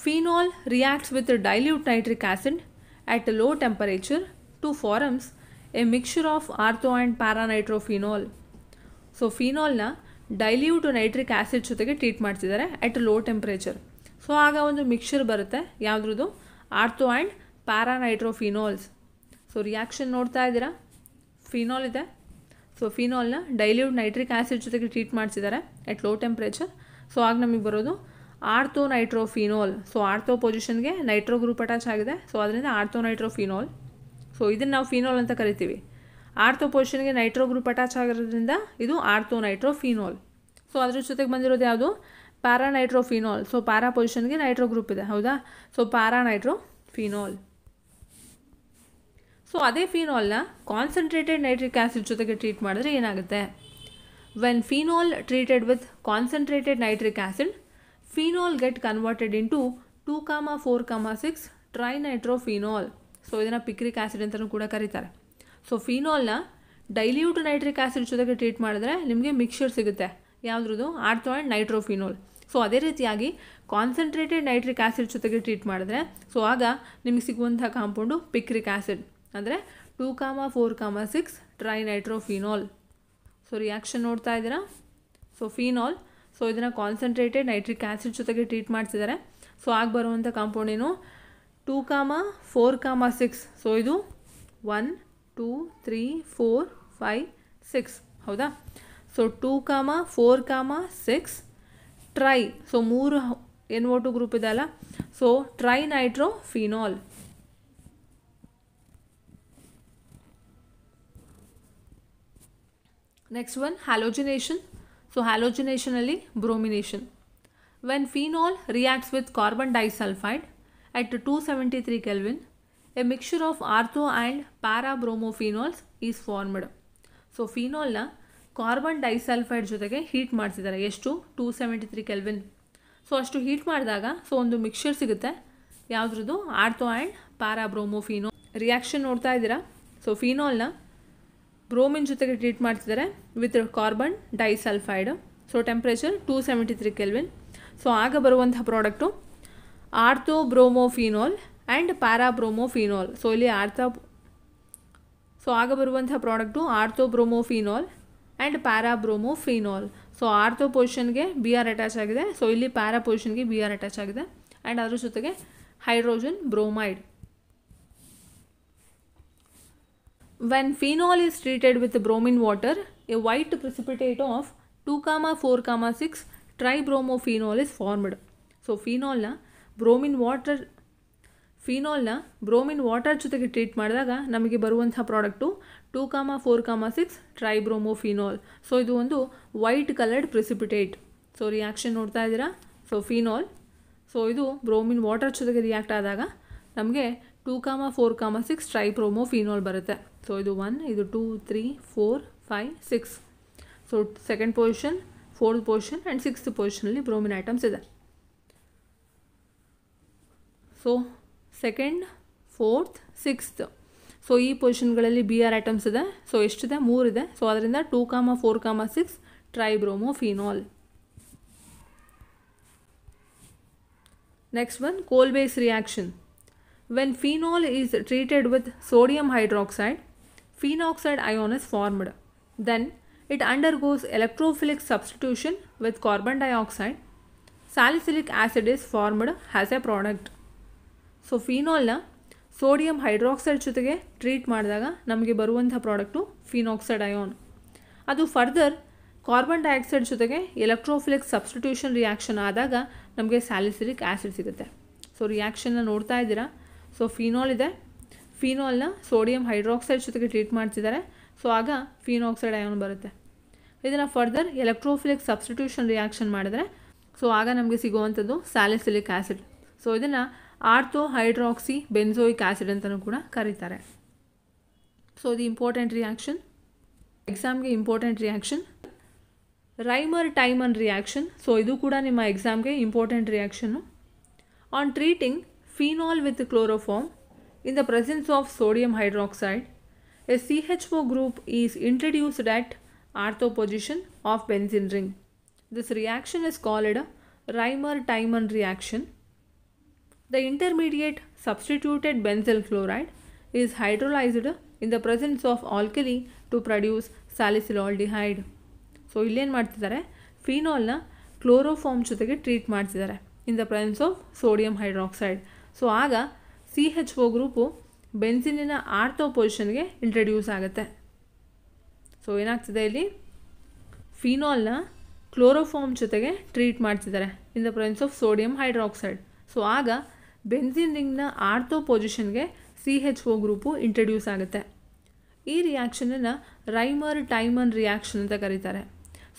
Phenol reacts with dilute nitric acid at a low temperature to forms a mixture of ortho and paranitrophenol. So ಫಿನಾಲ್ನ dilute nitric acid ಜೊತೆಗೆ treat ಮಾಡ್ತಿದ್ದಾರೆ at low temperature. So ಆಗ ಒಂದು mixture ಬರುತ್ತೆ ಯಾವುದ್ರದ್ದು, ortho and paranitrophenols. So reaction ನೋಡ್ತಾ ಇದ್ದೀರಾ, phenol ಇದೆ. ಸೊ ಫಿನಾಲ್ನ ಡೈಲ್ಯೂಟ್ ನೈಟ್ರಿಕ್ ಆ್ಯಸಿಡ್ ಜೊತೆಗೆ ಟ್ರೀಟ್ ಮಾಡ್ತಿದ್ದಾರೆ ಎಟ್ ಲೋ ಟೆಂಪ್ರೇಚರ್. ಸೊ ಆಗ ನಮಗೆ ಬರೋದು ಆರ್ಥೋ ನೈಟ್ರೋಫಿನಾಲ್. ಸೊ ಆರ್ಥೋ ಪೊಸಿಷನ್ಗೆ ನೈಟ್ರೋ ಗ್ರೂಪ್ ಅಟ್ಯಾಚ್ ಆಗಿದೆ. ಸೊ ಅದರಿಂದ ಆರ್ಥೋ ನೈಟ್ರೋಫಿನಾಲ್. ಸೊ ಇದನ್ನು ನಾವು ಫಿನಾಲ್ ಅಂತ ಕರಿತೀವಿ. ಆರ್ಥೋ ಪೊಸಿಷನ್ಗೆ ನೈಟ್ರೋ ಗ್ರೂಪ್ ಅಟ್ಯಾಚ್ ಆಗಿರೋದ್ರಿಂದ ಇದು ಆರ್ಥೋ ನೈಟ್ರೋಫಿನಾಲ್. ಸೊ ಅದ್ರ ಜೊತೆಗೆ ಬಂದಿರೋದು ಯಾವುದು, ಪ್ಯಾರಾನೈಟ್ರೋಫಿನಾಲ್. ಸೊ ಪ್ಯಾರಾ ಪೊಸಿಷನ್ಗೆ ನೈಟ್ರೋ ಗ್ರೂಪ್ ಇದೆ, ಹೌದಾ. So paranitrophenol. ಸೊ ಅದೇ ಫಿನಾಲ್ನ ಕಾನ್ಸಂಟ್ರೇಟೆಡ್ ನೈಟ್ರಿಕ್ ಆ್ಯಸಿಡ್ ಜೊತೆಗೆ ಟ್ರೀಟ್ ಮಾಡಿದ್ರೆ ಏನಾಗುತ್ತೆ, when phenol treated with concentrated nitric acid, phenol get converted into 2,4,6 trinitrophenol. So ಇದನ್ನು ಪಿಕ್ರಿಕ್ ಆ್ಯಸಿಡ್ ಅಂತಲೂ ಕೂಡ ಕರೀತಾರೆ. ಸೊ ಫಿನಾಲ್ನ ಡೈಲ್ಯೂಟ್ ನೈಟ್ರಿಕ್ ಆ್ಯಸಿಡ್ ಜೊತೆಗೆ ಟ್ರೀಟ್ ಮಾಡಿದ್ರೆ ನಿಮಗೆ ಮಿಕ್ಸ್ಚರ್ ಸಿಗುತ್ತೆ ಯಾವುದ್ರದ್ದು, ಆರ್ಥೋ ಆ್ಯಂಡ್ ನೈಟ್ರೋಫಿನಾಲ್. ಸೊ ಅದೇ ರೀತಿಯಾಗಿ ಕಾನ್ಸಂಟ್ರೇಟೆಡ್ ನೈಟ್ರಿಕ್ ಆ್ಯಸಿಡ್ ಜೊತೆಗೆ ಟ್ರೀಟ್ ಮಾಡಿದ್ರೆ ಸೊ ಆಗ ನಿಮಗೆ ಸಿಗುವಂಥ ಕಾಂಪೌಂಡು ಪಿಕ್ರಿಕ್ ಆ್ಯಸಿಡ್, ಅಂದರೆ 2,4,6 ಟ್ರೈನೈಟ್ರೋಫಿನಾಲ್. ಸೊ ರಿಯಾಕ್ಷನ್ ನೋಡ್ತಾ ಇದ್ದೀರಾ. ಸೊ ಫಿನಾಲ್, ಸೊ ಇದನ್ನು ಕಾನ್ಸಂಟ್ರೇಟೆಡ್ ನೈಟ್ರಿಕ್ ಆ್ಯಸಿಡ್ ಜೊತೆಗೆ ಟ್ರೀಟ್ ಮಾಡ್ತಿದ್ದಾರೆ. ಸೊ ಆಗ ಬರುವಂಥ ಕಾಂಪೌಂಡ್ ಏನು, 2,4,6. ಸೊ ಇದು 1 2 3 4 5 6, ಹೌದಾ. So 2,4,6 try. So 3 NO2 group ಇದೆ ಅಲ್ಲ. So trinitrophenol. Next one halogenation. So ಹ್ಯಾಲೋಜಿನೇಷನಲ್ಲಿ bromination. When phenol reacts with carbon disulphide at 273 Kelvin, a mixture of ortho and para-bromophenols is formed. So ಫಿನಾಲ್ನ carbon disulphide ಜೊತೆಗೆ heat ಮಾಡ್ತಿದ್ದಾರೆ. ಎಷ್ಟು, 273 Kelvin. So ಅಷ್ಟು heat ಮಾಡಿದಾಗ so ಒಂದು mixture ಸಿಗುತ್ತೆ ಯಾವುದ್ರದ್ದು, ಆರ್ಥೋ ಆ್ಯಂಡ್ ಪ್ಯಾರಾಬ್ರೋಮೋಫಿನಾಲ್. ರಿಯಾಕ್ಷನ್ ನೋಡ್ತಾ ಇದ್ದೀರಾ. ಸೊ ಫಿನಾಲ್ನ ಬ್ರೋಮಿನ್ ಜೊತೆಗೆ ಟ್ರೀಟ್ ಮಾಡ್ತಿದ್ದಾರೆ with carbon disulphide. So temperature 273 Kelvin. So ಆಗ ಬರುವಂಥ product ortho bromophenol and parabromophenol. So ಇಲ್ಲಿ ಸೊ ಆಗ ಬರುವಂಥ product ortho bromophenol and parabromophenol. So ortho ಪೊಸಿಷನ್ಗೆ BR ಅಟ್ಯಾಚ್ ಆಗಿದೆ. ಸೊ ಇಲ್ಲಿ ಪ್ಯಾರಾ ಪೊಸಿಷನ್ಗೆ BR ಅಟ್ಯಾಚ್ ಆಗಿದೆ ಆ್ಯಂಡ್ ಅದ್ರ ಜೊತೆಗೆ hydrogen bromide. When phenol is treated with bromine water, a white precipitate of 2,4,6 tribromophenol is formed. So ಫಿನಾಲ್ನ bromine water ಜೊತೆಗೆ treat ಮಾಡಿದಾಗ ನಮಗೆ ಬರುವಂಥ ಪ್ರಾಡಕ್ಟು 2,4,6 ಟ್ರೈಬ್ರೋಮೋಫಿನಾಲ್. ಸೊ ಇದು ಒಂದು white coloured precipitate. So reaction ನೋಡ್ತಾ ಇದ್ದೀರಾ. ಸೊ ಫಿನಾಲ್, ಸೊ ಇದು ಬ್ರೋಮಿನ್ ವಾಟರ್ ಜೊತೆಗೆ ರಿಯಾಕ್ಟ್ ಆದಾಗ ನಮಗೆ 2,4,6 ಟ್ರೈಬ್ರೋಮೋಫಿನಾಲ್ ಬರುತ್ತೆ. ಸೊ ಇದು 1, ಇದು 2 3 4 5 6. So second position, fourth position and sixth ಪೊಸಿಷನಲ್ಲಿ ಬ್ರೋಮಿನ್ ಐಟಮ್ಸ್ ಇದೆ. So second, fourth, sixth. So ಈ ಪೊಸಿಷನ್ಗಳಲ್ಲಿ BR ಐಟಮ್ಸ್ ಇದೆ. ಸೊ ಎಷ್ಟಿದೆ, 3 ಇದೆ. ಸೊ ಅದರಿಂದ 2,4,6 tribromophenol. Next one, Kolbe's reaction. When phenol is treated with sodium hydroxide, phenoxide ion is formed. Then it undergoes electrophilic substitution with carbon dioxide. Salicylic acid is formed as a product. So ಫಿನಾಲ್ನ sodium hydroxide ಜೊತೆಗೆ treat ಮಾಡಿದಾಗ ನಮಗೆ ಬರುವಂಥ product phenoxide ion. ಅದು further carbon dioxide ಜೊತೆಗೆ electrophilic substitution reaction ಆದಾಗ ನಮಗೆ salicylic acid ಸಿಗುತ್ತೆ. ಸೊ ರಿಯಾಕ್ಷನ್ನ ನೋಡ್ತಾ ಇದ್ದೀರಾ. ಸೊ ಫಿನಾಲ್ ಇದೆ, ಫಿನಾಲ್ನ ಸೋಡಿಯಂ ಹೈಡ್ರಾಕ್ಸೈಡ್ ಜೊತೆಗೆ ಟ್ರೀಟ್ ಮಾಡ್ತಿದ್ದಾರೆ. ಸೊ ಆಗ ಫಿನಾಕ್ಸೈಡ್ ಅಯಾನ್ ಬರುತ್ತೆ. ಇದನ್ನು ಫರ್ದರ್ ಎಲೆಕ್ಟ್ರೋಫಿಲಿಕ್ ಸಬ್ಸ್ಟಿಟ್ಯೂಷನ್ ರಿಯಾಕ್ಷನ್ ಮಾಡಿದ್ರೆ ಸೊ ಆಗ ನಮಗೆ ಸಿಗುವಂಥದ್ದು ಸ್ಯಾಲಿಸಿಲಿಕ್ ಆ್ಯಸಿಡ್. ಸೊ ಇದನ್ನು ಆರ್ಥೋ ಹೈಡ್ರಾಕ್ಸಿ ಬೆನ್ಸೋಯಿಕ್ ಆ್ಯಸಿಡ್ ಅಂತಲೂ ಕೂಡ ಕರೀತಾರೆ. ಸೊ ಇದು ಇಂಪಾರ್ಟೆಂಟ್ ರಿಯಾಕ್ಷನ್, ಎಕ್ಸಾಮ್ಗೆ important reaction. Reimer Tiemann reaction. So ಇದು ಕೂಡ ನಿಮ್ಮ ಎಕ್ಸಾಮ್ಗೆ important reaction. On treating phenol with chloroform in the presence of sodium hydroxide, a CHO group is introduced at ortho position of benzene ring. This reaction is called a Reimer-Tiemann reaction. The intermediate substituted benzyl chloride is hydrolyzed in the presence of alkali to produce salicylaldehyde. So ಇಲ್ಲೇನು ಮಾಡ್ತಿದ್ದಾರೆ, ಫಿನಾಲ್ನ chloroform ಜೊತೆಗೆ treat ಮಾಡ್ತಿದ್ದಾರೆ in the presence of sodium hydroxide. So ಆಗ CHO group ಬೆನ್ಸಿನಿನ ortho ಪೊಸಿಷನ್ಗೆ introduce ಆಗುತ್ತೆ. So ಏನಾಗ್ತಿದೆ ಇಲ್ಲಿ, ಫಿನಾಲ್ನ ಕ್ಲೋರೋಫಾರ್ಮ್ ಜೊತೆಗೆ ಟ್ರೀಟ್ ಮಾಡ್ತಿದ್ದಾರೆ in the presence of sodium hydroxide. So ಆಗ ಬೆನ್ಸಿನ್ ರಿಂಗ್ನ ಆರ್ಥೋ ಪೊಸಿಷನ್ಗೆ CHO ಗ್ರೂಪು ಇಂಟ್ರಡ್ಯೂಸ್ ಆಗುತ್ತೆ. ಈ ರಿಯಾಕ್ಷನನ್ನು ರೈಮರ್ ಟೈಮನ್ ರಿಯಾಕ್ಷನ್ ಅಂತ ಕರೀತಾರೆ.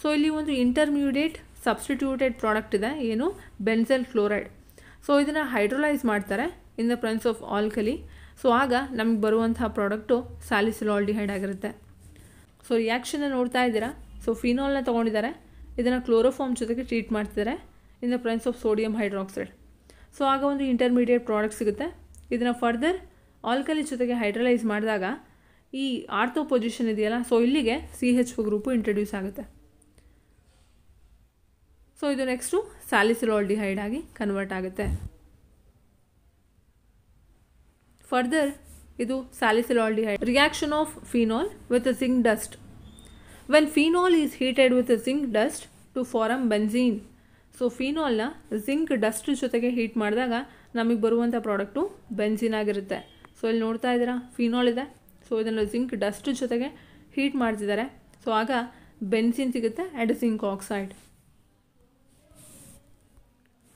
ಸೊ ಇಲ್ಲಿ ಒಂದು ಇಂಟರ್ಮ್ಯೂಡಿಯೇಟ್ ಸಬ್ಸ್ಟಿಟ್ಯೂಟೆಡ್ ಪ್ರಾಡಕ್ಟ್ ಇದೆ, ಏನು, ಬೆನ್ಝಲ್ ಕ್ಲೋರೈಡ್. ಸೊ ಇದನ್ನು ಹೈಡ್ರೋಲೈಸ್ ಮಾಡ್ತಾರೆ ಇನ್ the presence of alkali. So ಆಗ ನಮಗೆ ಬರುವಂತಹ ಪ್ರಾಡಕ್ಟು ಸ್ಯಾಲಿಸಿಲಾಲ್ಡಿಹೈಡ್ ಆಗಿರುತ್ತೆ. ಸೊ ರಿಯಾಕ್ಷನ್ನ ನೋಡ್ತಾ ಇದ್ದೀರಾ. ಸೊ ಫಿನಾಲ್ನ ತೊಗೊಂಡಿದ್ದಾರೆ, ಇದನ್ನು ಕ್ಲೋರೋಫಾರ್ಮ್ ಜೊತೆಗೆ ಟ್ರೀಟ್ ಮಾಡ್ತಿದ್ದಾರೆ in the presence of sodium hydroxide. So ಆಗ ಒಂದು ಇಂಟರ್ಮೀಡಿಯೇಟ್ ಪ್ರಾಡಕ್ಟ್ ಸಿಗುತ್ತೆ. ಇದನ್ನು ಫರ್ದರ್ ಆಲ್ಕಲಿ ಜೊತೆಗೆ ಹೈಡ್ರಲೈಸ್ ಮಾಡಿದಾಗ ಈ ಆರ್ಥೋ ಪೊಸಿಷನ್ ಇದೆಯಲ್ಲ, ಸೊ ಇಲ್ಲಿಗೆ CHO ಗ್ರೂಪು ಇಂಟ್ರಡ್ಯೂಸ್ ಆಗುತ್ತೆ. ಸೊ ಇದು ನೆಕ್ಸ್ಟು ಸ್ಯಾಲಿಸಿಲಾಲ್ಡಿಹೈಡ್ ಆಗಿ ಕನ್ವರ್ಟ್ ಆಗುತ್ತೆ. ಫರ್ದರ್ ಇದು salicylaldehyde reaction of phenol with zinc dust. When phenol is heated with zinc dust to form benzene. So ಫಿನಾಲ್ನ ಜಿಂಕ್ ಡಸ್ಟ್ ಜೊತೆಗೆ heat ಮಾಡಿದಾಗ ನಮಗೆ ಬರುವಂಥ ಪ್ರಾಡಕ್ಟು ಬೆನ್ಝೀನ್ ಆಗಿರುತ್ತೆ. ಸೊ ಇಲ್ಲಿ ನೋಡ್ತಾ ಇದ್ದೀರಾ, ಫಿನಾಲ್ ಇದೆ. ಸೊ ಇದನ್ನು ಜಿಂಕ್ ಡಸ್ಟ್ ಜೊತೆಗೆ ಹೀಟ್ ಮಾಡ್ತಿದ್ದಾರೆ. ಸೊ ಆಗ ಬೆನ್ಝೀನ್ ಸಿಗುತ್ತೆ and zinc oxide.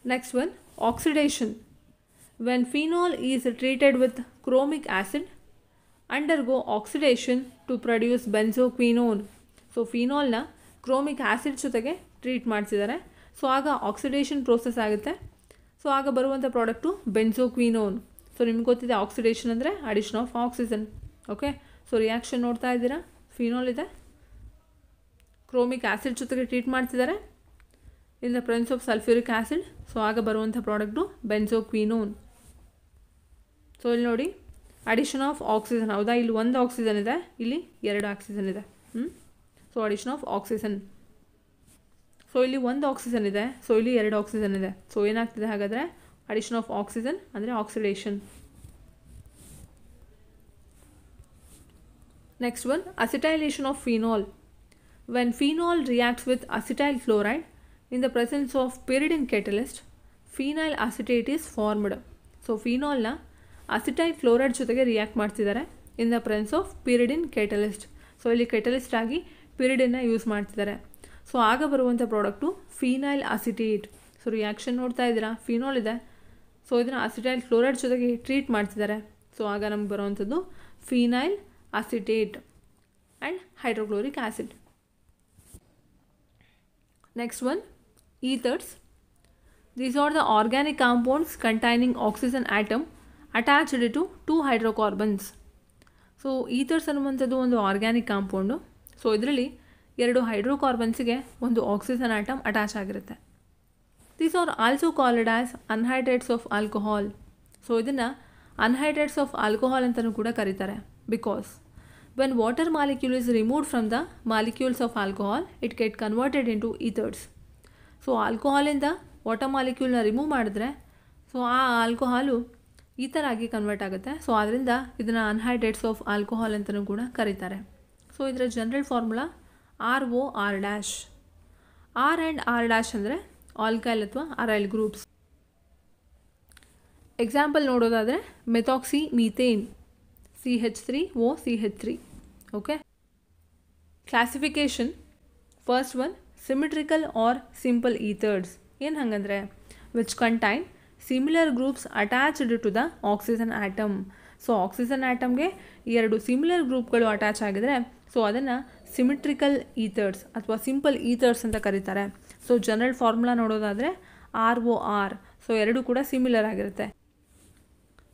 Next one, oxidation. When phenol is treated with chromic acid undergo oxidation to produce benzoquinone. So ಫಿನಾಲ್ನ ಕ್ರೋಮಿಕ್ ಆ್ಯಸಿಡ್ ಜೊತೆಗೆ ಟ್ರೀಟ್ ಮಾಡ್ತಿದ್ದಾರೆ. ಸೊ ಆಗ ಆಕ್ಸಿಡೇಷನ್ ಪ್ರೋಸೆಸ್ ಆಗುತ್ತೆ. ಸೊ ಆಗ ಬರುವಂಥ ಪ್ರಾಡಕ್ಟು ಬೆನ್ಝೋಕ್ವಿನೋನ್. ಸೊ ನಿಮ್ಗೆ ಗೊತ್ತಿದೆ ಆಕ್ಸಿಡೇಷನ್ ಅಂದರೆ addition of oxygen. Okay, so reaction ನೋಡ್ತಾ ಇದ್ದೀರಾ, ಫಿನಾಲ್ ಇದೆ, ಕ್ರೋಮಿಕ್ ಆ್ಯಸಿಡ್ ಜೊತೆಗೆ ಟ್ರೀಟ್ ಮಾಡ್ತಿದ್ದಾರೆ in the presence of sulphuric acid. So ಆಗ ಬರುವಂಥ ಪ್ರಾಡಕ್ಟು ಬೆನ್ಝೋಕ್ವಿನೋನ್. ಸೊ ಇಲ್ಲಿ ನೋಡಿ, ಅಡಿಷನ್ ಆಫ್ ಆಕ್ಸಿಜನ್, ಹೌದಾ, ಇಲ್ಲಿ ಒಂದು ಆಕ್ಸಿಜನ್ ಇದೆ, ಇಲ್ಲಿ 2 ಆಕ್ಸಿಜನ್ ಇದೆ. So addition of oxygen. So ಇಲ್ಲಿ ಒಂದು ಆಕ್ಸಿಜನ್ ಇದೆ, ಸೊ ಇಲ್ಲಿ 2 ಆಕ್ಸಿಜನ್ ಇದೆ. ಸೊ ಏನಾಗ್ತಿದೆ ಹಾಗಾದರೆ, ಅಡಿಷನ್ ಆಫ್ ಆಕ್ಸಿಜನ್ ಅಂದರೆ oxidation. Next one, acetylation of phenol. When phenol reacts with acetyl chloride in the presence of pyridine catalyst, phenyl acetate is formed. So ಫಿನಾಲ್ನ acetyl chloride ಜೊತೆಗೆ react ಮಾಡ್ತಿದ್ದಾರೆ in the presence of pyridine catalyst. So ಇಲ್ಲಿ catalyst ಆಗಿ ಪಿರಿಡಿನ್ನ use ಮಾಡ್ತಿದ್ದಾರೆ. So ಆಗ ಬರುವಂಥ product phenyl acetate. So reaction ನೋಡ್ತಾ ಇದ್ದೀರಾ, ಫಿನಾಲ್ ಇದೆ, ಸೊ ಇದನ್ನು ಅಸಿಟೈಲ್ ಕ್ಲೋರೈಡ್ ಜೊತೆಗೆ ಟ್ರೀಟ್ ಮಾಡ್ತಿದ್ದಾರೆ. ಸೊ ಆಗ ನಮ್ಗೆ ಬರುವಂಥದ್ದು phenyl acetate and hydrochloric acid. Next one, ethers. These are the organic compounds containing oxygen atom attached to 2 hydrocarbons. So ethers ಅನ್ನುವಂಥದ್ದು ಒಂದು ಆರ್ಗ್ಯಾನಿಕ್ ಕಾಂಪೌಂಡು. ಸೊ ಇದರಲ್ಲಿ 2 ಹೈಡ್ರೋಕಾರ್ಬನ್ಸಿಗೆ ಒಂದು ಆಕ್ಸಿಜನ್ ಆಟಮ್ ಅಟ್ಯಾಚ್ ಆಗಿರುತ್ತೆ. These are also called as anhydrates of alcohol. So ಇದನ್ನು anhydrates of alcohol ಅಂತಲೂ ಕೂಡ ಕರೀತಾರೆ. Because when water molecule is removed from the molecules of alcohol, it get converted into ethers. So ಆಲ್ಕೋಹಾಲಿಂದ water ಮಾಲಿಕ್ಯೂಲ್ನ remove ಮಾಡಿದ್ರೆ so ಆ alcohol ಈ ಥರ ಆಗಿ ಕನ್ವರ್ಟ್ ಆಗುತ್ತೆ. ಸೊ ಆದ್ದರಿಂದ ಇದನ್ನು ಅನ್ಹೈಡ್ರೇಟ್ಸ್ ಆಫ್ ಆಲ್ಕೋಹಾಲ್ ಅಂತಲೂ ಕೂಡ ಕರೀತಾರೆ. ಸೊ ಇದರ general formula ROR-. R and R- ಅಂದರೆ ಆಲ್ಕೈಲ್ ಅಥವಾ ಅರೈಲ್ ಗ್ರೂಪ್ಸ್. ಎಕ್ಸಾಂಪಲ್ ನೋಡೋದಾದರೆ methoxy methane CH3OCH3. Okay, classification. First one, symmetrical or simple ethers. ಏನು ಹಾಗಂದರೆ which contain similar groups attached to the oxygen atom. So oxygen ಆಟಮ್ಗೆ 2 similar ಗ್ರೂಪ್ಗಳು attach ಆಗಿದರೆ so ಅದನ್ನು symmetrical ethers ಅಥವಾ simple ethers ಅಂತ ಕರೀತಾರೆ. ಸೊ ಜನರಲ್ ಫಾರ್ಮುಲಾ ನೋಡೋದಾದರೆ ROR. ಸೊ 2 ಕೂಡ ಸಿಮಿಲರ್ ಆಗಿರುತ್ತೆ.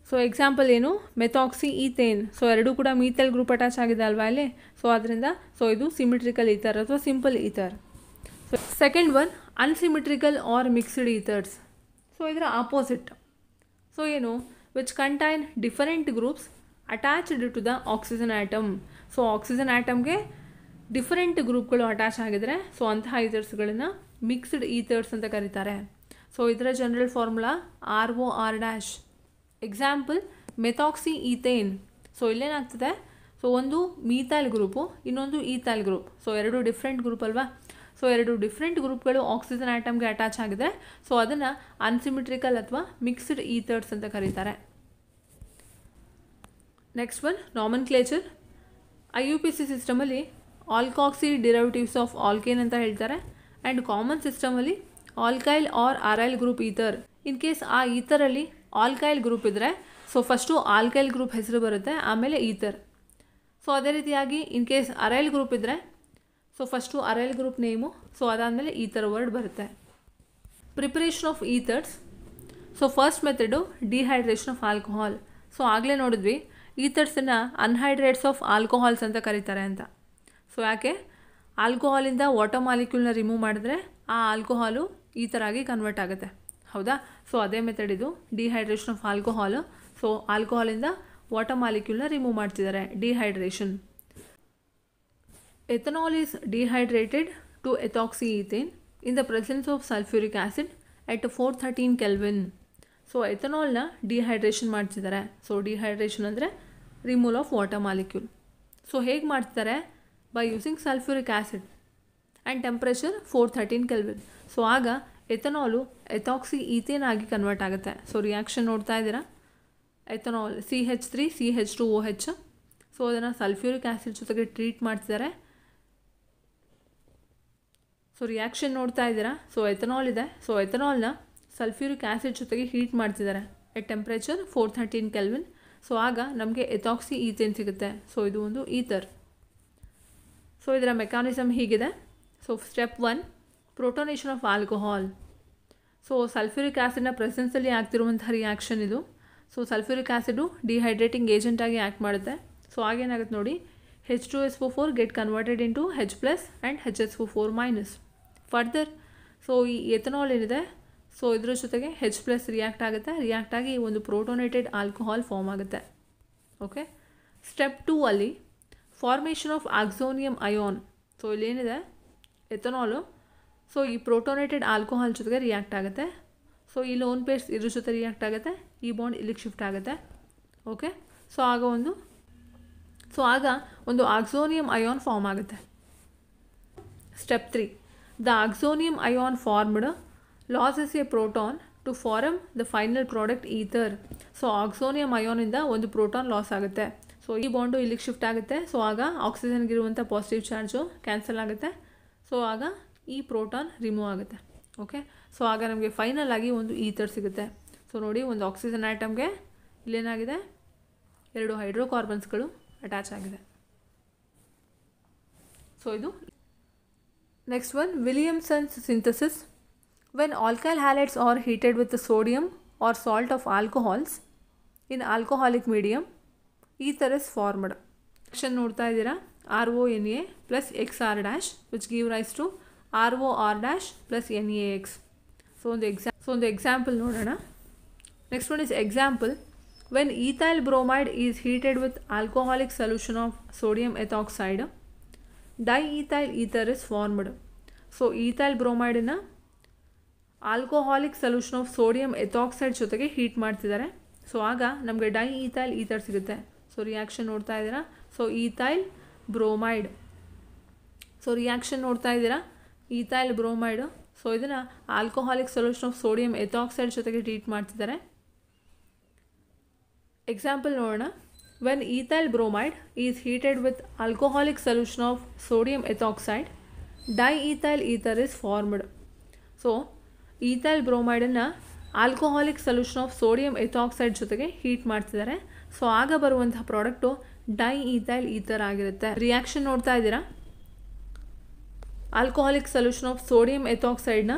ಸೊ ಎಕ್ಸಾಂಪಲ್ ಏನು, ಮೆಥಾಕ್ಸಿ ಈಥೇನ್. ಸೊ 2 ಕೂಡ ಮೀಥೈಲ್ ಗ್ರೂಪ್ ಅಟ್ಯಾಚ್ ಆಗಿದೆ ಅಲ್ವಾ ಇಲ್ಲಿ. ಸೊ ಅದರಿಂದ ಸೊ ಇದು ಸಿಮಿಟ್ರಿಕಲ್ ಈಥರ್ ಅಥವಾ simple ether. So second one, unsymmetrical or mixed ethers. So ಇದರ ಆಪೋಸಿಟ್. ಸೊ ಏನು, which contain different groups attached to the oxygen atom. So oxygen ಆಟಮ್ಗೆ ಡಿಫರೆಂಟ್ ಗ್ರೂಪ್ಗಳು ಅಟ್ಯಾಚ್ ಆಗಿದರೆ ಸೊ ಅಂತಹ ಈಥರ್ಸ್ಗಳನ್ನು ಮಿಕ್ಸ್ಡ್ ಈಥರ್ಸ್ ಅಂತ ಕರೀತಾರೆ. ಸೊ ಇದರ general formula ROR dash. Example methoxy ethane. So ಇಲ್ಲೇನಾಗ್ತದೆ, ಸೊ ಒಂದು ಮೀಥೈಲ್ ಗ್ರೂಪು, ಇನ್ನೊಂದು ಈಥೈಲ್ ಗ್ರೂಪ್. ಸೊ ಎರಡು ಡಿಫ್ರೆಂಟ್ ಗ್ರೂಪ್ ಅಲ್ವಾ. ಸೊ ಎರಡು ಡಿಫ್ರೆಂಟ್ ಗ್ರೂಪ್ಗಳು ಆಕ್ಸಿಜನ್ ಆಟಮ್ಗೆ ಅಟ್ಯಾಚ್ ಆಗಿದೆ. ಸೊ ಅದನ್ನು ಅನ್ಸಿಮಿಟ್ರಿಕಲ್ ಅಥವಾ ಮಿಕ್ಸ್ಡ್ ಈಥರ್ಸ್ ಅಂತ ಕರೀತಾರೆ. Next one nomenclature. IUPAC ಸಿಸ್ಟಮಲ್ಲಿ ಆಲ್ಕಾಕ್ಸಿ ಡಿರೈವೇಟಿವ್ಸ್ ಆಫ್ ಆಲ್ಕೇನ್ ಅಂತ ಹೇಳ್ತಾರೆ. ಆ್ಯಂಡ್ ಕಾಮನ್ ಸಿಸ್ಟಮಲ್ಲಿ alkyl or aryl group ether. In case ಆ ಈಥರಲ್ಲಿ ಆಲ್ಕೈಲ್ ಗ್ರೂಪ್ ಇದ್ದರೆ ಸೊ ಫಸ್ಟು ಆಲ್ಕೈಲ್ ಗ್ರೂಪ್ ಹೆಸರು ಬರುತ್ತೆ, ಆಮೇಲೆ ಈಥರ್. ಸೊ ಅದೇ ರೀತಿಯಾಗಿ ಇನ್ ಕೇಸ್ ಅರೈಲ್ ಗ್ರೂಪ್ ಇದ್ದರೆ so first aryl group name, so ಅದಾದಮೇಲೆ ಈಥರ್ ವರ್ಡ್ ಬರುತ್ತೆ. Preparation of ethers. So first method dehydration of alcohol. So ಆಗಲೇ ನೋಡಿದ್ವಿ ಈಥರ್ಸನ್ನು ಅನ್ಹೈಡ್ರೇಟ್ಸ್ ಆಫ್ ಆಲ್ಕೋಹಾಲ್ಸ್ ಅಂತ ಕರೀತಾರೆ ಅಂತ. ಸೊ ಯಾಕೆ, ಆಲ್ಕೋಹಾಲಿಂದ ವಾಟರ್ ಮಾಲಿಕ್ಯೂಲ್ನ ರಿಮೂವ್ ಮಾಡಿದ್ರೆ ಆ ಆಲ್ಕೋಹಾಲು ಈ ಥರ ಆಗಿ ಕನ್ವರ್ಟ್ ಆಗುತ್ತೆ, ಹೌದಾ. ಸೊ ಅದೇ ಮೆಥಡ್ ಇದು, ಡಿಹೈಡ್ರೇಷನ್ ಆಫ್ ಆಲ್ಕೋಹಾಲು. ಸೊ ಆಲ್ಕೋಹಾಲಿಂದ ವಾಟರ್ ಮಾಲಿಕ್ಯೂಲ್ನ ರಿಮೂವ್ ಮಾಡ್ತಿದ್ದಾರೆ, dehydration. Ethanol is dehydrated to ethoxyethane in the presence of sulfuric acid at 413 Kelvin. So ಎಥನಾಲ್ನ ಡಿಹೈಡ್ರೇಷನ್ ಮಾಡ್ತಿದ್ದಾರೆ. ಸೊ ಡಿಹೈಡ್ರೇಷನ್ ಅಂದರೆ removal of water molecule. So ಹೇಗೆ ಮಾಡ್ತಿದ್ದಾರೆ, by using sulphuric acid and temperature 413 Kelvin. So ಆಗ ethanol ethoxy ethane ಆಗಿ convert ಆಗುತ್ತೆ. So reaction ನೋಡ್ತಾ ಇದ್ದೀರಾ, ಎಥನಾಲ್ CH3 CH2OH. ಸೊ ಅದನ್ನು ಸಲ್ಫ್ಯೂರಿಕ್ ಆ್ಯಸಿಡ್ ಜೊತೆಗೆ ಟ್ರೀಟ್ ಮಾಡ್ತಿದ್ದಾರೆ. ಸೊ ರಿಯಾಕ್ಷನ್ ನೋಡ್ತಾ ಇದ್ದೀರಾ. ಸೊ ಎಥನಾಲ್ ಇದೆ, ಸೊ ಎಥನಾಲ್ನ ಸಲ್ಫ್ಯೂರಿಕ್ ಆ್ಯಸಿಡ್ ಜೊತೆಗೆ ಹೀಟ್ ಮಾಡ್ತಿದ್ದಾರೆ ಎಟ್ ಟೆಂಪ್ರೇಚರ್ 413 Kelvin. ಸೊ ಆಗ ನಮಗೆ ಎಥಾಕ್ಸಿ ಈಥೇನ್ ಸಿಗುತ್ತೆ. ಸೊ ಇದು ಒಂದು ಈಥರ್. ಸೊ ಇದರ ಮೆಕ್ಯಾನಿಸಮ್ ಹೀಗಿದೆ. So step 1 protonation of alcohol. So sulphuric ಆ್ಯಸಿಡ್ನ ಪ್ರೆಸೆನ್ಸಲ್ಲಿ ಆಗ್ತಿರುವಂಥ ರಿಯಾಕ್ಷನ್ ಇದು. ಸೊ ಸಲ್ಫ್ಯೂರಿಕ್ ಆ್ಯಸಿಡು ಡಿಹೈಡ್ರೇಟಿಂಗ್ ಏಜೆಂಟಾಗಿ ಆ್ಯಕ್ಟ್ ಮಾಡುತ್ತೆ. ಸೊ ಆಗೇನಾಗುತ್ತೆ ನೋಡಿ, H2SO4 get converted into H+ and HSO4-. Further so ಈ ಎಥನಾಲ್ ಏನಿದೆ, ಸೊ ಇದ್ರ ಜೊತೆಗೆ H+ ರಿಯಾಕ್ಟ್ ಆಗುತ್ತೆ, ರಿಯಾಕ್ಟ್ ಆಗಿ ಒಂದು ಪ್ರೋಟೋನೇಟೆಡ್ ಆಲ್ಕೋಹಾಲ್ ಫಾರ್ಮ್ ಆಗುತ್ತೆ. ಓಕೆ. ಸ್ಟೆಪ್ 2 ಅಲ್ಲಿ formation of oxonium ion. So ಇಲ್ಲೇನಿದೆ ಎಥನಾಲು, ಸೊ ಈ ಪ್ರೋಟೋನೇಟೆಡ್ ಆಲ್ಕೋಹಾಲ್ ಜೊತೆಗೆ ರಿಯಾಕ್ಟ್ ಆಗುತ್ತೆ. ಸೊ ಈ ಲೋನ್ ಪೇರ್ಸ್ ಇದ್ರ ಜೊತೆ ರಿಯಾಕ್ಟ್ ಆಗುತ್ತೆ, ಈ ಬಾಂಡ್ ಇಲ್ಲಿಗೆ ಶಿಫ್ಟ್ ಆಗುತ್ತೆ. ಓಕೆ. ಸೊ ಆಗ ಒಂದು ಆಕ್ಸೋನಿಯಂ ಅಯಾನ್ ಫಾರ್ಮ್ ಆಗುತ್ತೆ. Step 3 the oxonium ion formed loses a proton to form the final product ether. So oxonium ಅಯಾನಿಂದ ಒಂದು ಪ್ರೋಟಾನ್ ಲಾಸ್ ಆಗುತ್ತೆ. ಸೊ ಈ ಬಾಂಡು ಇಲ್ಲಿಗೆ ಶಿಫ್ಟ್ ಆಗುತ್ತೆ. ಸೊ ಆಗ ಆಕ್ಸಿಜನ್ಗಿರುವಂಥ ಪಾಸಿಟಿವ್ ಚಾರ್ಜು ಕ್ಯಾನ್ಸಲ್ ಆಗುತ್ತೆ. ಸೊ ಆಗ ಈ ಪ್ರೋಟಾನ್ ರಿಮೂವ್ ಆಗುತ್ತೆ. ಓಕೆ. ಸೊ ಆಗ ನಮಗೆ ಫೈನಲ್ ಆಗಿ ಒಂದು ಈಥರ್ ಸಿಗುತ್ತೆ. ಸೊ ನೋಡಿ, ಒಂದು ಆಕ್ಸಿಜನ್ ಆಟಮ್ಗೆ ಇಲ್ಲೇನಾಗಿದೆ, 2 ಹೈಡ್ರೋಕಾರ್ಬನ್ಸ್ಗಳು ಅಟ್ಯಾಚ್ ಆಗಿದೆ. ಸೊ ಇದು next one Williamson's synthesis. When alkyl halides are heated with sodium or salt of alcohols in alcoholic medium ether is formed. Action ನೋಡ್ತಾ ಇದ್ದೀರಾ, RONA plus XR' which give rise to ROR' plus NaX. So ಒಂದು example ನೋಡೋಣ. Next one is example. When ethyl bromide is heated with alcoholic solution of sodium ethoxide, diethyl ether is formed. So ethyl bromide ನ alcoholic solution of sodium ethoxide ಜೊತೆಗೆ heat ಮಾಡ್ತಿದ್ದಾರೆ. So ಆಗ ನಮಗೆ diethyl ether ಸಿಗುತ್ತೆ. So reaction ನೋಡ್ತಾ ಇದ್ದೀರಾ. So ethyl bromide. So reaction ನೋಡ್ತಾ ಇದ್ದೀರಾ, ಈಥೈಲ್ ಬ್ರೋಮೈಡು. ಸೊ ಇದನ್ನು alcoholic solution of sodium ethoxide ಜೊತೆಗೆ ಟ್ರೀಟ್ ಮಾಡ್ತಿದ್ದಾರೆ. ಎಕ್ಸಾಂಪಲ್ ನೋಡೋಣ. When ethyl bromide is heated with alcoholic solution of sodium ethoxide, diethyl ether is formed. So ethyl ಬ್ರೋಮೈಡನ್ನು alcoholic solution of sodium ethoxide ಜೊತೆಗೆ heat ಮಾಡ್ತಿದ್ದಾರೆ. So ಆಗ ಬರುವಂತಹ product diethyl ether ಆಗಿರುತ್ತೆ. Reaction ನೋಡ್ತಾ ಇದ್ದೀರಾ, ಆಲ್ಕೋಹಾಲಿಕ್ ಸೊಲ್ಯೂಷನ್ ಆಫ್ ಸೋಡಿಯಂ ಎಥಾಕ್ಸೈಡ್ನ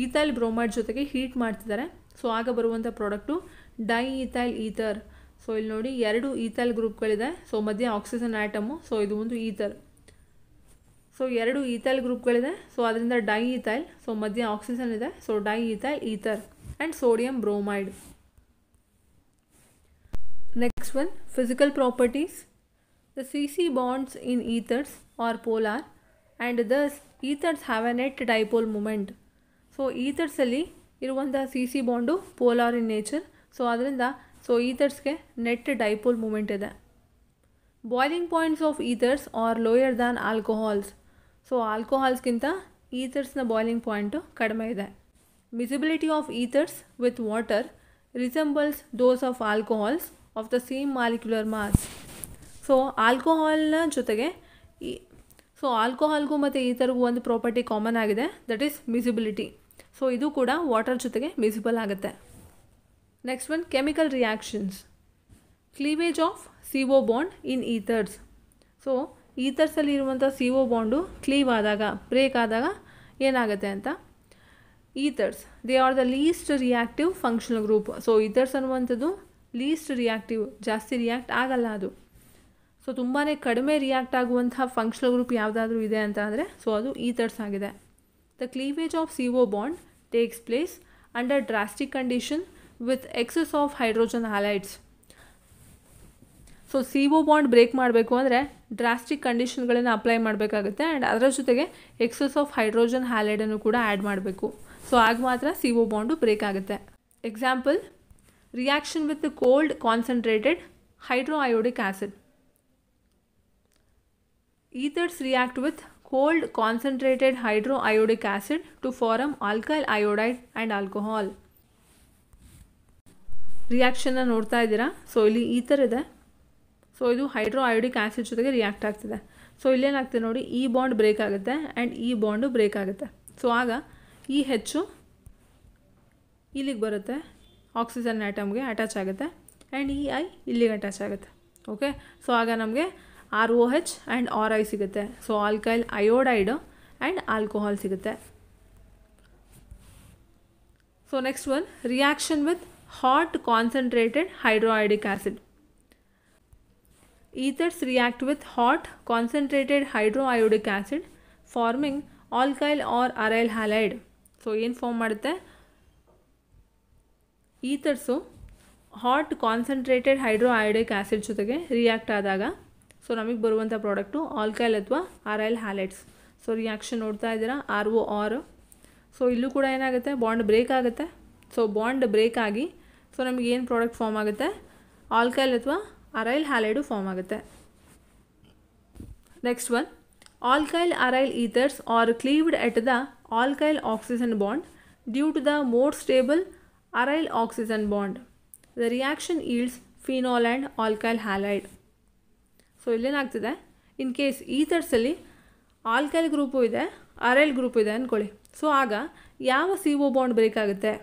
ethyl bromide ಜೊತೆಗೆ ಹೀಟ್ ಮಾಡ್ತಿದ್ದಾರೆ. ಸೊ ಆಗ ಬರುವಂಥ ಪ್ರಾಡಕ್ಟು ಡೈಇಥೈಲ್ ಈಥರ್. ಸೊ ಇಲ್ಲಿ ನೋಡಿ, 2 ಈಥೈಲ್ ಗ್ರೂಪ್ಗಳಿದೆ. ಸೊ ಮಧ್ಯೆ ಆಕ್ಸಿಜನ್ ಆಟಮು. ಸೊ ಇದು ಒಂದು ಈಥರ್. ಸೊ 2 ಈಥೈಲ್ ಗ್ರೂಪ್ಗಳಿದೆ. ಸೊ ಅದರಿಂದ ಡೈಇಥೈಲ್. ಸೊ ಮಧ್ಯೆ ಆಕ್ಸಿಜನ್ ಇದೆ. So diethyl ether and sodium bromide. Next one, physical properties. The CC bonds in ethers are polar and thus ethers have a net dipole moment. So ಈಥರ್ಸಲ್ಲಿ ಇರುವಂಥ C bond polar in nature. So ಅದರಿಂದ ಈಥರ್ಸ್ಗೆ net dipole moment ಇದೆ. Boiling points of ethers are lower than alcohols. So ಆಲ್ಕೋಹಾಲ್ಸ್ಗಿಂತ ಈಥರ್ಸ್ನ boiling point ಕಡಿಮೆ ಇದೆ. Miscibility of ethers with water resembles those of alcohols of the same molecular mass. So ಆಲ್ಕೋಹಾಲ್ನ ಜೊತೆಗೆ ಆಲ್ಕೋಹಾಲ್ಗೂ ಮತ್ತು ಈಥರ್ಗೂ ಒಂದು ಪ್ರಾಪರ್ಟಿ ಕಾಮನ್ ಆಗಿದೆ, ದಟ್ ಈಸ್ ಮಿಸಿಬಿಲಿಟಿ. ಸೊ ಇದು ಕೂಡ ವಾಟರ್ ಜೊತೆಗೆ ಮಿಸಿಬಲ್ ಆಗುತ್ತೆ. Next one, chemical reactions. Cleavage of CO bond in ethers. So ಈಥರ್ಸಲ್ಲಿ ಇರುವಂಥ CO ಬಾಂಡು ಕ್ಲೀವ್ ಆದಾಗ, ಬ್ರೇಕ್ ಆದಾಗ ಏನಾಗುತ್ತೆ ಅಂತ, ethers they are the least reactive functional group. So ethers ಅನ್ನುವಂಥದ್ದು ಲೀಸ್ಟ್ ರಿಯಾಕ್ಟಿವ್, ಜಾಸ್ತಿ ರಿಯಾಕ್ಟ್ ಆಗಲ್ಲ ಅದು. ಸೊ ತುಂಬಾ ಕಡಿಮೆ ರಿಯಾಕ್ಟ್ ಆಗುವಂತಹ ಫಂಕ್ಷನಲ್ ಗ್ರೂಪ್ ಯಾವುದಾದ್ರೂ ಇದೆ ಅಂತ ಅಂದರೆ ಅದು ಈಥರ್ಸ್ ಆಗಿದೆ. The cleavage of CO bond takes place under drastic condition with excess of hydrogen halides. So CO bond break ಮಾಡಬೇಕು ಅಂದರೆ ಡ್ರಾಸ್ಟಿಕ್ ಕಂಡೀಷನ್ಗಳನ್ನು ಅಪ್ಲೈ ಮಾಡಬೇಕಾಗುತ್ತೆ ಆ್ಯಂಡ್ ಅದರ ಜೊತೆಗೆ ಎಕ್ಸಸ್ ಆಫ್ ಹೈಡ್ರೋಜನ್ ಹ್ಯಾಲೈಡನ್ನು ಕೂಡ ಆ್ಯಡ್ ಮಾಡಬೇಕು. ಸೊ ಆಗ ಮಾತ್ರ CO ಬಾಂಡು ಬ್ರೇಕ್ ಆಗುತ್ತೆ. Example, reaction with cold concentrated hydroiodic acid. Ethers react with cold concentrated hydroiodic acid to form alkyl iodide and alcohol. ರಿಯಾಕ್ಷನ್ನ ನೋಡ್ತಾ ಇದ್ದೀರಾ. ಸೊ ಇಲ್ಲಿ ಈಥರ್ ಇದೆ, ಸೊ ಇದು ಹೈಡ್ರೋಐಯೋಡಿಕ್ ಆ್ಯಸಿಡ್ ಜೊತೆಗೆ ರಿಯಾಕ್ಟ್ ಆಗ್ತಿದೆ. ಸೊ ಇಲ್ಲೇನಾಗ್ತದೆ ನೋಡಿ, ಈ ಬಾಂಡ್ ಬ್ರೇಕ್ ಆಗುತ್ತೆ ಆ್ಯಂಡ್ ಈ ಬಾಂಡು ಬ್ರೇಕ್ ಆಗುತ್ತೆ. ಸೊ ಆಗ ಈ ಹೆಚ್ಚು ಇಲ್ಲಿಗೆ ಬರುತ್ತೆ, ಆಕ್ಸಿಜನ್ ಆಟಮ್ಗೆ ಅಟ್ಯಾಚ್ ಆಗುತ್ತೆ ಆ್ಯಂಡ್ ಈ ಐ ಇಲ್ಲಿಗೆ ಅಟ್ಯಾಚ್ ಆಗುತ್ತೆ. ಓಕೆ, ಸೊ ಆಗ ನಮಗೆ ROH ಆ್ಯಂಡ್ RI ಸಿಗುತ್ತೆ. So alkyl iodide and alcohol ಸಿಗುತ್ತೆ. So next one, reaction with hot concentrated hydroiodic acid. Ethers react with hot concentrated hydroiodic acid forming alkyl or aryl halide. So ಏನು form ಮಾಡುತ್ತೆ, ethers hot concentrated hydroiodic acid ಜೊತೆಗೆ react ಆದಾಗ so ನಮಗೆ ಬರುವಂಥ product alkyl ಅಥವಾ ಅರೈಲ್ halides. So reaction ನೋಡ್ತಾ ಇದ್ದೀರಾ, ROR. So ಇಲ್ಲೂ ಕೂಡ ಏನಾಗುತ್ತೆ, ಬಾಂಡ್ ಬ್ರೇಕ್ ಆಗುತ್ತೆ. ಸೊ ಬಾಂಡ್ ಬ್ರೇಕ್ ಆಗಿ ಸೊ ನಮಗೆ ಏನು ಪ್ರಾಡಕ್ಟ್ ಫಾರ್ಮ್ ಆಗುತ್ತೆ, ಆಲ್ಕೈಲ್ ಅಥವಾ ಅರೈಲ್ ಹ್ಯಾಲೈಡು ಫಾರ್ಮ್ ಆಗುತ್ತೆ. Next one, alkyl aryl ethers are cleaved at the alkyl oxygen bond due to the more stable aryl oxygen bond. The reaction yields phenol and alkyl halide. So ಇಲ್ಲೇನಾಗ್ತಿದೆ, in case ಈಥರ್ಸಲ್ಲಿ alkyl group ಇದೆ, aryl group ಇದೆ ಅಂದ್ಕೊಳ್ಳಿ. So ಆಗ ಯಾವ CO bond break ಆಗುತ್ತೆ.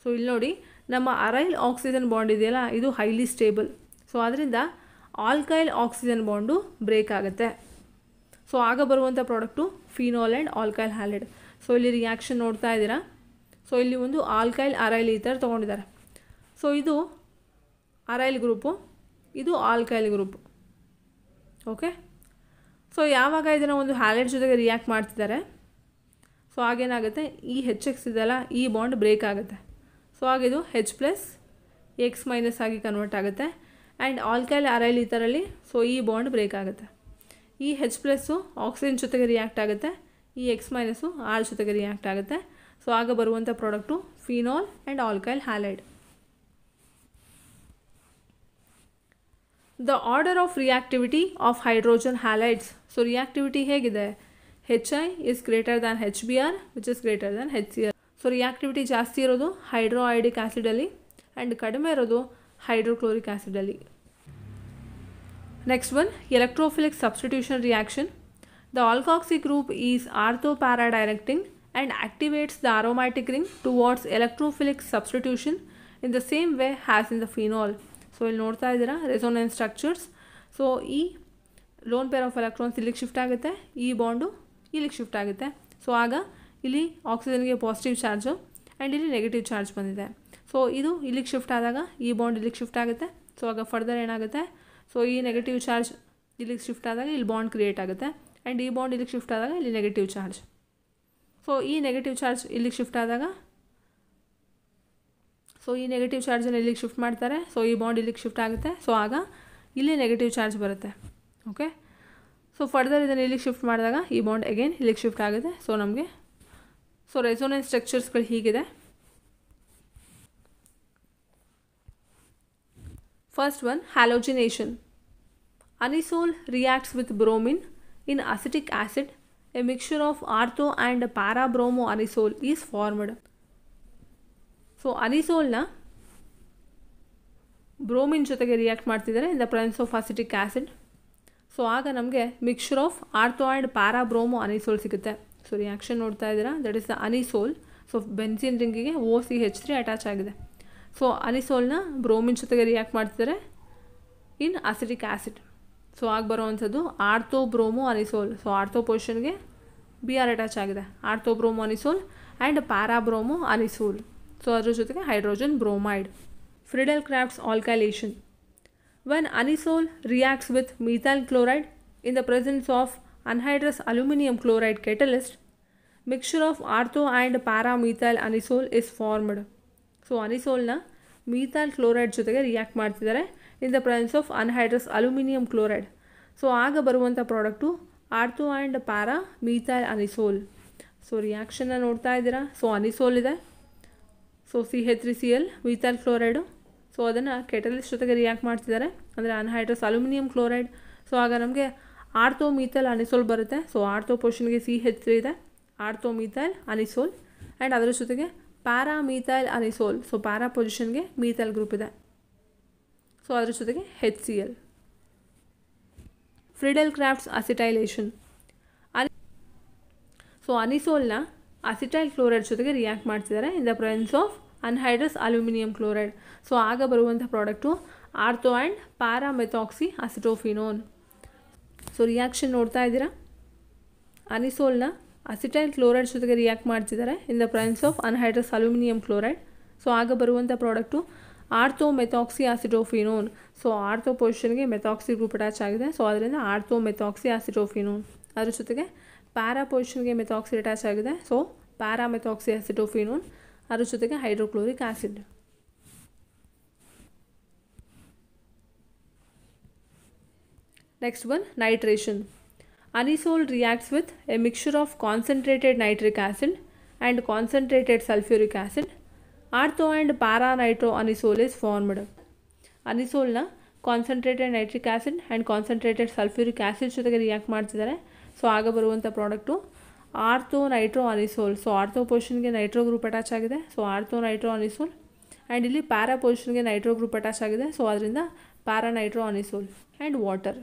So ಇಲ್ಲಿ ನೋಡಿ, ನಮ್ಮ ಅರೈಲ್ ಆಕ್ಸಿಜನ್ ಬಾಂಡ್ ಇದೆಯಲ್ಲ, ಇದು ಹೈಲಿ ಸ್ಟೇಬಲ್. ಸೊ ಅದರಿಂದ ಆಲ್ಕೈಲ್ ಆಕ್ಸಿಜನ್ ಬಾಂಡು ಬ್ರೇಕ್ ಆಗುತ್ತೆ. ಸೊ ಆಗ ಬರುವಂಥ product phenol and alkyl halide. So ಇಲ್ಲಿ ರಿಯಾಕ್ಷನ್ ನೋಡ್ತಾ ಇದ್ದೀರಾ. ಸೊ ಇಲ್ಲಿ ಒಂದು ಆಲ್ಕೈಲ್ ಅರೈಲ್ ಈಥರ್ ತೊಗೊಂಡಿದ್ದಾರೆ. ಸೊ ಇದು ಅರೈಲ್ ಗ್ರೂಪು, ಇದು ಆಲ್ಕೈಲ್ ಗ್ರೂಪು. ಓಕೆ, ಸೊ ಯಾವಾಗ ಇದನ್ನು ಒಂದು ಹ್ಯಾಲೈಡ್ ಜೊತೆಗೆ ರಿಯಾಕ್ಟ್ ಮಾಡ್ತಿದ್ದಾರೆ, ಸೊ ಆಗೇನಾಗುತ್ತೆ, ಈ HX ಇದೆಯಲ್ಲ, ಈ ಬಾಂಡ್ ಬ್ರೇಕ್ ಆಗುತ್ತೆ. ಸೊ ಆಗಿದು H+X- ಆಗಿ ಕನ್ವರ್ಟ್ ಆಗುತ್ತೆ ಆ್ಯಂಡ್ ಆಲ್ಕೈಲ್ ಅರೈಲ್ ಈಥರಲ್ಲಿ ಸೊ ಈ ಬಾಂಡ್ ಬ್ರೇಕ್ ಆಗುತ್ತೆ. ಈ H+ ಆಕ್ಸಿಜನ್ ಜೊತೆಗೆ ರಿಯಾಕ್ಟ್ ಆಗುತ್ತೆ, ಈ X- R ಜೊತೆಗೆ ರಿಯಾಕ್ಟ್ ಆಗುತ್ತೆ. ಸೊ ಆಗ ಬರುವಂಥ product phenol and alkyl halide. The order of reactivity of hydrogen halides. So reactivity ಹೇಗಿದೆ, HI is greater than HBr which is greater than HCl. So reactivity ಜಾಸ್ತಿ ಇರೋದು hydroiodic ಆ್ಯಸಿಡಲ್ಲಿ and ಕಡಿಮೆ ಇರೋದು ಹೈಡ್ರೋಕ್ಲೋರಿಕ್ ಆ್ಯಸಿಡಲ್ಲಿ. Next one, electrophilic substitution reaction. The alkoxy group is ortho para directing and activates the aromatic ring towards electrophilic substitution in the same way as in the phenol. So ಇಲ್ಲಿ ನೋಡ್ತಾ ಇದ್ದೀರಾ resonance structures. So ಈ loan pair of electrons ಇಲ್ಲಿಗೆ shift ಆಗುತ್ತೆ, ಈ bond ಇಲ್ಲಿಗೆ shift ಆಗುತ್ತೆ. So ಆಗ ಇಲ್ಲಿ ಆಕ್ಸಿಜನ್ಗೆ ಪಾಸಿಟಿವ್ ಚಾರ್ಜು ಆ್ಯಂಡ್ ಇಲ್ಲಿ ನೆಗೆಟಿವ್ ಚಾರ್ಜ್ ಬಂದಿದೆ. ಸೊ ಇದು ಇಲ್ಲಿಗೆ ಶಿಫ್ಟ್ ಆದಾಗ ಈ ಬಾಂಡ್ ಇಲ್ಲಿಗೆ ಶಿಫ್ಟ್ ಆಗುತ್ತೆ. ಸೊ ಆಗ ಫರ್ದರ್ ಏನಾಗುತ್ತೆ, ಸೊ ಈ ನೆಗೆಟಿವ್ ಚಾರ್ಜ್ ಇಲ್ಲಿಗೆ ಶಿಫ್ಟ್ ಆದಾಗ ಇಲ್ಲಿ ಬಾಂಡ್ ಕ್ರಿಯೇಟ್ ಆಗುತ್ತೆ ಆ್ಯಂಡ್ ಈ ಬಾಂಡ್ ಇಲ್ಲಿಗೆ ಶಿಫ್ಟ್ ಆದಾಗ ಇಲ್ಲಿ ನೆಗೆಟಿವ್ ಚಾರ್ಜ್. ಸೊ ಈ ನೆಗೆಟಿವ್ ಚಾರ್ಜ್ ಇಲ್ಲಿಗೆ ಶಿಫ್ಟ್ ಆದಾಗ ಸೊ ಈ ನೆಗೆಟಿವ್ ಚಾರ್ಜನ್ನು ಇಲ್ಲಿಗೆ ಶಿಫ್ಟ್ ಮಾಡ್ತಾರೆ. ಸೊ ಈ ಬಾಂಡ್ ಇಲ್ಲಿಗೆ ಶಿಫ್ಟ್ ಆಗುತ್ತೆ. ಸೊ ಆಗ ಇಲ್ಲಿ ನೆಗೆಟಿವ್ ಚಾರ್ಜ್ ಬರುತ್ತೆ. ಓಕೆ, ಸೊ ಫರ್ದರ್ ಇದನ್ನು ಇಲ್ಲಿಗೆ ಶಿಫ್ಟ್ ಮಾಡಿದಾಗ ಈ ಬಾಂಡ್ ಅಗೇನ್ ಇಲ್ಲಿಗೆ ಶಿಫ್ಟ್ ಆಗುತ್ತೆ. ಸೊ ನಮಗೆ ಸೊ ರೆಸೋನೆನ್ಸ್ ಸ್ಟ್ರಕ್ಚರ್ಸ್ಗಳು ಹೀಗಿದೆ. First one, halogenation. Anisole reacts with bromine in acetic acid. A mixture of ortho and para-bromoanisole is formed. So ಅನಿಸೋಲ್ನ ಬ್ರೋಮಿನ್ ಜೊತೆಗೆ ರಿಯಾಕ್ಟ್ ಮಾಡ್ತಿದ್ದಾರೆ in the presence of acetic acid. So ಆಗ ನಮಗೆ mixture of ortho and para bromo anisole ಸಿಗುತ್ತೆ. So reaction ನೋಡ್ತಾ ಇದ್ದೀರಾ, that is the anisole. So benzene ರಿಂಗಿಗೆ OCH3 attach ಆಗಿದೆ. ಸೊ ಅನಿಸೋಲ್ನ ಬ್ರೋಮಿನ್ ಜೊತೆಗೆ ರಿಯಾಕ್ಟ್ ಮಾಡ್ತಿದ್ದಾರೆ ಇನ್ ಅಸಿಟಿಕ್ ಆ್ಯಸಿಡ್. ಸೊ ಆಗ ಬರೋವಂಥದ್ದು ortho bromo anisole. So ortho ಪೊಸಿಷನ್ಗೆ BR ಅಟ್ಯಾಚ್ ಆಗಿದೆ, ortho bromo anisole and para bromo anisole. So ಅದ್ರ ಜೊತೆಗೆ hydrogen bromide. Friedel-Crafts alkylation. When anisole reacts with methyl chloride in the presence of anhydrous aluminum chloride catalyst, mixture of ortho and para-methyl anisole is formed. So ಅನಿಸೋಲ್ನ methyl chloride ಜೊತೆಗೆ react ಮಾಡ್ತಿದ್ದಾರೆ in the presence of anhydrous aluminium chloride. So ಆಗ ಬರುವಂಥ product ortho and para methyl anisole. So ರಿಯಾಕ್ಷನ್ನ ನೋಡ್ತಾ ಇದ್ದೀರಾ. So anisole ಇದೆ, so CH3Cl methyl chloride. So ಅದನ್ನು ಕೆಟಲಿಸ್ಟ್ ಜೊತೆಗೆ ರಿಯಾಕ್ಟ್ ಮಾಡ್ತಿದ್ದಾರೆ, ಅಂದರೆ ಅನ್ಹೈಡ್ರಸ್ ಅಲ್ಯೂಮಿನಿಯಂ ಕ್ಲೋರೈಡ್. ಸೊ ಆಗ ನಮಗೆ ಆರ್ಥೋ ಮೀಥೈಲ್ ಅನಿಸೋಲ್ ಬರುತ್ತೆ. ಸೊ ಆರ್ಥೋ ಪೊಸಿಷನ್ಗೆ CH3 ಇದೆ, ಆರ್ಥೋ ಮೀಥೈಲ್ ಅನಿಸೋಲ್. ಆ್ಯಂಡ್ ಅದರ ಜೊತೆಗೆ ಪ್ಯಾರಾಮೀಥೈಲ್ ಅನಿಸೋಲ್. ಸೊ ಪ್ಯಾರಾ ಪೊಸಿಷನ್ಗೆ ಮೀಥೈಲ್ ಗ್ರೂಪ್ ಇದೆ. ಸೊ ಅದ್ರ ಜೊತೆಗೆ HCl. Friedel-Crafts acetylation. ಸೊ ಅನಿಸೋಲ್ನ ಅಸಿಟೈಲ್ ಕ್ಲೋರೈಡ್ ಜೊತೆಗೆ ರಿಯಾಕ್ಟ್ ಮಾಡ್ತಿದ್ದಾರೆ in the presence of anhydrous aluminium chloride. So ಆಗ ಬರುವಂಥ product ortho and para methoxy acetophenone. So reaction ನೋಡ್ತಾ ಇದ್ದೀರಾ. ಅನಿಸೋಲ್ನ ಅಸಿಟೈಲ್ ಕ್ಲೋರೈಡ್ ಜೊತೆಗೆ ರಿಯಾಕ್ಟ್ ಮಾಡ್ತಿದ್ದಾರೆ in the presence of anhydrous aluminium chloride. So ಆಗ ಬರುವಂಥ product ortho methoxy acetophenone. So ortho ಪೊಸಿಷನ್ಗೆ ಮೆಥಾಕ್ಸಿ ಗ್ರೂಪ್ ಅಟ್ಯಾಚ್ ಆಗಿದೆ. ಸೊ ಅದರಿಂದ ಆರ್ಥೋ ಮೆಥಾಕ್ಸಿ ಅಸಿಟೋಫಿನೋನ್. ಅದ್ರ ಜೊತೆಗೆ ಪ್ಯಾರಾ ಪೊಸಿಷನ್ಗೆ ಮೆಥಾಕ್ಸಿ ಅಟ್ಯಾಚ್ ಆಗಿದೆ. So para methoxy acetophenone. ಅದ್ರ ಜೊತೆಗೆ hydrochloric acid. Next one, nitration. Anisole reacts with a mixture of concentrated nitric acid and concentrated sulfuric acid. Ortho and para-nitroanisole is formed. ಅನಿಸೋಲ್ನ concentrated nitric acid and concentrated sulphuric acid ಜೊತೆಗೆ react ಮಾಡ್ತಿದ್ದಾರೆ. So ಆಗ ಬರುವಂಥ product ortho nitro anisole. So ortho ಪೊಸಿಷನ್ಗೆ nitro group attach ಆಗಿದೆ. So ortho nitro anisole. And ಇಲ್ಲಿ para ಪೊಸಿಷನ್ಗೆ nitro group attach ಆಗಿದೆ. ಸೊ ಅದರಿಂದ para nitro anisole and water.